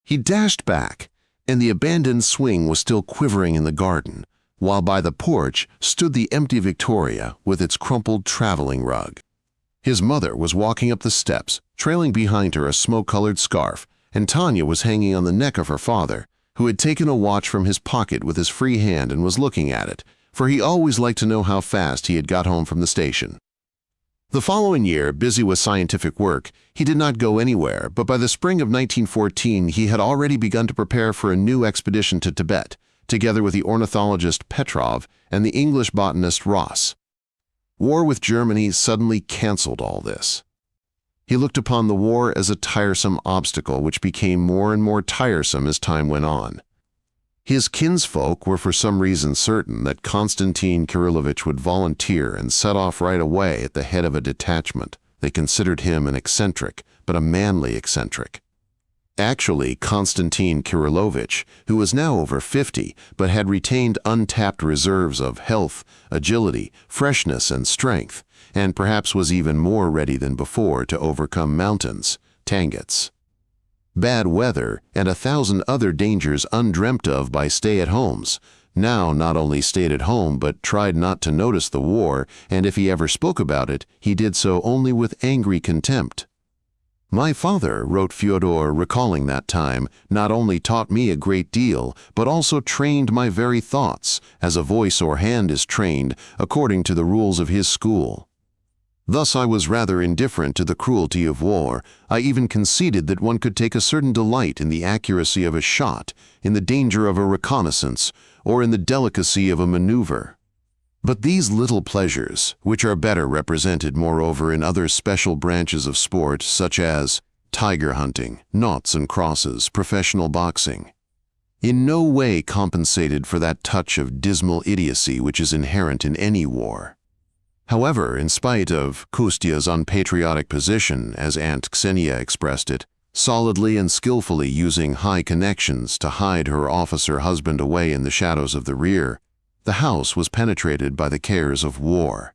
He dashed back, and the abandoned swing was still quivering in the garden, while by the porch stood the empty Victoria with its crumpled traveling rug. His mother was walking up the steps, trailing behind her a smoke-colored scarf, and Tanya was hanging on the neck of her father, who had taken a watch from his pocket with his free hand and was looking at it, for he always liked to know how fast he had got home from the station. The following year, busy with scientific work, he did not go anywhere, but by the spring of 1914 he had already begun to prepare for a new expedition to Tibet, together with the ornithologist Petrov and the English botanist Ross. War with Germany suddenly cancelled all this. He looked upon the war as a tiresome obstacle which became more and more tiresome as time went on. His kinsfolk were for some reason certain that Konstantin Kirillovich would volunteer and set off right away at the head of a detachment. They considered him an eccentric, but a manly eccentric. Actually, Konstantin Kirillovich, who was now over 50, but had retained untapped reserves of health, agility, freshness, and strength, and perhaps was even more ready than before to overcome mountains, tangets, bad weather, and 1,000 other dangers undreamt of by stay-at-homes, now not only stayed at home but tried not to notice the war, and if he ever spoke about it, he did so only with angry contempt. "My father," wrote Fyodor, recalling that time, "not only taught me a great deal, but also trained my very thoughts, as a voice or hand is trained, according to the rules of his school. Thus I was rather indifferent to the cruelty of war. I even conceded that one could take a certain delight in the accuracy of a shot, in the danger of a reconnaissance, or in the delicacy of a maneuver. But these little pleasures, which are better represented moreover in other special branches of sport, such as tiger hunting, noughts and crosses, professional boxing, in no way compensated for that touch of dismal idiocy which is inherent in any war. However, in spite of Kostya's unpatriotic position, as Aunt Ksenia expressed it, solidly and skillfully using high connections to hide her officer husband away in the shadows of the rear, the house was penetrated by the cares of war.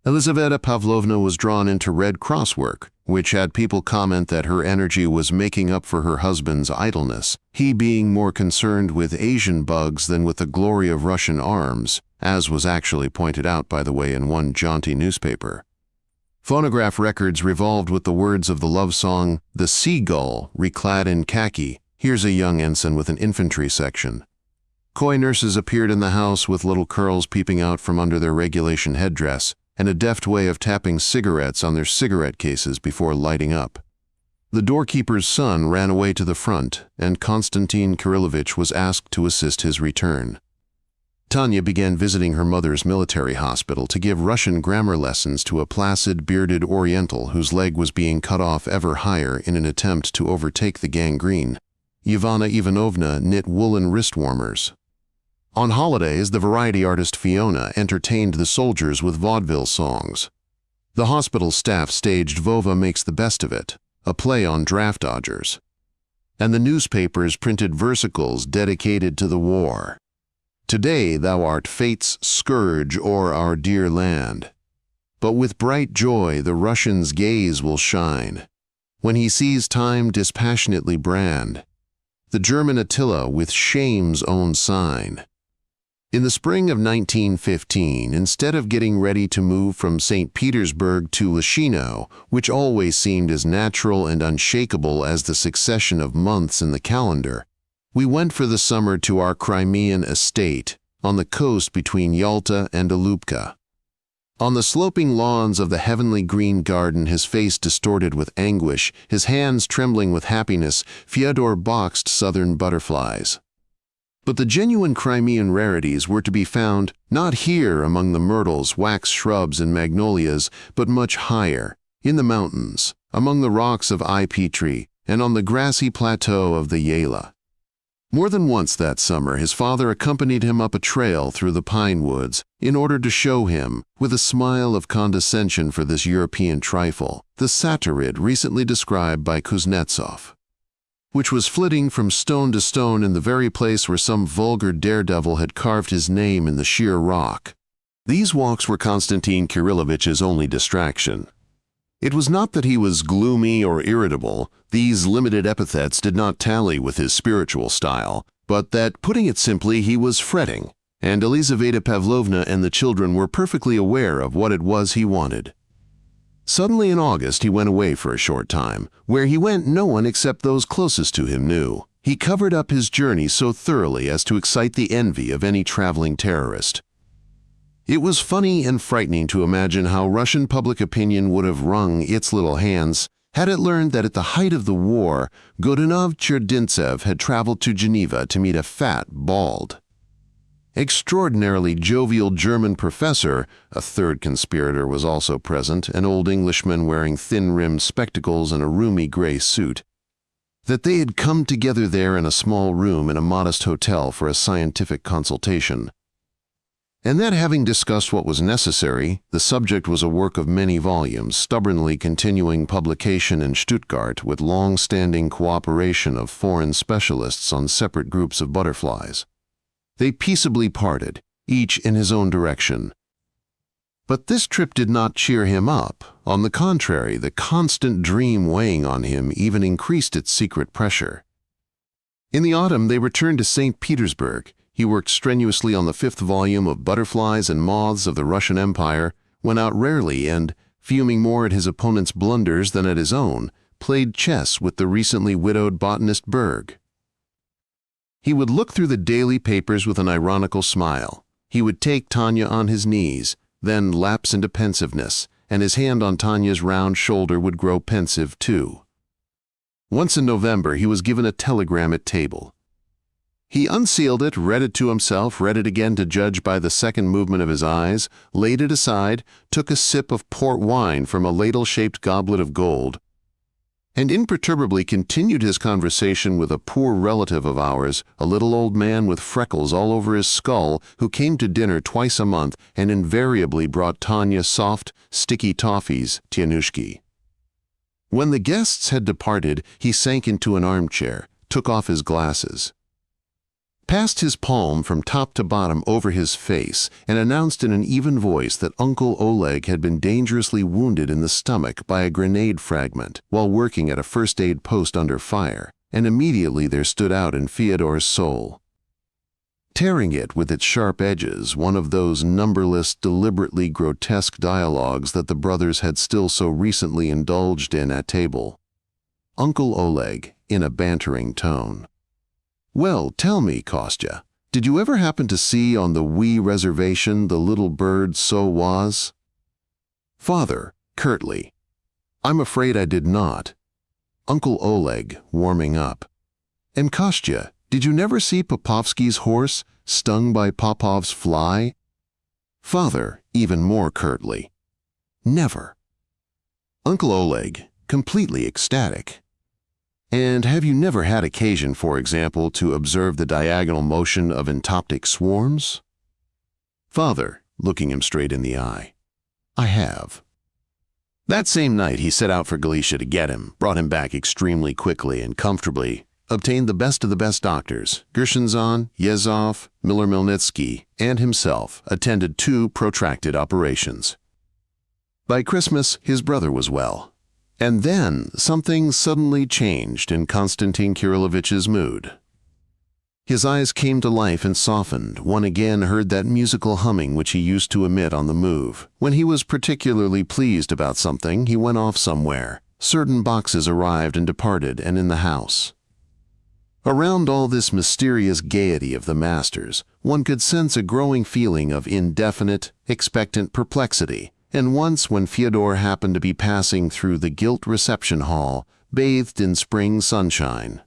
Elizaveta Pavlovna was drawn into Red Cross work, which had people comment that her energy was making up for her husband's idleness, he being more concerned with Asian bugs than with the glory of Russian arms, as was actually pointed out, by the way, in one jaunty newspaper. Phonograph records revolved with the words of the love song, "The Seagull, reclad in khaki, here's a young ensign with an infantry section." Coy nurses appeared in the house with little curls peeping out from under their regulation headdress, and a deft way of tapping cigarettes on their cigarette cases before lighting up. The doorkeeper's son ran away to the front, and Konstantin Kirillovich was asked to assist his return. Tanya began visiting her mother's military hospital to give Russian grammar lessons to a placid, bearded Oriental whose leg was being cut off ever higher in an attempt to overtake the gangrene. Ivana Ivanovna knit woolen wrist warmers. On holidays, the variety artist Fiona entertained the soldiers with vaudeville songs. The hospital staff staged Vova Makes the Best of It, a play on draft dodgers. And the newspapers printed versicles dedicated to the war. "Today thou art fate's scourge o'er our dear land. But with bright joy the Russian's gaze will shine, when he sees time dispassionately brand the German Attila with shame's own sign." In the spring of 1915, instead of getting ready to move from St. Petersburg to Lishino, which always seemed as natural and unshakable as the succession of months in the calendar, we went for the summer to our Crimean estate on the coast between Yalta and Alupka. On the sloping lawns of the heavenly green garden, his face distorted with anguish, his hands trembling with happiness, Fyodor boxed southern butterflies. But the genuine Crimean rarities were to be found not here among the myrtles, wax shrubs, and magnolias, but much higher, in the mountains, among the rocks of Ipetri, and on the grassy plateau of the Yala. More than once that summer, his father accompanied him up a trail through the pine woods in order to show him, with a smile of condescension for this European trifle, the Satirid recently described by Kuznetsov, which was flitting from stone to stone in the very place where some vulgar daredevil had carved his name in the sheer rock. These walks were Konstantin Kirillovich's only distraction. It was not that he was gloomy or irritable, these limited epithets did not tally with his spiritual style, but that, putting it simply, he was fretting, and Elizaveta Pavlovna and the children were perfectly aware of what it was he wanted. Suddenly in August he went away for a short time. Where he went no one except those closest to him knew. He covered up his journey so thoroughly as to excite the envy of any traveling terrorist. It was funny and frightening to imagine how Russian public opinion would have wrung its little hands had it learned that at the height of the war, Godunov Cherdintsev had traveled to Geneva to meet a fat, bald, extraordinarily jovial German professor. A third conspirator was also present, an old Englishman wearing thin-rimmed spectacles and a roomy gray suit. That they had come together there in a small room in a modest hotel for a scientific consultation. And that having discussed what was necessary, the subject was a work of many volumes, stubbornly continuing publication in Stuttgart with long-standing cooperation of foreign specialists on separate groups of butterflies. They peaceably parted, each in his own direction. But this trip did not cheer him up. On the contrary, the constant dream weighing on him even increased its secret pressure. In the autumn they returned to St. Petersburg. He worked strenuously on the 5th volume of Butterflies and Moths of the Russian Empire, went out rarely and, fuming more at his opponent's blunders than at his own, played chess with the recently widowed botanist Berg. He would look through the daily papers with an ironical smile. He would take Tanya on his knees, then lapse into pensiveness, and his hand on Tanya's round shoulder would grow pensive too. Once in November he was given a telegram at table. He unsealed it, read it to himself, read it again to judge by the second movement of his eyes, laid it aside, took a sip of port wine from a ladle-shaped goblet of gold, and imperturbably continued his conversation with a poor relative of ours, a little old man with freckles all over his skull who came to dinner twice a month and invariably brought Tanya soft, sticky toffees, tianushki. When the guests had departed, he sank into an armchair, took off his glasses, passed his palm from top to bottom over his face, and announced in an even voice that Uncle Oleg had been dangerously wounded in the stomach by a grenade fragment while working at a first-aid post under fire, and immediately there stood out in Fyodor's soul, tearing it with its sharp edges, one of those numberless, deliberately grotesque dialogues that the brothers had still so recently indulged in at table. Uncle Oleg, in a bantering tone. "Well, tell me, Kostya, did you ever happen to see on the wee reservation the little bird so was?" Father, curtly. "I'm afraid I did not." Uncle Oleg, warming up. "And Kostya, did you never see Popovsky's horse stung by Popov's fly?" Father, even more curtly. "Never." Uncle Oleg, completely ecstatic. "And have you never had occasion, for example, to observe the diagonal motion of entoptic swarms?" Father, looking him straight in the eye. "I have." That same night he set out for Galicia to get him, brought him back extremely quickly and comfortably, obtained the best of the best doctors. Gershenzon, Yezov, Miller-Milnitsky, and himself attended 2 protracted operations. By Christmas his brother was well. And then something suddenly changed in Konstantin Kirillovich's mood. His eyes came to life and softened. One again heard that musical humming which he used to emit on the move. When he was particularly pleased about something, he went off somewhere. Certain boxes arrived and departed, and in the house. Around all this mysterious gaiety of the masters, one could sense a growing feeling of indefinite, expectant perplexity. And once when Fyodor happened to be passing through the gilt reception hall, bathed in spring sunshine,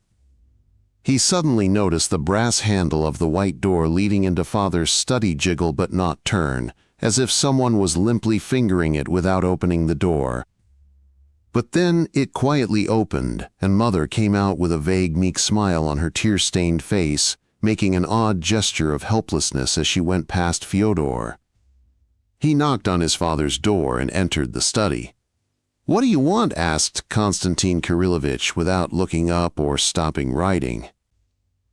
he suddenly noticed the brass handle of the white door leading into Father's study jiggle but not turn, as if someone was limply fingering it without opening the door. But then it quietly opened, and Mother came out with a vague, meek smile on her tear-stained face, making an odd gesture of helplessness as she went past Fyodor. He knocked on his father's door and entered the study. "What do you want?" asked Konstantin Kirillovich without looking up or stopping writing.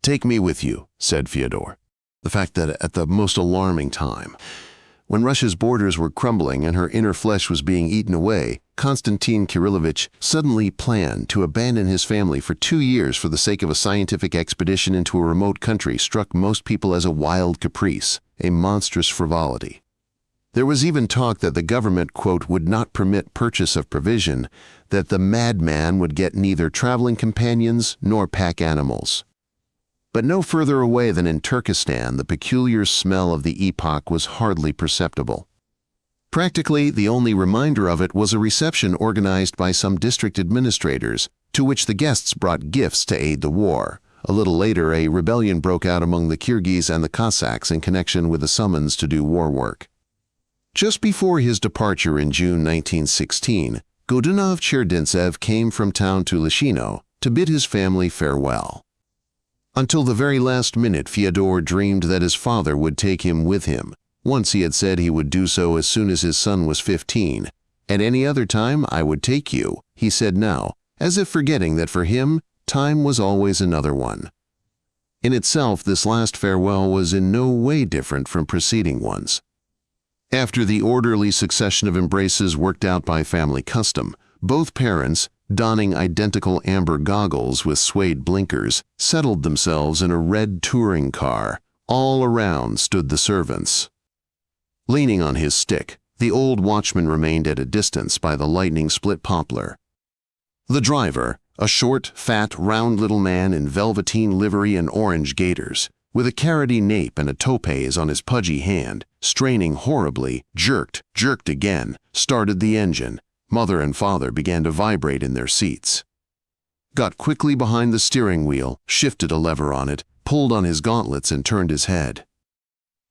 "Take me with you," said Fyodor. The fact that at the most alarming time, when Russia's borders were crumbling and her inner flesh was being eaten away, Konstantin Kirillovich suddenly planned to abandon his family for 2 years for the sake of a scientific expedition into a remote country struck most people as a wild caprice, a monstrous frivolity. There was even talk that the government, quote, would not permit purchase of provision, that the madman would get neither traveling companions nor pack animals. But no further away than in Turkestan, the peculiar smell of the epoch was hardly perceptible. Practically, the only reminder of it was a reception organized by some district administrators, to which the guests brought gifts to aid the war. A little later, a rebellion broke out among the Kyrgyz and the Cossacks in connection with a summons to do war work. Just before his departure in June 1916, Godunov Cherdintsev came from town to Lishino to bid his family farewell. Until the very last minute, Fyodor dreamed that his father would take him with him. Once he had said he would do so as soon as his son was 15. "At any other time, I would take you," he said now, as if forgetting that for him, time was always another one. In itself, this last farewell was in no way different from preceding ones. After the orderly succession of embraces worked out by family custom, both parents, donning identical amber goggles with suede blinkers, settled themselves in a red touring car. All around stood the servants. Leaning on his stick, the old watchman remained at a distance by the lightning-split poplar. The driver, a short, fat, round little man in velveteen livery and orange gaiters, with a carroty nape and a topaz on his pudgy hand, straining horribly, jerked again, started the engine. Mother and father began to vibrate in their seats. Got quickly behind the steering wheel, shifted a lever on it, pulled on his gauntlets and turned his head.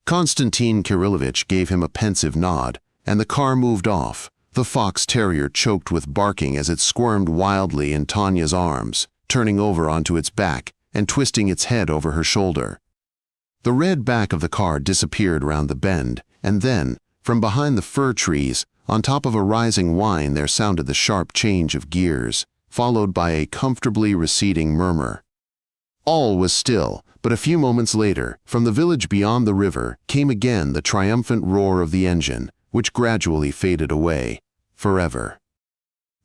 Konstantin Kirillovich gave him a pensive nod, and the car moved off. The fox terrier choked with barking as it squirmed wildly in Tanya's arms, turning over onto its back and twisting its head over her shoulder. The red back of the car disappeared round the bend, and then, from behind the fir trees, on top of a rising whine there sounded the sharp change of gears, followed by a comfortably receding murmur. All was still, but a few moments later, from the village beyond the river, came again the triumphant roar of the engine, which gradually faded away, forever.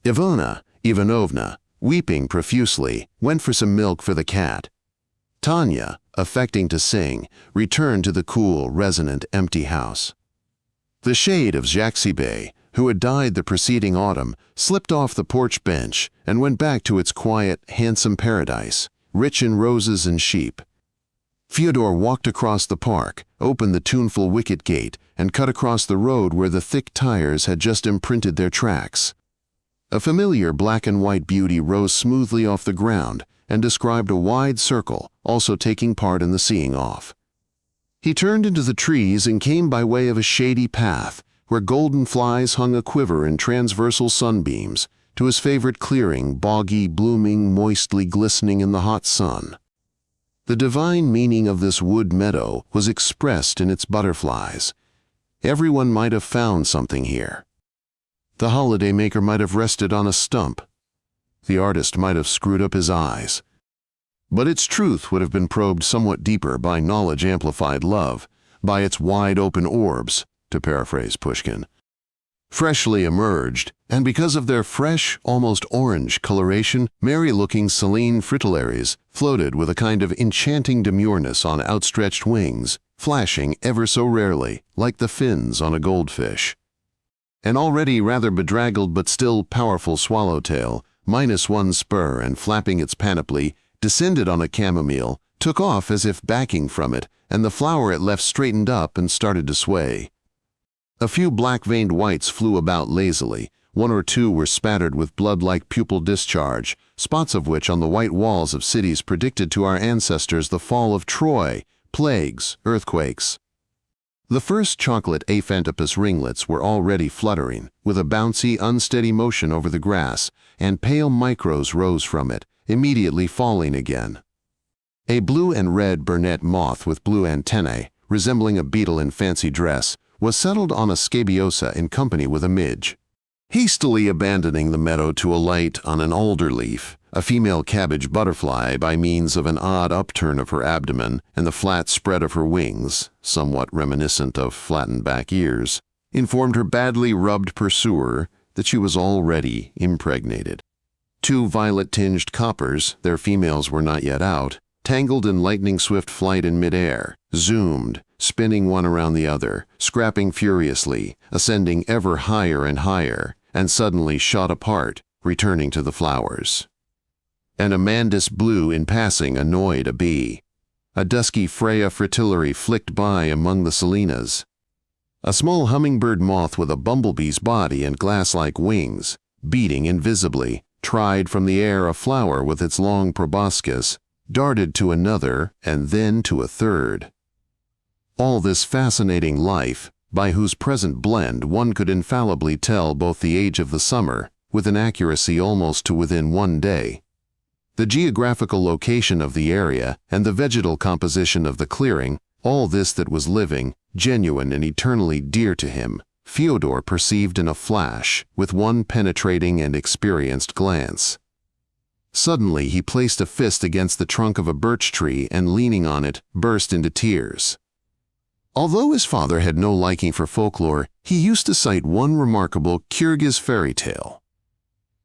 Ivanovna, weeping profusely, went for some milk for the cat. Tanya, affecting to sing, returned to the cool, resonant, empty house. The shade of Jaksibe, who had died the preceding autumn, slipped off the porch bench and went back to its quiet, handsome paradise, rich in roses and sheep. Fyodor walked across the park, opened the tuneful wicket gate, and cut across the road where the thick tires had just imprinted their tracks. A familiar black and white beauty rose smoothly off the ground and described a wide circle, also taking part in the seeing off. He turned into the trees and came by way of a shady path, where golden flies hung a quiver in transversal sunbeams, to his favorite clearing, boggy, blooming, moistly glistening in the hot sun. The divine meaning of this wood meadow was expressed in its butterflies. Everyone might have found something here. The holiday maker might have rested on a stump. The artist might have screwed up his eyes. But its truth would have been probed somewhat deeper by knowledge-amplified love, by its wide-open orbs, to paraphrase Pushkin, freshly emerged, and because of their fresh, almost orange coloration, merry-looking saline fritillaries floated with a kind of enchanting demureness on outstretched wings, flashing ever so rarely, like the fins on a goldfish. An already rather bedraggled but still powerful swallowtail, minus one spur and flapping its panoply, descended on a chamomile, took off as if backing from it, and the flower it left straightened up and started to sway. A few black-veined whites flew about lazily. One or two were spattered with blood-like pupil discharge, spots of which on the white walls of cities predicted to our ancestors the fall of Troy, plagues, earthquakes. The first chocolate aphantopus ringlets were already fluttering, with a bouncy, unsteady motion over the grass, and pale micros rose from it, immediately falling again. A blue and red burnet moth with blue antennae, resembling a beetle in fancy dress, was settled on a scabiosa in company with a midge. Hastily abandoning the meadow to alight on an alder leaf, a female cabbage butterfly, by means of an odd upturn of her abdomen and the flat spread of her wings, somewhat reminiscent of flattened back ears, informed her badly rubbed pursuer that she was already impregnated. Two violet-tinged coppers, their females were not yet out, tangled in lightning-swift flight in midair, zoomed, spinning one around the other, scrapping furiously, ascending ever higher and higher, and suddenly shot apart, returning to the flowers. An amandus blue in passing annoyed a bee. A dusky Freya fritillary flicked by among the salinas. A small hummingbird moth with a bumblebee's body and glass-like wings, beating invisibly, tried from the air a flower with its long proboscis, darted to another and then to a third. All this fascinating life, by whose present blend one could infallibly tell both the age of the summer, with an accuracy almost to within 1 day, the geographical location of the area and the vegetal composition of the clearing, all this that was living, genuine and eternally dear to him, Fyodor perceived in a flash, with one penetrating and experienced glance. Suddenly he placed a fist against the trunk of a birch tree and, leaning on it, burst into tears. Although his father had no liking for folklore, he used to cite one remarkable Kyrgyz fairy tale.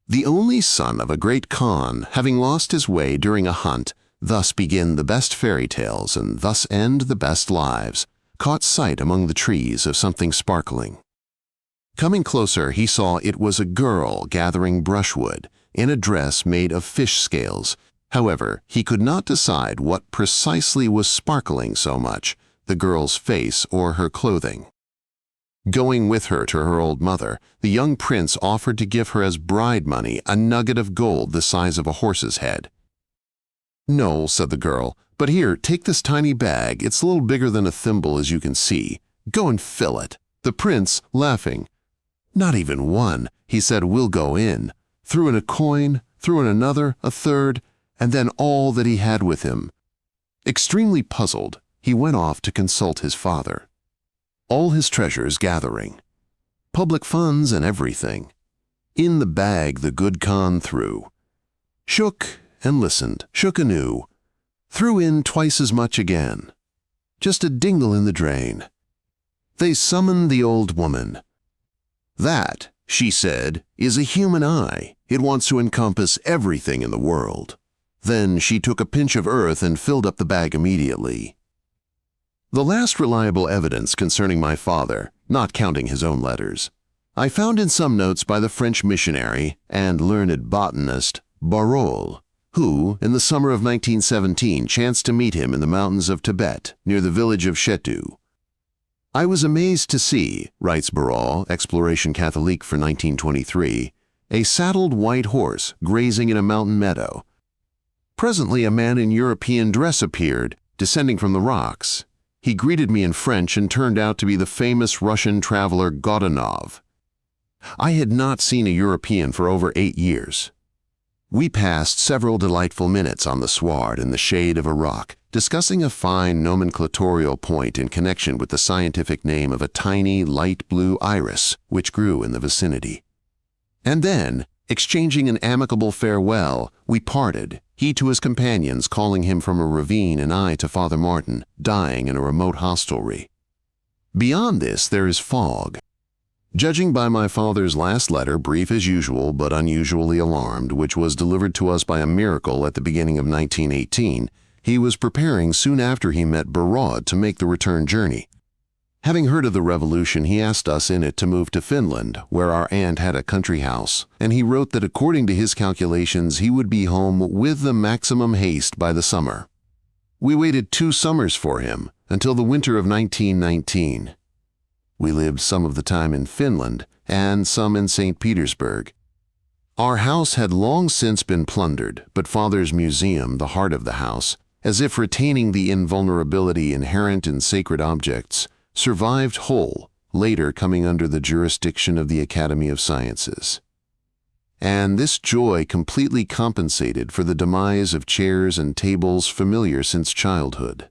The only son of a great Khan, having lost his way during a hunt, thus begin the best fairy tales and thus end the best lives, caught sight among the trees of something sparkling. Coming closer, he saw it was a girl gathering brushwood, in a dress made of fish scales. However, he could not decide what precisely was sparkling so much, the girl's face or her clothing. Going with her to her old mother, the young prince offered to give her as bride money a nugget of gold the size of a horse's head. "No," said the girl, "but here, take this tiny bag. It's a little bigger than a thimble, as you can see. Go and fill it." The prince, laughing, "Not even one," he said, "will go in." Threw in a coin, threw in another, a third, and then all that he had with him. Extremely puzzled, he went off to consult his father. All his treasures gathering. Public funds and everything. In the bag the good Khan threw. Shook and listened, shook anew. Threw in twice as much again. Just a dingle in the drain. They summoned the old woman. "That," she said, "is a human eye. It wants to encompass everything in the world." Then she took a pinch of earth and filled up the bag immediately. The last reliable evidence concerning my father, not counting his own letters, I found in some notes by the French missionary and learned botanist Barrol, who, in the summer of 1917, chanced to meet him in the mountains of Tibet, near the village of Chetu. "I was amazed to see," writes Barrol, Exploration Catholique for 1923, "a saddled white horse grazing in a mountain meadow. Presently a man in European dress appeared, descending from the rocks. He greeted me in French and turned out to be the famous Russian traveler Godunov. I had not seen a European for over 8 years. We passed several delightful minutes on the sward in the shade of a rock, discussing a fine nomenclatorial point in connection with the scientific name of a tiny light blue iris which grew in the vicinity. And then, exchanging an amicable farewell, we parted, he to his companions calling him from a ravine and I to Father Martin, dying in a remote hostelry. Beyond this there is fog. Judging by my father's last letter, brief as usual but unusually alarmed, which was delivered to us by a miracle at the beginning of 1918, he was preparing soon after he met Barrod to make the return journey. Having heard of the revolution, he asked us in it to move to Finland, where our aunt had a country house, and he wrote that according to his calculations he would be home with the maximum haste by the summer. We waited 2 summers for him, until the winter of 1919. We lived some of the time in Finland and some in St. Petersburg. Our house had long since been plundered, but Father's museum, the heart of the house, as if retaining the invulnerability inherent in sacred objects, survived whole, later coming under the jurisdiction of the Academy of Sciences. And this joy completely compensated for the demise of chairs and tables familiar since childhood.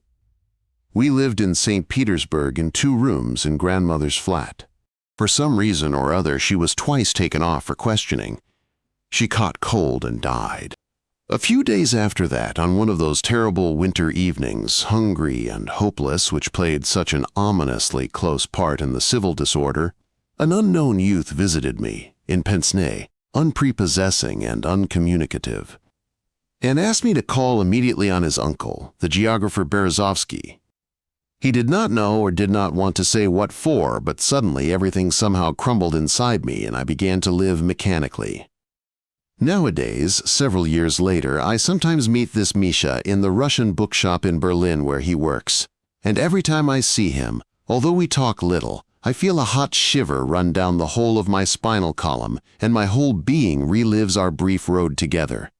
We lived in St. Petersburg in 2 rooms in grandmother's flat. For some reason or other, she was twice taken off for questioning. She caught cold and died. A few days after that, on one of those terrible winter evenings, hungry and hopeless, which played such an ominously close part in the civil disorder, an unknown youth visited me, in pince-nez, unprepossessing and uncommunicative, and asked me to call immediately on his uncle, the geographer Berezovsky. He did not know or did not want to say what for, but suddenly everything somehow crumbled inside me and I began to live mechanically. Nowadays, several years later, I sometimes meet this Misha in the Russian bookshop in Berlin where he works, and every time I see him, although we talk little, I feel a hot shiver run down the whole of my spinal column, and my whole being relives our brief road together.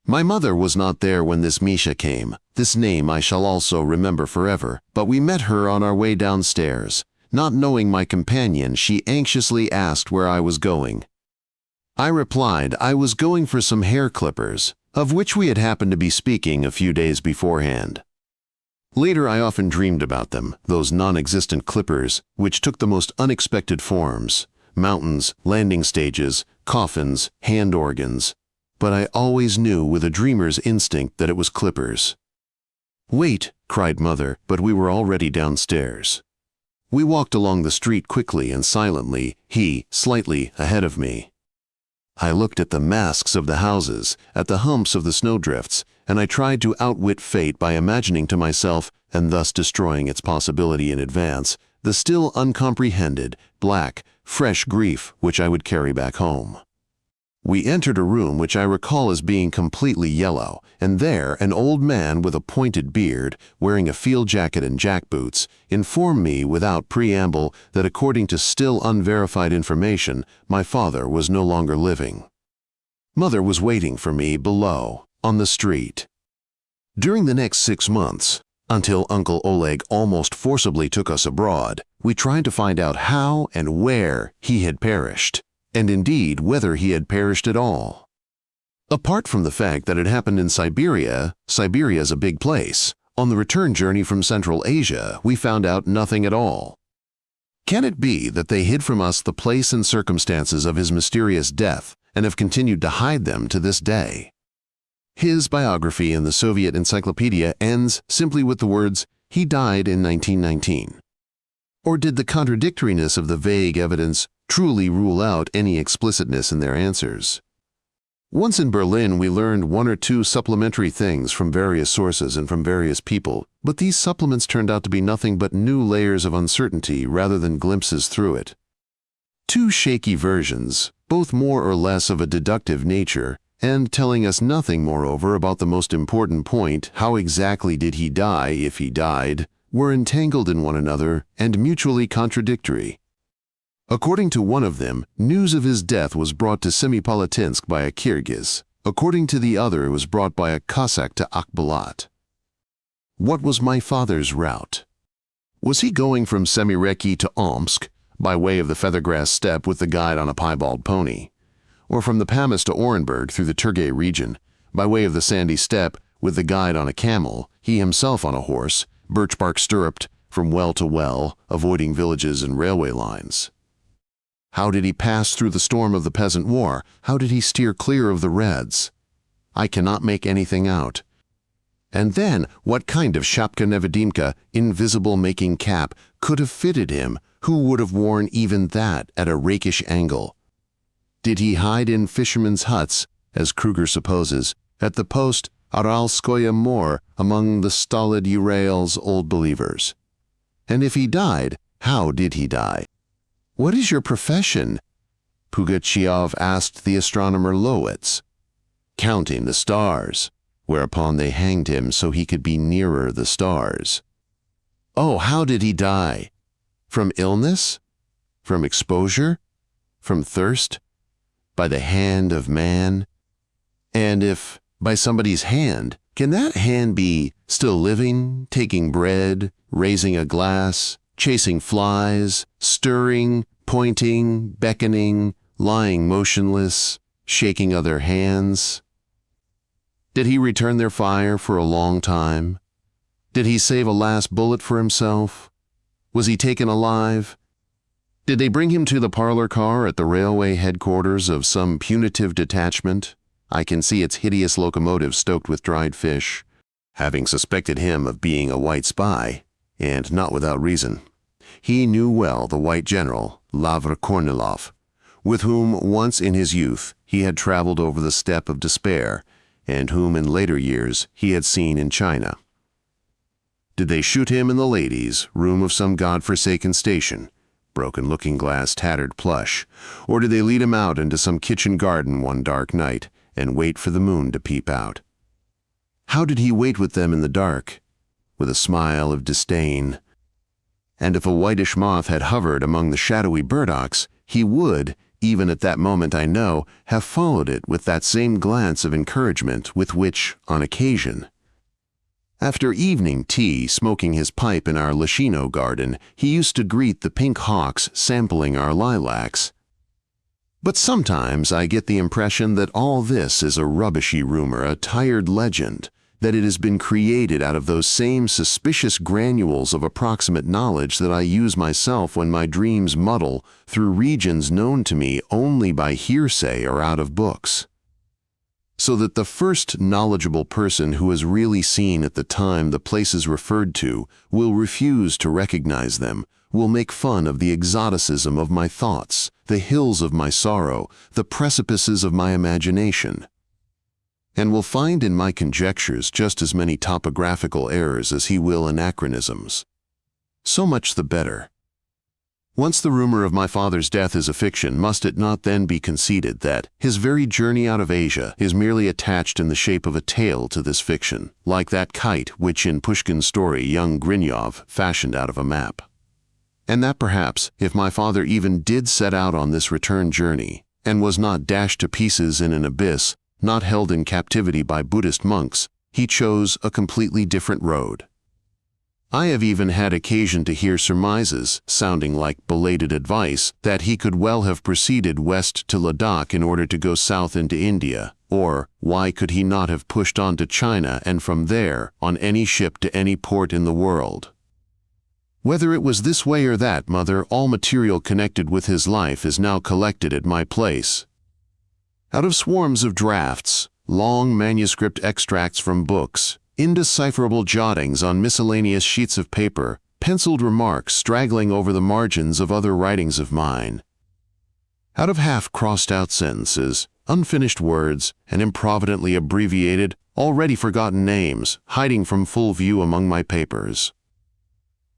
My mother was not there when this Misha came. This name I shall also remember forever, but we met her on our way downstairs. Not knowing my companion, she anxiously asked where I was going. I replied I was going for some hair clippers, of which we had happened to be speaking a few days beforehand. Later I often dreamed about them, those non-existent clippers, which took the most unexpected forms: mountains, landing stages, coffins, hand organs. But I always knew with a dreamer's instinct that it was clippers. "Wait," cried Mother, but we were already downstairs. We walked along the street quickly and silently, he slightly ahead of me. I looked at the masks of the houses, at the humps of the snowdrifts, and I tried to outwit fate by imagining to myself, and thus destroying its possibility in advance, the still uncomprehended, black, fresh grief which I would carry back home. We entered a room which I recall as being completely yellow, and there an old man with a pointed beard, wearing a field jacket and jackboots, informed me without preamble that according to still unverified information, my father was no longer living. Mother was waiting for me below, on the street. During the next 6 months, until Uncle Oleg almost forcibly took us abroad, we tried to find out how and where he had perished, and indeed whether he had perished at all. Apart from the fact that it happened in Siberia is a big place, on the return journey from Central Asia, we found out nothing at all. Can it be that they hid from us the place and circumstances of his mysterious death and have continued to hide them to this day? His biography in the Soviet Encyclopedia ends simply with the words, "He died in 1919. Or did the contradictoriness of the vague evidence truly rule out any explicitness in their answers? Once in Berlin, we learned 1 or 2 supplementary things from various sources and from various people, but these supplements turned out to be nothing but new layers of uncertainty rather than glimpses through it. 2 shaky versions, both more or less of a deductive nature, and telling us nothing, moreover, about the most important point, how exactly did he die, if he died, were entangled in one another and mutually contradictory. According to one of them, news of his death was brought to Semipalatinsk by a Kyrgyz. According to the other, it was brought by a Cossack to Akhbalat. What was my father's route? Was he going from Semireki to Omsk, by way of the Feathergrass Steppe with the guide on a piebald pony? Or from the Pamis to Orenburg through the Turgay region, by way of the sandy steppe with the guide on a camel, he himself on a horse, birch-bark stirruped, from well to well, avoiding villages and railway lines? How did he pass through the storm of the Peasant War? How did he steer clear of the Reds? I cannot make anything out. And then, what kind of shapka-nevadimka, invisible-making cap, could have fitted him? Who would have worn even that at a rakish angle? Did he hide in fishermen's huts, as Kruger supposes, at the post Aralskoye Mor among the stolid Ural's old believers? And if he died, how did he die? "What is your profession?" Pugachev asked the astronomer Lowitz. "Counting the stars," whereupon they hanged him so he could be nearer the stars. Oh, how did he die? From illness? From exposure? From thirst? By the hand of man? And if by somebody's hand, can that hand be still living, taking bread, raising a glass, chasing flies, stirring, pointing, beckoning, lying motionless, shaking other hands. Did he return their fire for a long time? Did he save a last bullet for himself? Was he taken alive? Did they bring him to the parlor car at the railway headquarters of some punitive detachment? I can see its hideous locomotive stoked with dried fish, having suspected him of being a white spy, and not without reason. He knew well the white general, Lavre Kornilov, with whom once in his youth he had traveled over the steppe of despair, and whom in later years he had seen in China. Did they shoot him in the ladies' room of some god-forsaken station, broken looking-glass tattered plush, or did they lead him out into some kitchen garden one dark night and wait for the moon to peep out? How did he wait with them in the dark? With a smile of disdain. And if a whitish moth had hovered among the shadowy burdocks, he would, even at that moment I know, have followed it with that same glance of encouragement with which, on occasion, after evening tea, smoking his pipe in our Lachino garden, he used to greet the pink hawks sampling our lilacs. But sometimes I get the impression that all this is a rubbishy rumor, a tired legend, that it has been created out of those same suspicious granules of approximate knowledge that I use myself when my dreams muddle through regions known to me only by hearsay or out of books. So that the first knowledgeable person who has really seen at the time the places referred to will refuse to recognize them, will make fun of the exoticism of my thoughts, the hills of my sorrow, the precipices of my imagination, and will find in my conjectures just as many topographical errors as he will anachronisms. So much the better. Once the rumor of my father's death is a fiction, must it not then be conceded that his very journey out of Asia is merely attached in the shape of a tale to this fiction, like that kite which in Pushkin's story young Grinyov fashioned out of a map? And that perhaps, if my father even did set out on this return journey, and was not dashed to pieces in an abyss, not held in captivity by Buddhist monks, he chose a completely different road. I have even had occasion to hear surmises, sounding like belated advice, that he could well have proceeded west to Ladakh in order to go south into India, or why could he not have pushed on to China and from there on any ship to any port in the world? Whether it was this way or that, Mother, all material connected with his life is now collected at my place. Out of swarms of drafts, long manuscript extracts from books, indecipherable jottings on miscellaneous sheets of paper, penciled remarks straggling over the margins of other writings of mine. Out of half-crossed-out sentences, unfinished words, and improvidently abbreviated, already forgotten names, hiding from full view among my papers.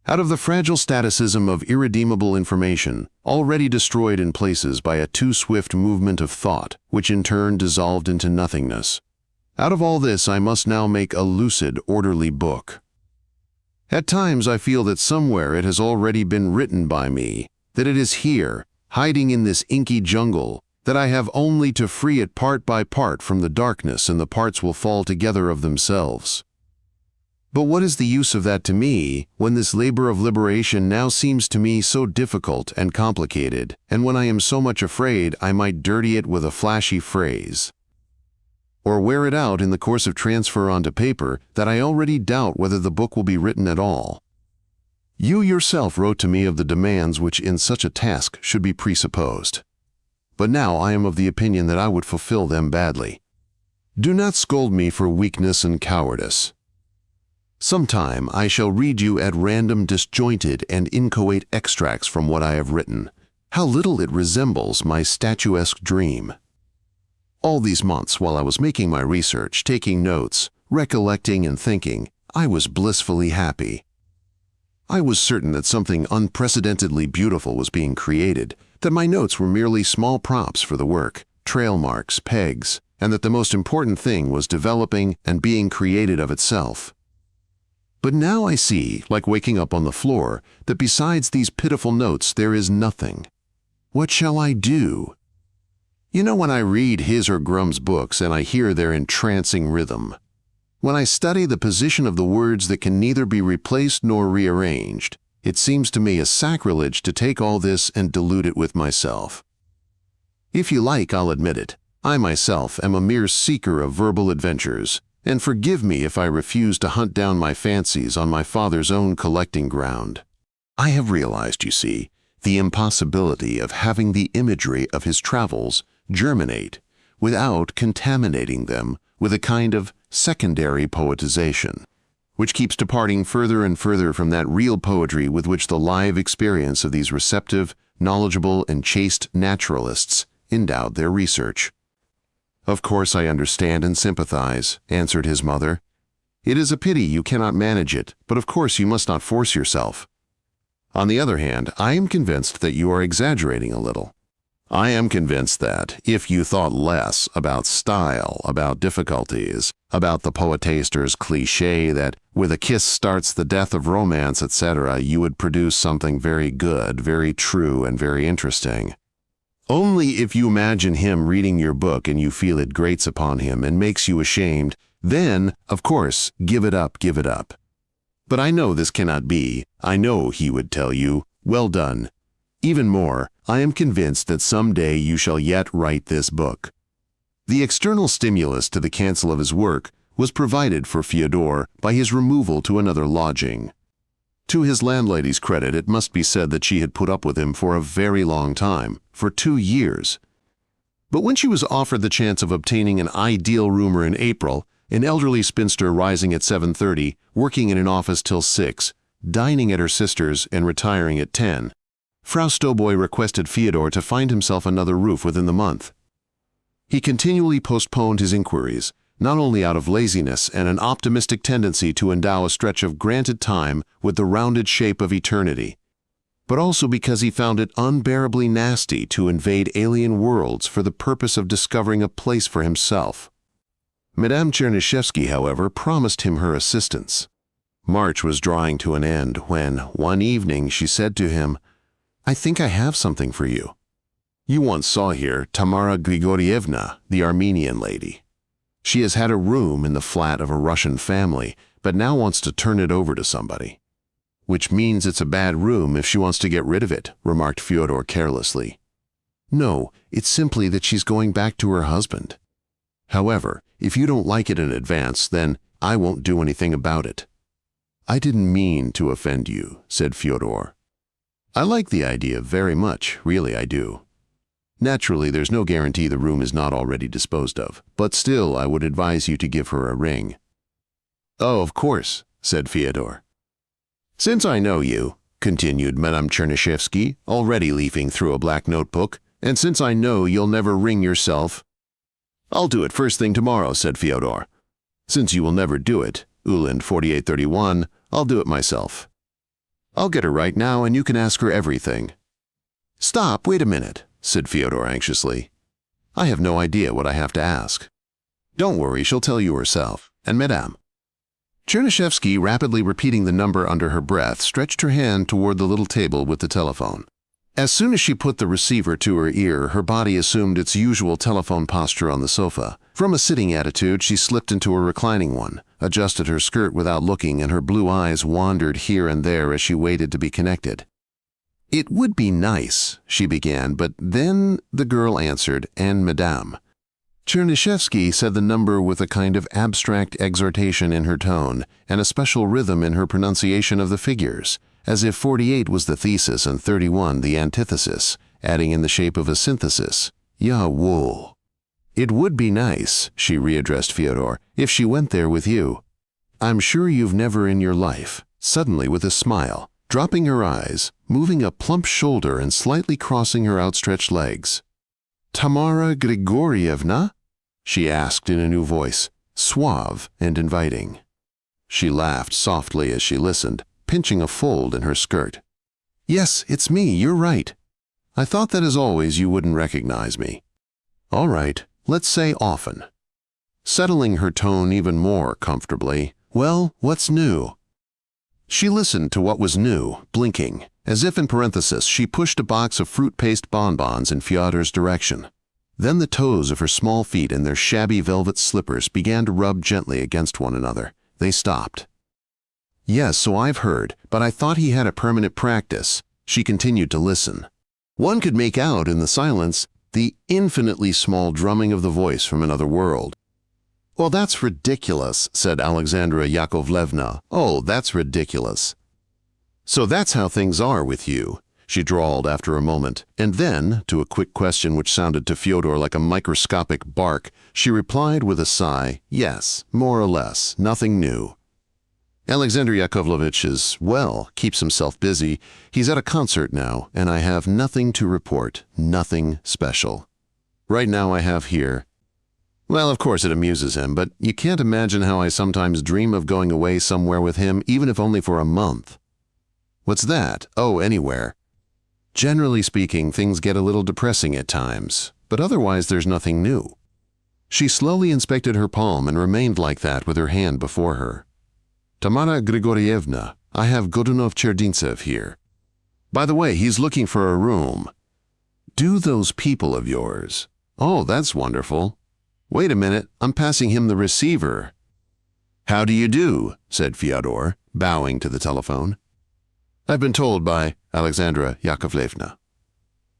Out of the fragile staticism of irredeemable information, already destroyed in places by a too swift movement of thought, which in turn dissolved into nothingness. Out of all this I must now make a lucid, orderly book. At times I feel that somewhere it has already been written by me, that it is here, hiding in this inky jungle, that I have only to free it part by part from the darkness, and the parts will fall together of themselves. But what is the use of that to me, when this labor of liberation now seems to me so difficult and complicated, and when I am so much afraid I might dirty it with a flashy phrase, or wear it out in the course of transfer onto paper, that I already doubt whether the book will be written at all? You yourself wrote to me of the demands which in such a task should be presupposed. But now I am of the opinion that I would fulfill them badly. Do not scold me for weakness and cowardice. Sometime I shall read you at random disjointed and inchoate extracts from what I have written. How little it resembles my statuesque dream. All these months while I was making my research, taking notes, recollecting and thinking, I was blissfully happy. I was certain that something unprecedentedly beautiful was being created, that my notes were merely small props for the work, trail marks, pegs, and that the most important thing was developing and being created of itself. But now I see, like waking up on the floor, that besides these pitiful notes there is nothing. What shall I do? You know, when I read his or Grum's books and I hear their entrancing rhythm, when I study the position of the words that can neither be replaced nor rearranged, It seems to me a sacrilege to take all this and dilute it with myself. If you like, I'll admit it. I myself am a mere seeker of verbal adventures, and forgive me if I refuse to hunt down my fancies on my father's own collecting ground. I have realized, you see, the impossibility of having the imagery of his travels germinate without contaminating them with a kind of secondary poetization, which keeps departing further and further from that real poetry with which the live experience of these receptive, knowledgeable, and chaste naturalists endowed their research. "Of course I understand and sympathize," answered his mother. "It is a pity you cannot manage it, but of course you must not force yourself. On the other hand, I am convinced that you are exaggerating a little. I am convinced that, if you thought less about style, about difficulties, about the poetaster's cliché that with a kiss starts the death of romance, etc., you would produce something very good, very true, and very interesting. Only if you imagine him reading your book and you feel it grates upon him and makes you ashamed, then, of course, give it up, give it up. But I know this cannot be. I know he would tell you, well done. Even more, I am convinced that someday you shall yet write this book." The external stimulus to the cancel of his work was provided for Fyodor by his removal to another lodging. To his landlady's credit, it must be said that she had put up with him for a very long time, for 2 years. But when she was offered the chance of obtaining an ideal roomer in April, an elderly spinster rising at 7:30, working in an office till 6, dining at her sister's and retiring at 10, Frau Stoboy requested Fyodor to find himself another roof within the month. He continually postponed his inquiries, not only out of laziness and an optimistic tendency to endow a stretch of granted time with the rounded shape of eternity, but also because he found it unbearably nasty to invade alien worlds for the purpose of discovering a place for himself. Madame Chernyshevsky, however, promised him her assistance. March was drawing to an end when, one evening, she said to him, "I think I have something for you. You once saw here Tamara Grigorievna, the Armenian lady. She has had a room in the flat of a Russian family, but now wants to turn it over to somebody." "Which means it's a bad room if she wants to get rid of it," remarked Fyodor carelessly. "No, it's simply that she's going back to her husband. However, if you don't like it in advance, then I won't do anything about it." "I didn't mean to offend you," said Fyodor. "I like the idea very much, really I do. Naturally, there's no guarantee the room is not already disposed of, but still I would advise you to give her a ring." "Oh, of course," said Fyodor. "Since I know you," continued Madame Chernyshevsky, already leafing through a black notebook, "and since I know you'll never ring yourself—" "I'll do it first thing tomorrow," said Fyodor. "Since you will never do it, Uland 4831, I'll do it myself. I'll get her right now and you can ask her everything." "Stop, wait a minute," said Fyodor anxiously. "I have no idea what I have to ask." "Don't worry, she'll tell you herself. And Madame." Chernyshevsky, rapidly repeating the number under her breath, stretched her hand toward the little table with the telephone. As soon as she put the receiver to her ear, her body assumed its usual telephone posture on the sofa. From a sitting attitude, she slipped into a reclining one, adjusted her skirt without looking, and her blue eyes wandered here and there as she waited to be connected. "It would be nice," she began, but then the girl answered, "and Madame." Chernyshevsky said the number with a kind of abstract exhortation in her tone and a special rhythm in her pronunciation of the figures, as if 48 was the thesis and 31 the antithesis, adding in the shape of a synthesis, "Ya wool." "It would be nice," she readdressed Fyodor, "if she went there with you. I'm sure you've never in your life," suddenly with a smile, dropping her eyes, moving a plump shoulder and slightly crossing her outstretched legs. "Tamara Grigorievna?" she asked in a new voice, suave and inviting. She laughed softly as she listened, pinching a fold in her skirt. "Yes, it's me, you're right. I thought that as always you wouldn't recognize me." "All right, let's say often." Settling her tone even more comfortably, "Well, what's new?" She listened to what was new, blinking. As if in parenthesis, she pushed a box of fruit paste bonbons in Fyodor's direction. Then the toes of her small feet in their shabby velvet slippers began to rub gently against one another. They stopped. Yes, so I've heard, but I thought he had a permanent practice. She continued to listen. One could make out in the silence the infinitely small drumming of the voice from another world. Well, that's ridiculous, said Alexandra Yakovlevna. Oh, that's ridiculous. So that's how things are with you, she drawled after a moment, and then, to a quick question which sounded to Fyodor like a microscopic bark, she replied with a sigh, yes, more or less, nothing new. Alexander Yakovlevich is, well, keeps himself busy. He's at a concert now, and I have nothing to report, nothing special. Right now I have here. Well, of course it amuses him, but you can't imagine how I sometimes dream of going away somewhere with him, even if only for a month. What's that? Oh, anywhere. Generally speaking, things get a little depressing at times, but otherwise there's nothing new. She slowly inspected her palm and remained like that with her hand before her. Tamara Grigorievna, I have Godunov-Cherdintsev here. By the way, he's looking for a room. Do those people of yours. Oh, that's wonderful. Wait a minute, I'm passing him the receiver. How do you do, said Fyodor, bowing to the telephone. I've been told by Alexandra Yakovlevna.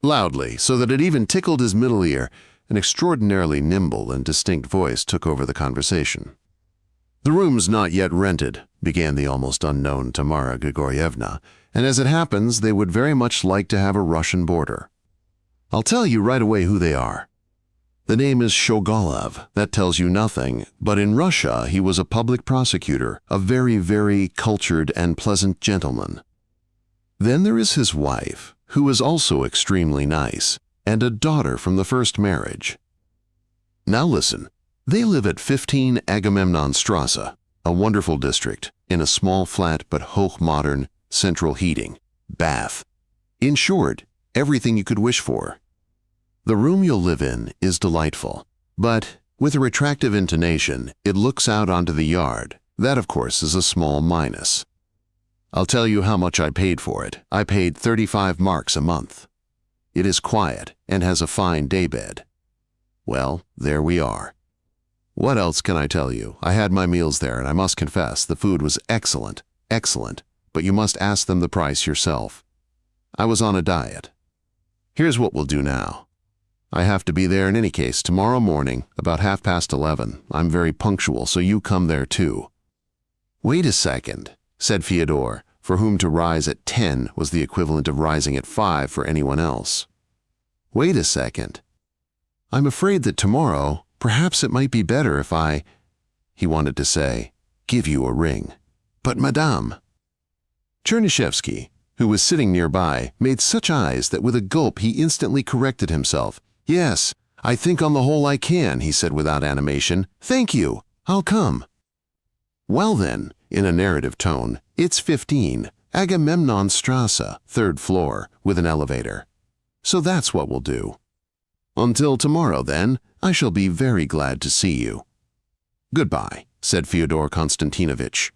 Loudly, so that it even tickled his middle ear, an extraordinarily nimble and distinct voice took over the conversation. The room's not yet rented, began the almost unknown Tamara Grigorievna, and as it happens, they would very much like to have a Russian boarder. I'll tell you right away who they are. The name is Shogolov. That tells you nothing, but in Russia he was a public prosecutor, a very, very cultured and pleasant gentleman. Then there is his wife, who is also extremely nice, and a daughter from the first marriage. Now listen. They live at 15 Agamemnonstrasse, a wonderful district, in a small flat but hoch-modern, central heating, bath. In short, everything you could wish for. The room you'll live in is delightful, but with a attractive intonation, it looks out onto the yard. That, of course, is a small minus. I'll tell you how much I paid for it. I paid 35 marks a month. It is quiet and has a fine daybed. Well, there we are. What else can I tell you? I had my meals there, and I must confess the food was excellent, excellent, but you must ask them the price yourself. I was on a diet. Here's what we'll do now. I have to be there in any case tomorrow morning, about 11:30. I'm very punctual, so you come there too. Wait a second, said Fyodor, for whom to rise at 10 was the equivalent of rising at 5 for anyone else. Wait a second. I'm afraid that tomorrow, perhaps it might be better if I, he wanted to say, give you a ring. But madame. Chernyshevsky, who was sitting nearby, made such eyes that with a gulp he instantly corrected himself. Yes, I think on the whole I can, he said without animation. Thank you. I'll come. Well then, in a narrative tone, it's 15, Agamemnonstrasse, 3rd floor, with an elevator. So that's what we'll do. Until tomorrow, then, I shall be very glad to see you. Goodbye, said Fyodor Konstantinovich.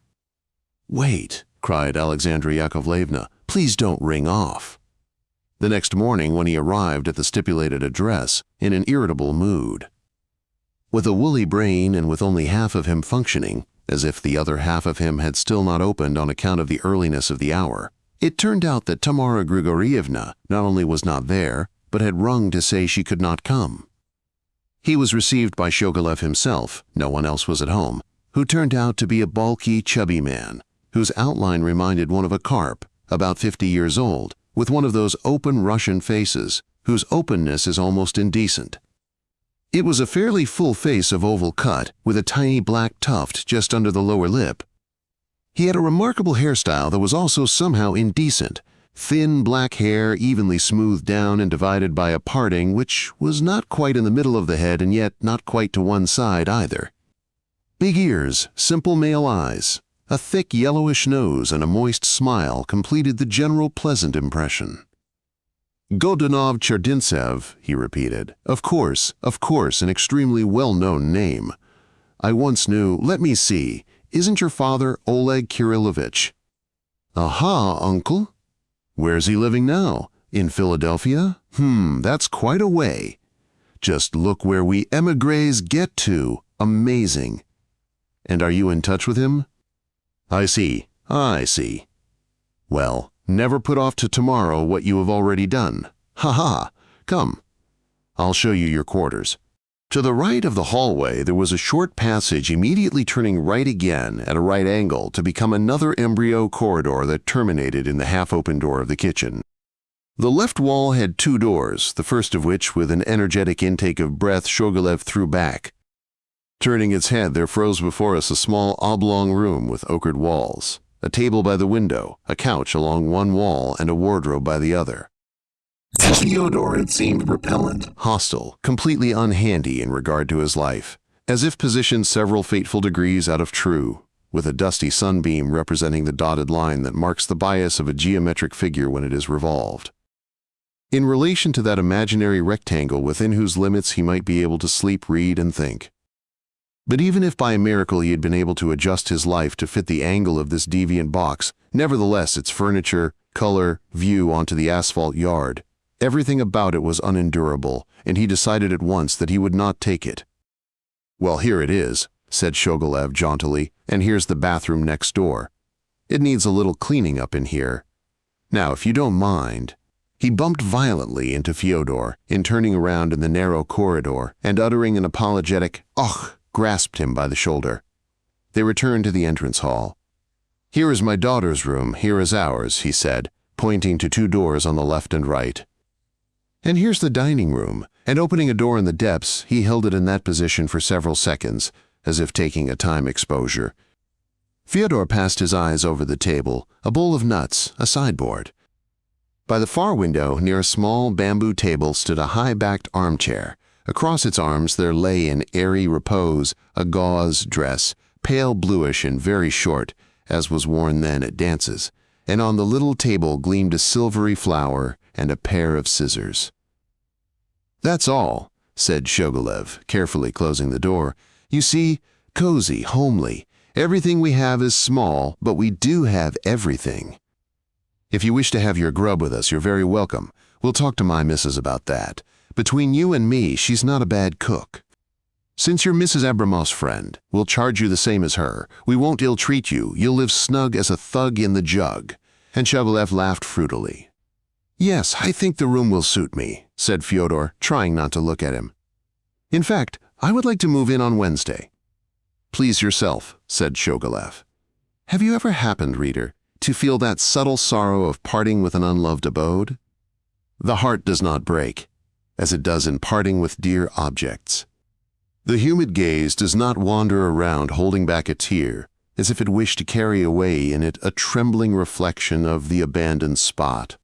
Wait, cried Alexandra Yakovlevna, please don't ring off. The next morning, when he arrived at the stipulated address, in an irritable mood. With a woolly brain and with only half of him functioning, as if the other half of him had still not opened on account of the earliness of the hour, it turned out that Tamara Grigorievna not only was not there, but had rung to say she could not come. He was received by Shogolov himself, no one else was at home, who turned out to be a bulky, chubby man, whose outline reminded one of a carp, about 50 years old, with one of those open Russian faces, whose openness is almost indecent. It was a fairly full face of oval cut, with a tiny black tuft just under the lower lip. He had a remarkable hairstyle that was also somehow indecent, thin black hair evenly smoothed down and divided by a parting which was not quite in the middle of the head and yet not quite to one side either. Big ears, simple male eyes, a thick yellowish nose and a moist smile completed the general pleasant impression. Godunov-Cherdintsev, he repeated. Of course, an extremely well-known name. I once knew, let me see, isn't your father Oleg Kirillovich? Aha, uncle. Where's he living now? In Philadelphia? That's quite a way. Just look where we emigres get to. Amazing. And are you in touch with him? I see. I see. Well, never put off to tomorrow what you have already done. Ha ha! Come, I'll show you your quarters. To the right of the hallway there was a short passage immediately turning right again at a right angle to become another embryo corridor that terminated in the half-open door of the kitchen. The left wall had 2 doors, the first of which, with an energetic intake of breath, Shogulev threw back. Turning its head, there froze before us a small oblong room with ochred walls, a table by the window, a couch along one wall, and a wardrobe by the other. To Fyodor it seemed repellent, hostile, completely unhandy in regard to his life, as if positioned several fateful degrees out of true, with a dusty sunbeam representing the dotted line that marks the bias of a geometric figure when it is revolved. In relation to that imaginary rectangle within whose limits he might be able to sleep, read, and think. But even if by a miracle he had been able to adjust his life to fit the angle of this deviant box, nevertheless its furniture, color, view onto the asphalt yard, everything about it was unendurable, and he decided at once that he would not take it. "Well, here it is," said Shogulev jauntily, "and here's the bathroom next door. It needs a little cleaning up in here. Now, if you don't mind." He bumped violently into Fyodor in turning around in the narrow corridor, and uttering an apologetic "Och!" grasped him by the shoulder. They returned to the entrance hall. "Here is my daughter's room, here is ours," he said, pointing to 2 doors on the left and right. "And here's the dining room," and opening a door in the depths, he held it in that position for several seconds, as if taking a time exposure. Fyodor passed his eyes over the table, a bowl of nuts, a sideboard. By the far window, near a small bamboo table, stood a high-backed armchair. Across its arms there lay in airy repose a gauze dress, pale bluish and very short, as was worn then at dances, and on the little table gleamed a silvery flower and a pair of scissors. "That's all," said Shogulev, carefully closing the door. "You see, cozy, homely. Everything we have is small, but we do have everything. If you wish to have your grub with us, you're very welcome. We'll talk to my missus about that. Between you and me, she's not a bad cook. Since you're Mrs. Abramov's friend, we'll charge you the same as her. We won't ill-treat you. You'll live snug as a thug in the jug." And Shogulev laughed fruitily. "Yes, I think the room will suit me," said Fyodor, trying not to look at him. "In fact, I would like to move in on Wednesday." "Please yourself," said Shogulev. Have you ever happened, reader, to feel that subtle sorrow of parting with an unloved abode? The heart does not break, as it does in parting with dear objects. The humid gaze does not wander around holding back a tear, as if it wished to carry away in it a trembling reflection of the abandoned spot.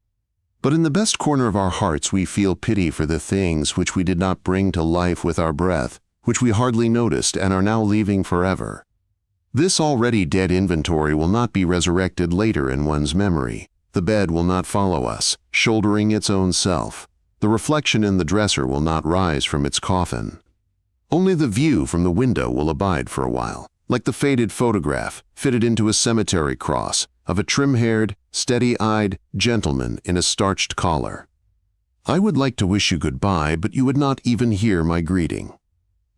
But in the best corner of our hearts we feel pity for the things which we did not bring to life with our breath, which we hardly noticed and are now leaving forever. This already dead inventory will not be resurrected later in one's memory. The bed will not follow us, shouldering its own self. The reflection in the dresser will not rise from its coffin. Only the view from the window will abide for a while, like the faded photograph fitted into a cemetery cross of a trim-haired, steady-eyed gentleman in a starched collar. I would like to wish you goodbye, but you would not even hear my greeting.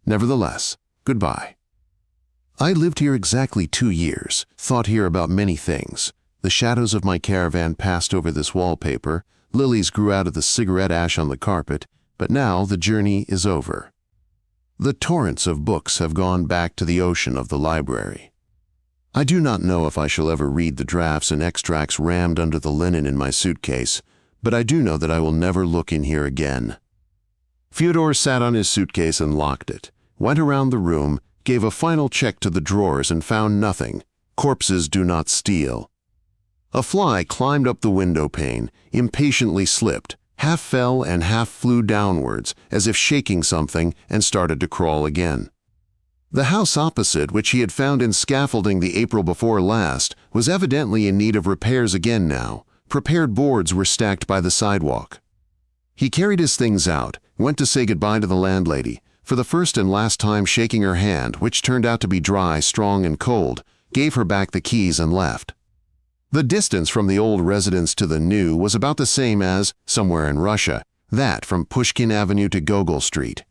Nevertheless, goodbye. I lived here exactly 2 years, thought here about many things. The shadows of my caravan passed over this wallpaper, lilies grew out of the cigarette ash on the carpet, but now the journey is over. The torrents of books have gone back to the ocean of the library. I do not know if I shall ever read the drafts and extracts rammed under the linen in my suitcase, but I do know that I will never look in here again. Fyodor sat on his suitcase and locked it, went around the room, gave a final check to the drawers and found nothing. Corpses do not steal. A fly climbed up the window pane, impatiently slipped, half fell and half flew downwards, as if shaking something, and started to crawl again. The house opposite, which he had found in scaffolding the April before last, was evidently in need of repairs again now. Prepared boards were stacked by the sidewalk. He carried his things out, went to say goodbye to the landlady, for the first and last time shaking her hand, which turned out to be dry, strong, and cold, gave her back the keys and left. The distance from the old residence to the new was about the same as, somewhere in Russia, that from Pushkin Avenue to Gogol Street.